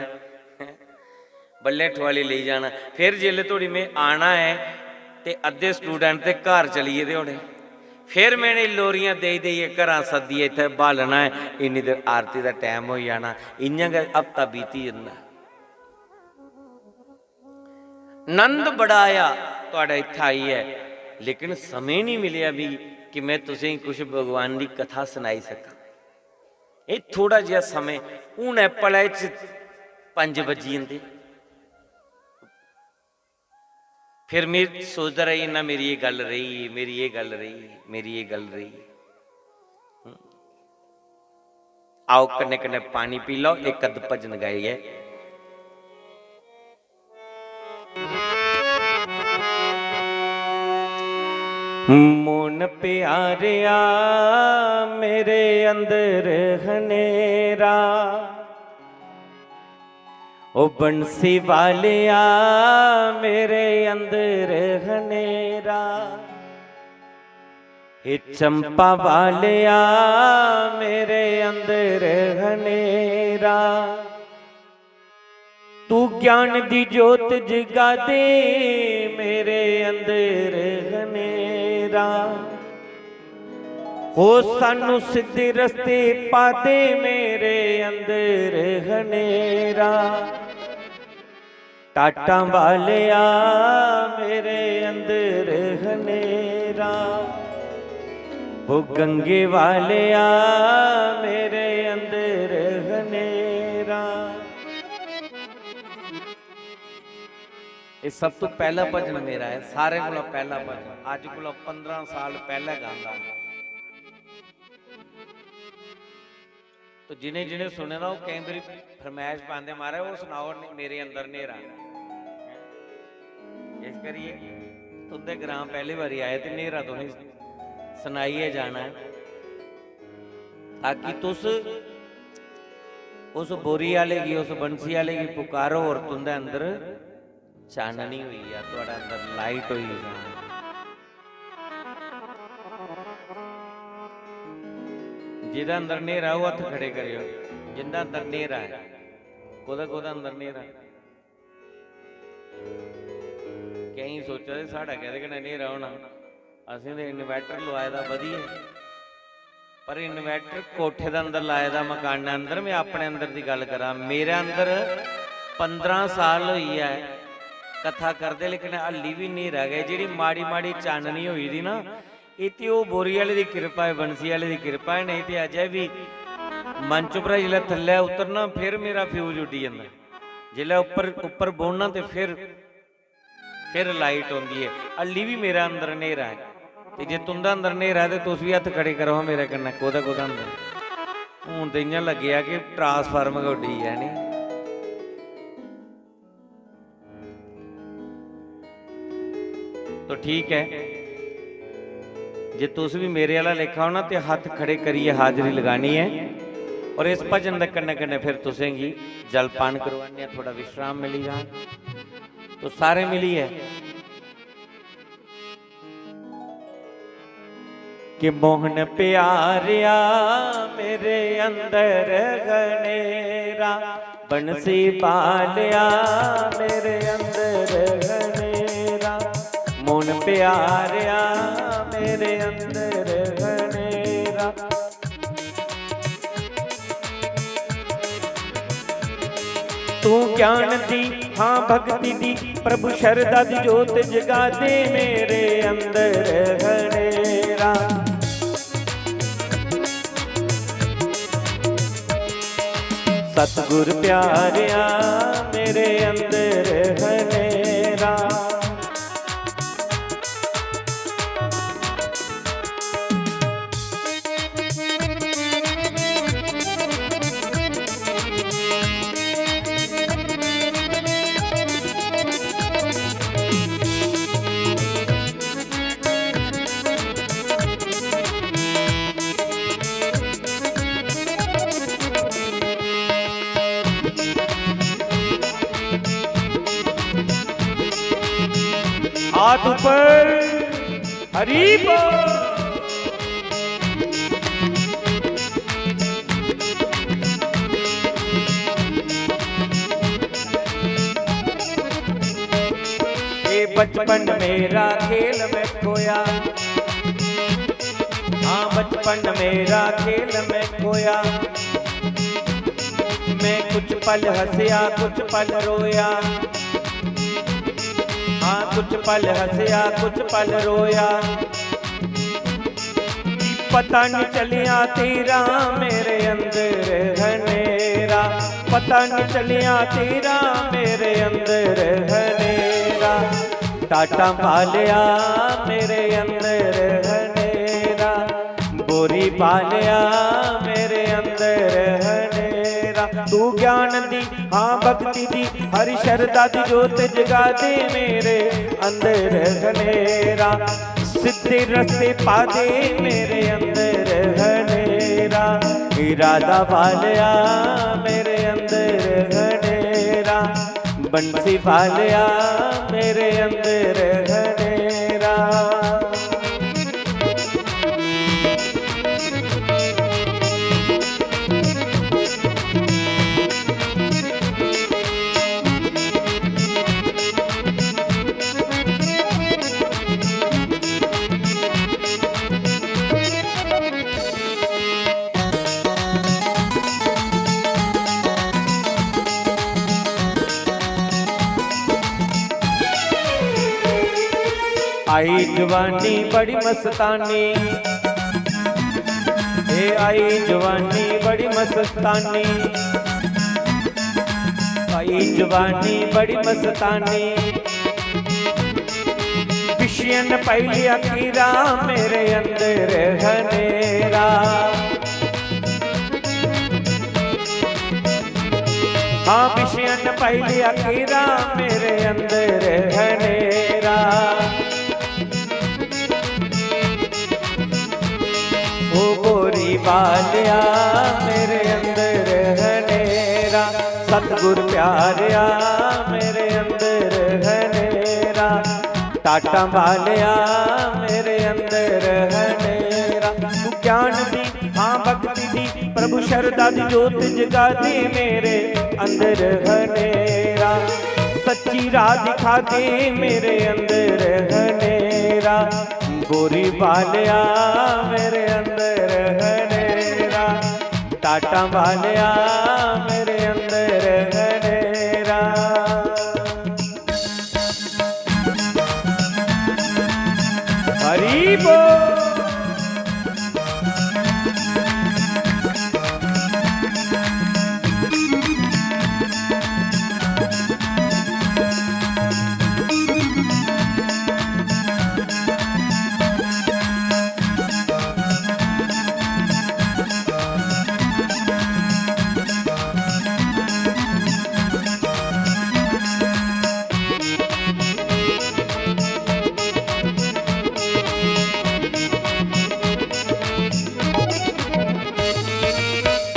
Speaker 2: बल्ले ठवाली ले जाना। फिर जिसले थोड़ी मैं आना है तो अद्धे स्टूडेंट तो घर चली गेदे होने, फिर मैंने लोरियां दे देइए घर सद्दिए इत्थे बालना है, इन्नी देर आरती का टाइम हो जाना। इयां गै हफ्ता बीती जांदा। नंद बड़ा आया तुहाडा इत्थे आई है, लेकिन समय नहीं मिलिया भी कि मैं तुसें कुछ भगवान की कथा सुनाई सका। ये थोड़ा जिहा समय हूँ है पलै च 5 बजी जांदे। फिर मैं सोचता रही ना, मेरी ये गल रही, मेरी ये गल रही, मेरी ये गल रही। आओ कन्ने कन्ने पानी पी लो, एक अद भजन गाइए। मोन प्यारिया मेरे अंदर हनेरा, ओ बंसी वालिया मेरे अंदर हनेरा, ए चंपा वालिया मेरे अंदर हनेरा, तू ज्ञान दी जोत जगा दे मेरे अंदर हनेरा, हो सानू सीधे रस्ते पा दे मेरे अंदर हनेरा, टाटा वालिया मेरे अंदर हनेरा, वो गंगे वालिया मेरे अंदर हनेरा। ये सब तो पहला भजन मेरा है, सारे को पहला भजन, अज को 15 साल पहले गांदा। तो जिन्हें जिन्हें सुने ना वो कई बार फरमाइश पाते मारे वो सुनाओ मेरे अंदर नेरा। इस करिए तुंदे ग्राम पहली बारी आए तो नेरा तुम सुनाइए जाना है, ताकि तुस उस बोरी वाले की, उस बंसी वाले की पुकारो और तुंदे अंदर चाननी हुई है, तुहाडे अंदर लाइट हुई है। जिदा अंदर नेरा वो हथ खड़े करियो, जिंदा अंदर नेरा है कोदा कोदा अंदर नेरा। कई सोचा साढ़ा कहते कि नेरा होना, असीं तो इन्वर्टर लवाए दा वधिया, पर इन्वर्टर कोठे दे अंदर लाए दा, मकान दे अंदर। मैं अपने अंदर की गल करा, मेरे अंदर 15 साल हुई है कथा करते, लेकिन हली भी नहीं रह गए। जी माड़ी माड़ी चाननी हुई थी ना, इतनी वो बोरी वाले की कृपा है, बंसी वाले की कृपा है, नहीं तो अजय भी मंच पर जिले थले उतरना फिर मेरा फ्यूज उड्डी जाता, जिले उपर उपर बोलना तो फिर लाइट आती है। हली भी मेरा अंदर नेरा है, तो जे तुंदा अंदर नेरा है तो तुस भी हथ खड़े करो मेरे कन्नै, कोदा कोदा अंदर। हूँ तो इं लगे कि ट्रांसफार्म गै उड्डी है नहीं। तो ठीक है, जे तुस भी मेरे वाला लेखा हो ना तो हाथ खड़े करिए, हाजिरी लगानी है। और इस भजन के कन्ने कन्ने फिर तुसेंगी जलपान करवाने, थोड़ा विश्राम मिली जाए। तो सारे मिलिए कि मोहन प्यारिया मेरे अंदर गनेरा, बंसी बालिया मेरे अंदर गनेरा, मोहन प्यारिया मेरे अंदर गनेरा, तू ज्ञान दी हाँ भक्ति दी, प्रभु शरदा दी जोत जगा दे मेरे अंदर गनेरा, सतगुर प्यारिया मेरे अंदर गनेरा, हाथ ऊपर, हरि बोल। ये बचपन मेरा खेल में खोया, हाँ बचपन मेरा खेल में खोया। मैं कुछ पल हंसिया कुछ पल रोया, हाँ कुछ पल हंसिया कुछ पल रोया। पता नहीं चलिया तेरा मेरे अंदर हनेरा, पता नहीं चलिया तेरा मेरे अंदर हनेरा। टाटा पालिया मेरे अंदर हनेरा, बोरी पालिया मेरे अंदर हनेरा। तू ज्ञान दी हाँ भक्ति दी, हरि शरदा दी जोत जगा दे मेरे अंदर हनेरा। सिद्धे रस्ते पा दे मेरे अंदर हनेरा, इरादा पालिया मेरे अंदर हनेरा। बंसी पालिया मेरे अंदर हनेरा। आई जवानी बड़ी मस्तानी, ये आई जवानी बड़ी मस्तानी, आई जवानी बड़ी मस्तानी। विषयन पहली अकीरा मेरे अंदर हनेरा, हाँ विषयन पहली अकीरा मेरे अंदर हनेरा। ओ बोरी बालिया मेरे अंदर हनेरा, सतगुर प्यारिया मेरे अंदर हनेरा। टाटा बालिया मेरे अंदर हनेरा। तू ज्ञान दी हाँ भक्ति दी, प्रभु शरदा दी जोत जगा दे मेरे अंदर हनेरा। सच्ची राह दिखा दे मेरे अंदर हनेरा, गोरी बालिया मेरे अंदर हनेरा। टाटा बालिया मेरे अंदर हनेरा। हरि बोल।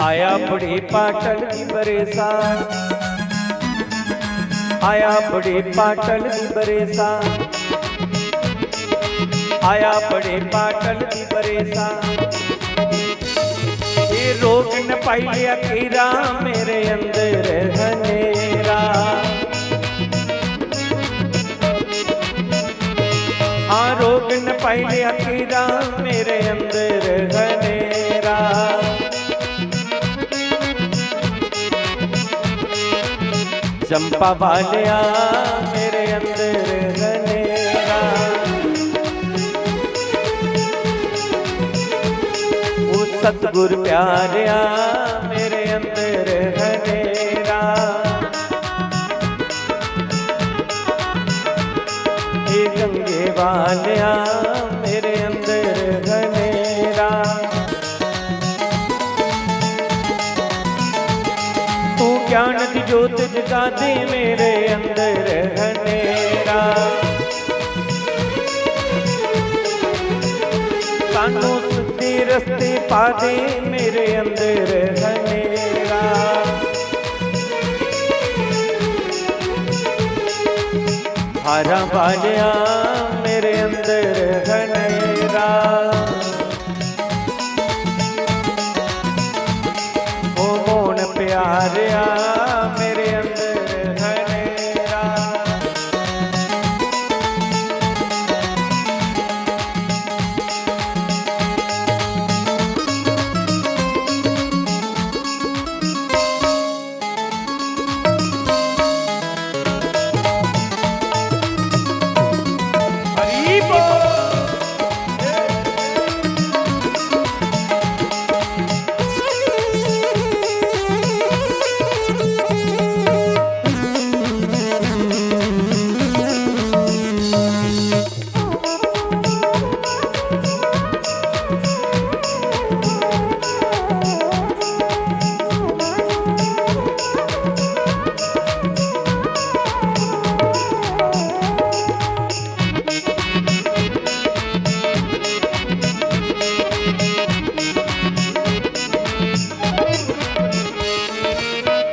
Speaker 2: आया बड़ी पाटल दी बरेसा, आया बड़ी पाटल दी बरेसा, आया बड़े पाटल दी बरेसा। ये रोग न पाई लिया कीरा मेरे अंदर हनेरा, हाँ रोग न पाई लिया कीरा मेरे अंदर हनेरा। चंपा वालिया मेरे अंदर हनेरा, वो सतगुर प्यारिया मेरे अंदर हनेरा। ये गंगे वालिया मेरे अंदर हनेरा। तू ज्ञान दी जोत जगा दे मेरे अंदर हनेरा। सानू सीधे रस्ते पा दे मेरे अंदर हनेरा। हारा बालिया मेरे अंदर घनेरा, ओ मोन प्यारिया मेरे अंदर घनेरा।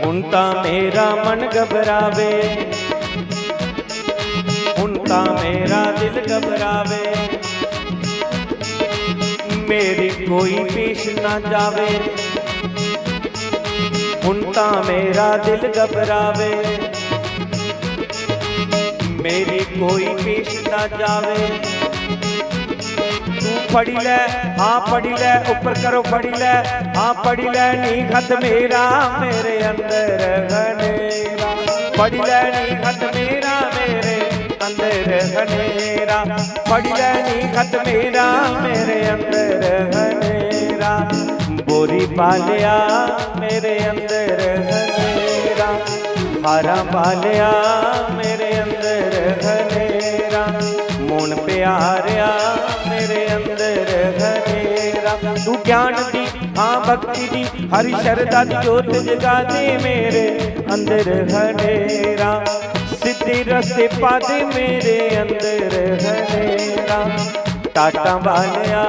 Speaker 2: उनका मेरा मन घबरावे, उनका मेरा दिल घबरावे, मेरी कोई पेश ना जावे, उनका मेरा दिल घबरावे, मेरी कोई पेश ना जावे। तू पढ़ी ले, हाँ पढ़ी ले, ऊपर करो पढ़ी ले, हाँ पढ़ी ले नी खत मेरा मेरे अंदर घनेरा, पढ़ी ले नी खत मेरा मेरे अंदर घनेरा, पढ़ी ले नी खत मेरा मेरे अंदर घनेरा। बोरी पालिया मेरे अंदर घनेरा, हारा पालिया मेरे अंदर घनेरा, मोन प्यारिया मेरे अंदर घनेरा। तू ज्ञान दी, हाँ भक्ति दी, हरि शरदा दी जोत जगा दे मेरे अंदर घनेरा, सिद्धि रस्ते पा दे मेरे अंदर घनेरा। टाटा वालिया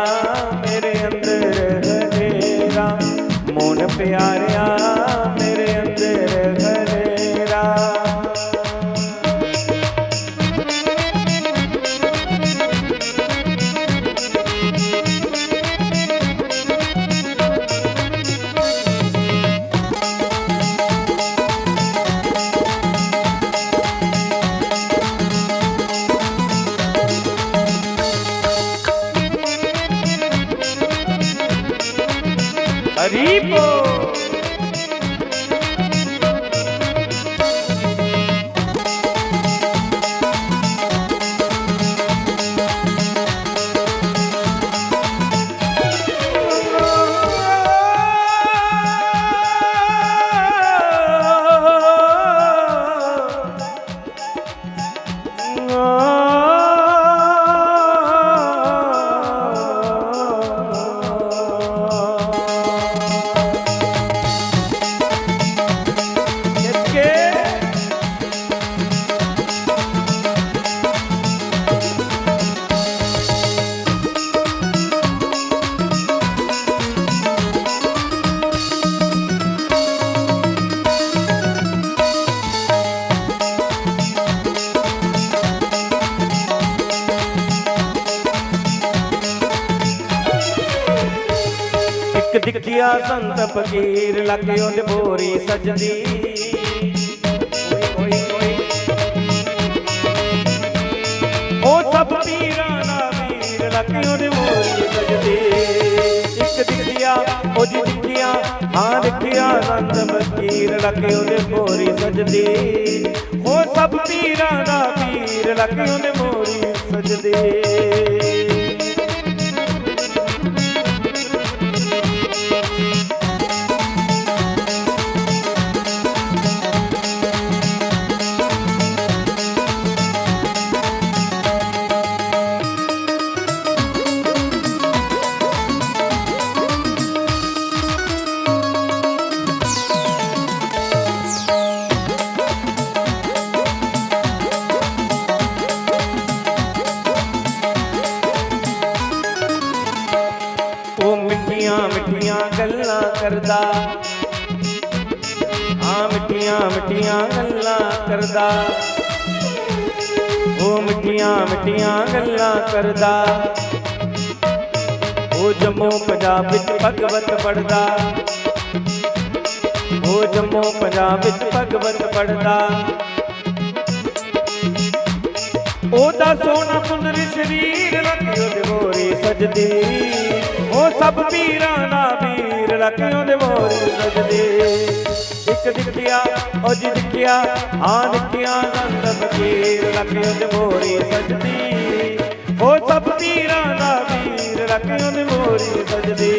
Speaker 2: मेरे अंदर घनेरा, मोन प्यारिया मेरे अंदर घनेरा। हरि बोल। दिखिया संत फकीर लगे उन बोरी सजदी, ओ सब पीरा ना वीर लगे उन बोरी सजदी। एक दिखिया ओ जी दिखिया, हाँ दिखिया संत फकीर लगे उन बोरी सजदी, ओ सब पीरा ना वीर लगे उन बोरी सजदी। मिठियां गल्लां करदा, हाँ मिठियां गल्लां करदा,
Speaker 3: मिठियां मिठियां गल्लां करदा, ओ जम्मू पंजाब विच भगवत पढ़दा, ओ जम्मू पंजाब विच भगवत पढ़दा। ओदा सोना सुंदर शरीर रखियो दे मोरी सजदी, ओ सब पीरां दा पीर रखियो दे मोरी सजदी। इक दिखिया ओ जी दिखिया हाँ दिखिया संत फकीर रखियो दे मोरी सजदी, ओ सब पीरां दा पीर रखियो दे मोरी सजदी,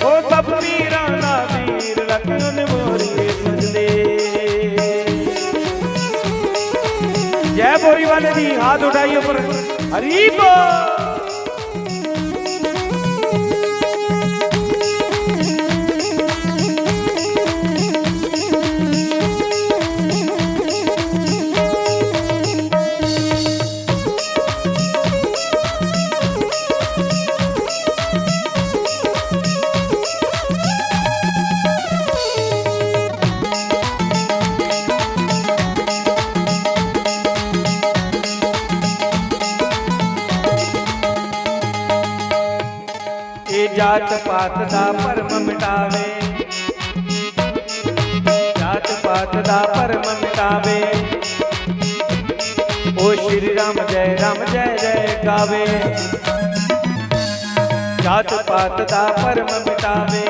Speaker 3: ओ सब पीरां दा पीर रखियो दे मोरी सजदी। जय बोरी वाले दी हाथ उठाइए ऊपर, हरी बोल। जात पात दा भरम मिटावे, जात पात दा भरम मिटावे, ओ श्री राम जय जय गावे। जात पात दा भरम मिटावे,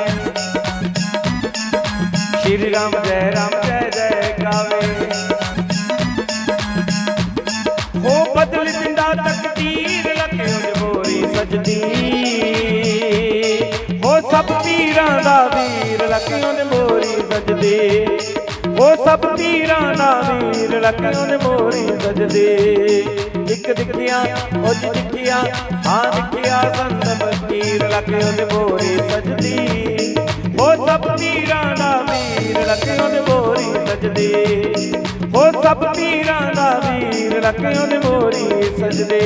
Speaker 3: श्री राम जय जय गावे। हो बदल दिंदा तकदीर लखियो मोरी सजदी, सब पीरां दा वीर लखियो दे मोरी सजदी, ओ सब पीरां दा वीर लखियो दे मोरी सजदी। इक दिखिया ओ जी दिखिया हाँ दिखिया संत फकीर लखियो दे मोरी सजदी, ओ सब पीरां दा वीर लखियो दे मोरी सजदी, ओ सब पीरां दा वीर लखियो दे मोरी सजदी।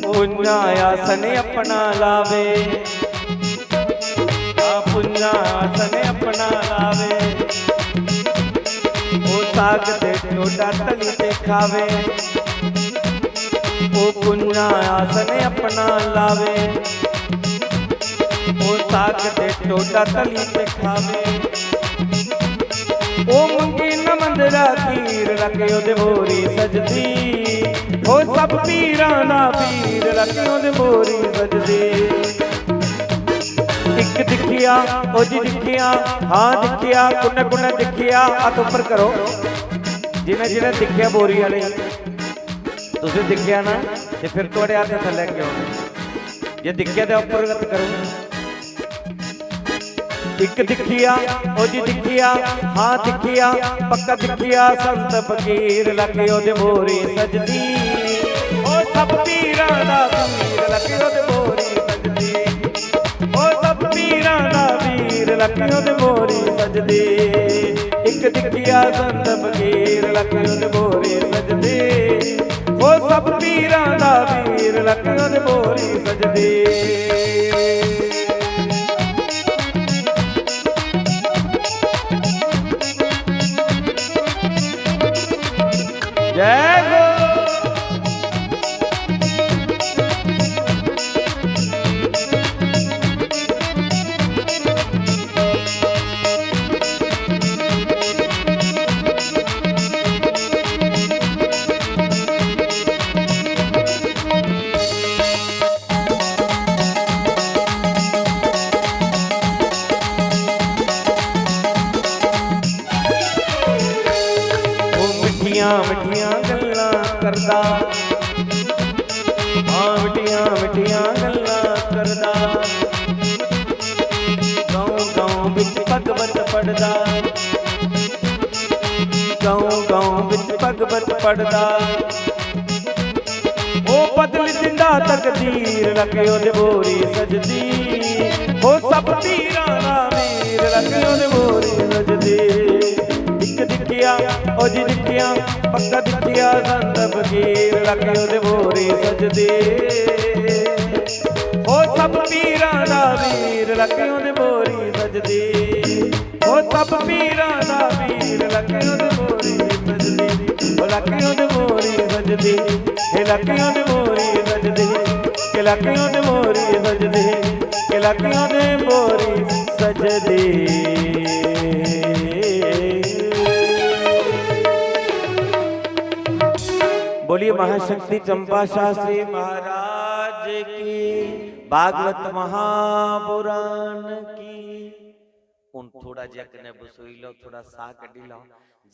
Speaker 3: पुन्ना आसन अपना लावे, पुन्ना आसन अपना लावे, ओ साग दे टोडा तली ते खावे, ओ पुन्ना आसन अपना लावे, ओ साग दे टोडा तली ते खावे। ओ मंगी न मंदरा खीर रखियो दे मोरी सजदी, ओ सब पीरां दा पीर रखियो दे मोरी सजदी। इक दिखिया ओ जी दिखिया हाँ दिखिया कुन्ने कुन्ने दिखिया हाथ ऊपर करो, जिन्हें जिन्हें दिखिया बोरी वाले तुसीं दिखिया ना ते फिर तुहाडे हाथ थल्ले क्यों जे दिखिया ते ऊपर गत करो। इक दिखिया ओ जी दिखिया हाँ दिखिया पक्का दिखिया संत फकीर लखियो दे मोरी सजदी, ओ सब पीरां दा पीर लखियो दे मोरी सजदी, ओ सब पीरां दा पीर लखियो दे मोरी सजदी। इक दिखिया संत फकीर लखियो दे मोरी सजदी, ओ सब पीरां दा पीर लखियो दे मोरी सजदी। जय हो पढ़दा, गाँव गाँव विच भगवत पढ़दा। ओ बदल दिंदा तकदीर लगे ओदे बोरी सजदी, ओ सब पीरां दा वीर लगे ओदे बोरी सजदी। इक दिखिया ओ जी दिखिया पक्का दिखिया संत फकीर लगे ओदे बोरी सजदी। ओ सब पीरां दा वीर लगे ओदे बोरी सजदी, ओ सब पीरां दा वीर लगे ओदे बोरी सजदी। ओ लगे ओदे बोरी सजदी, हे लगे ओदे बोरी सजदी, के लगे ओदे बोरी सजदी, के लगे ओदे बोरी सजदी। बोलिए महाशक्ति चंपा शास्त्री महाराज की, भागवत महापुराण की। ਹੁਣ ਥੋੜਾ ਜਿਹਾ ਕਨੇ ਬਸੋਈ ਲਓ, ਥੋੜਾ ਸਾਹ ਕੱਢੀ ਲਓ,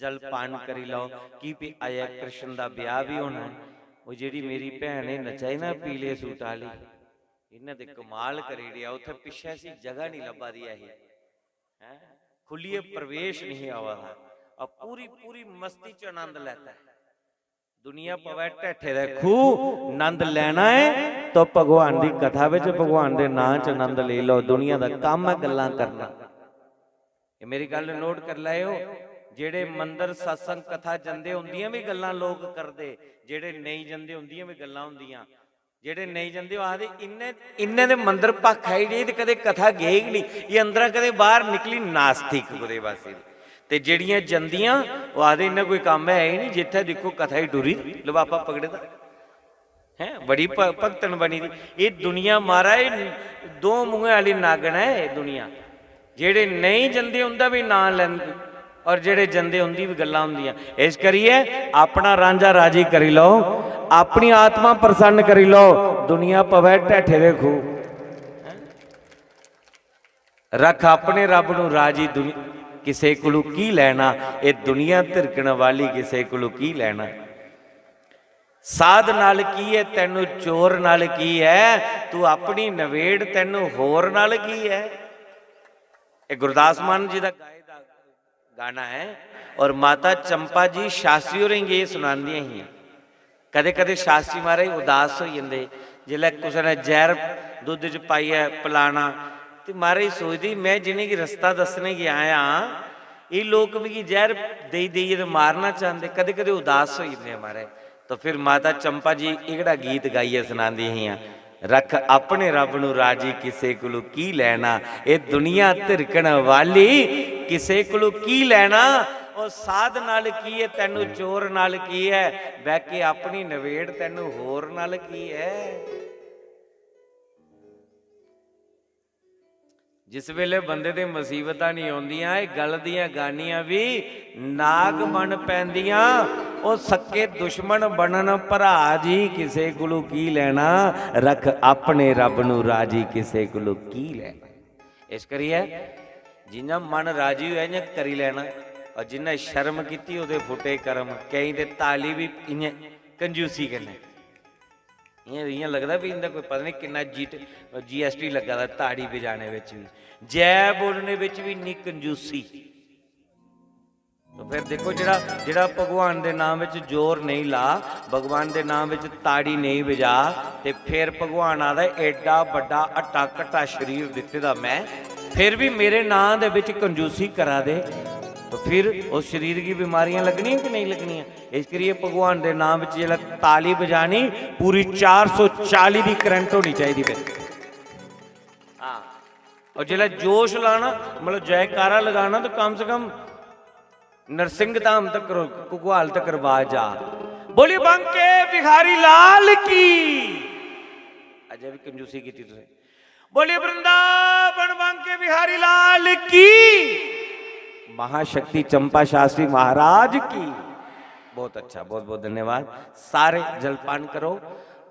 Speaker 3: ਜਲ ਪਾਨ ਕਰੀ ਲਓ। ਕੀ ਵੀ ਆਇਆ ਕ੍ਰਿਸ਼ਨ ਦਾ ਵਿਆਹ ਵੀ ਹੋਣਾ ਹੈ। ਉਹ ਜਿਹੜੀ ਮੇਰੀ ਭੈਣ ਨੇ ਨਚਾਈ ਨਾ ਪੀਲੇ ਸੂਟ ਵਾਲੀ, ਇਹਨਾਂ ਦੇ ਕਮਾਲ ਕਰੀ ਰਿਹਾ। ਉੱਥੇ ਪਿੱਛੇ ਸੀ ਜਗ੍ਹਾ ਨਹੀਂ ਲੱਭਾ ਦੀ ਇਹ ਹੈ, ਖੁੱਲੀਏ ਪ੍ਰਵੇਸ਼ ਨਹੀਂ ਆਵਾ। अब पूरी पूरी मस्ती च आनंद लेता है। दुनिया पवे ढेठे दे खूह, आनंद लेना है तो भगवान की कथा विच भगवान दे नां च आनंद ले लो। दुनिया दा काम है गल्लां करना। ये मेरी गल नोट कर लाओ, जेड़े मंदिर सत्संग कथा जंदे हुंदियां भी गल्लां लोग करदे, जेड़े नहीं जंदे हुंदियां भी गल्लां हुंदियां। जेड़े नहीं जंदे आखदे इन्ने दे मंदिर भाखा ही नहीं, कदे कथा गए ही नहीं, ये अंदर कदे बाहर निकली नास्तिक कुदे वासी। ते जेड़ियां जंदियां वो आखदे इन्ना कोई काम है ही नहीं, जिथे देखो कथा ही टुरी लफाफा पकड़े दा है। बड़ी भगतन बनी दी ये दुनिया। महाराज दो मूंहे वाली नागण है ये दुनिया। जेड़े नहीं जंदे उनदा भी नां लैंदे और जेड़े जंदे उनदी भी गल्लां हुंदियां। इस करिए अपना रांझा राजी करी लो, अपनी आत्मा प्रसन्न करी लो। दुनिया पवे ढेठे दे खूह, रख अपने रब नूं राजी। दुनिया किसे कोलों की लैना, ये दुनिया धिरकण वाली किसे कोलों की लैना। साध नाल की है तैनू, चोर नाल की है, तू अपनी नवेड़ तैनू होर नाल की है। ये गुरदास मान जी दा गाना है और माता चंपा जी शास्त्री होरें ये सुनांदियां ही। कदे कदे शास्त्री महाराज उदास हो जांदे, जिल्लै कुसै ने जहर दुध च पाइया पिलाना ते महाराज सोचदी मैं जिन्हें की रस्ता दसने की आया, ये लोग भी जहर दे देइए तो मारना चाहते। कदे कदे उदास हो जाते महाराज। तो फिर माता चंपा जी इकड़ा गीत गाइए सुनांदी ही, रख अपने रब नूं राजी किसे कोलों की लैना। ये दुनिया धिरकण वाली किसे कोलों की लैना। और साध नाल की है तैनू, चोर नाल की है, बह के अपनी नवेड़ तैनू होर नाल की है। जिस वेले बंदे दे मुसीबतां नहीं आउंदियां, गल दियां गानियां भी नाग बन पैंदियां। ओ सके दुश्मन बनन भरा जी किसे कोलों की लैना। रख अपने रब नूं राजी किसे कोलों की लैना। इस करिए जिन्ना मन राजी होया इयां करी लैना, और जिन्ना शर्म कीती ओदे फुटे करम। कई ते ताली भी इयां कंजूसी करना, इयां लगदा भी इंदा कोई पता नहीं किन्ना GST लगा दा ताड़ी बजाने विच भी, जय बोलने विच भी इन्नी कंजूसी। तो फिर देखो जिहड़ा भगवान दे नाम विच जोर नहीं ला, भगवान दे नाम विच ताड़ी नहीं बजा, ते फिर भगवान आदा एडा बड़ा अट्टा कट्टा शरीर दिते दा मैं, फिर भी मेरे नाम दे विच कंजूसी करा दे, तो फिर उस शरीर की बीमारियां लगनियां कि नहीं लगनियां। इस करिए भगवान के नाम में ताली बजानी पूरी 440 की करंट होनी चाहिए फिर। हाँ, और जिला जोश लाना मतलब जयकारा लगाना तो कम से कम नरसिंह धाम तक कुकवाल तक आवाज आ। बोली बांके बिहारी लाल की। अजय भी कंजूसी की थी। बोली वृंदावन बांके बिहारी लाल की। महाशक्ति चंपा शास्त्री महाराज की। बहुत अच्छा, बहुत बहुत धन्यवाद। सारे जलपान करो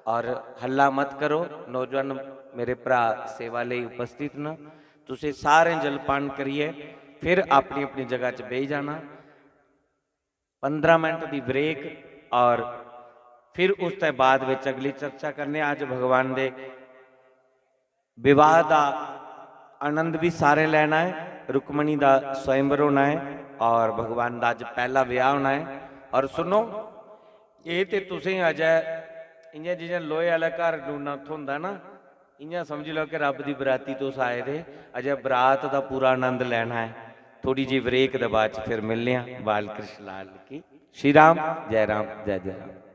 Speaker 3: और हल्ला मत करो। नौजवान मेरे भरा सेवा ले उपस्थित न, तुसे सारे जलपान करिए, फिर अपनी अपनी जगह च बह जाना। 15 मिनट की ब्रेक और फिर उस ते बाद विच अगली चर्चा करने। आज भगवान दे विवाह का आनंद भी सारे लेना है।
Speaker 2: रुकमणी का स्वयंवर होना है और भगवान का अज पहला विआह होना है। और सुनो ये तो तुसीं अज इं जियां लोहे वाला घर नत्थ हुंदा ना, इं समझ लो कि रब की बराती तुस आए थे, अजय बरात का पूरा आनंद लेना है। थोड़ी जी ब्रेक के बाद फिर मिलने। बाल कृष्ण लाल की श्री राम, जय राम, जय जय राम।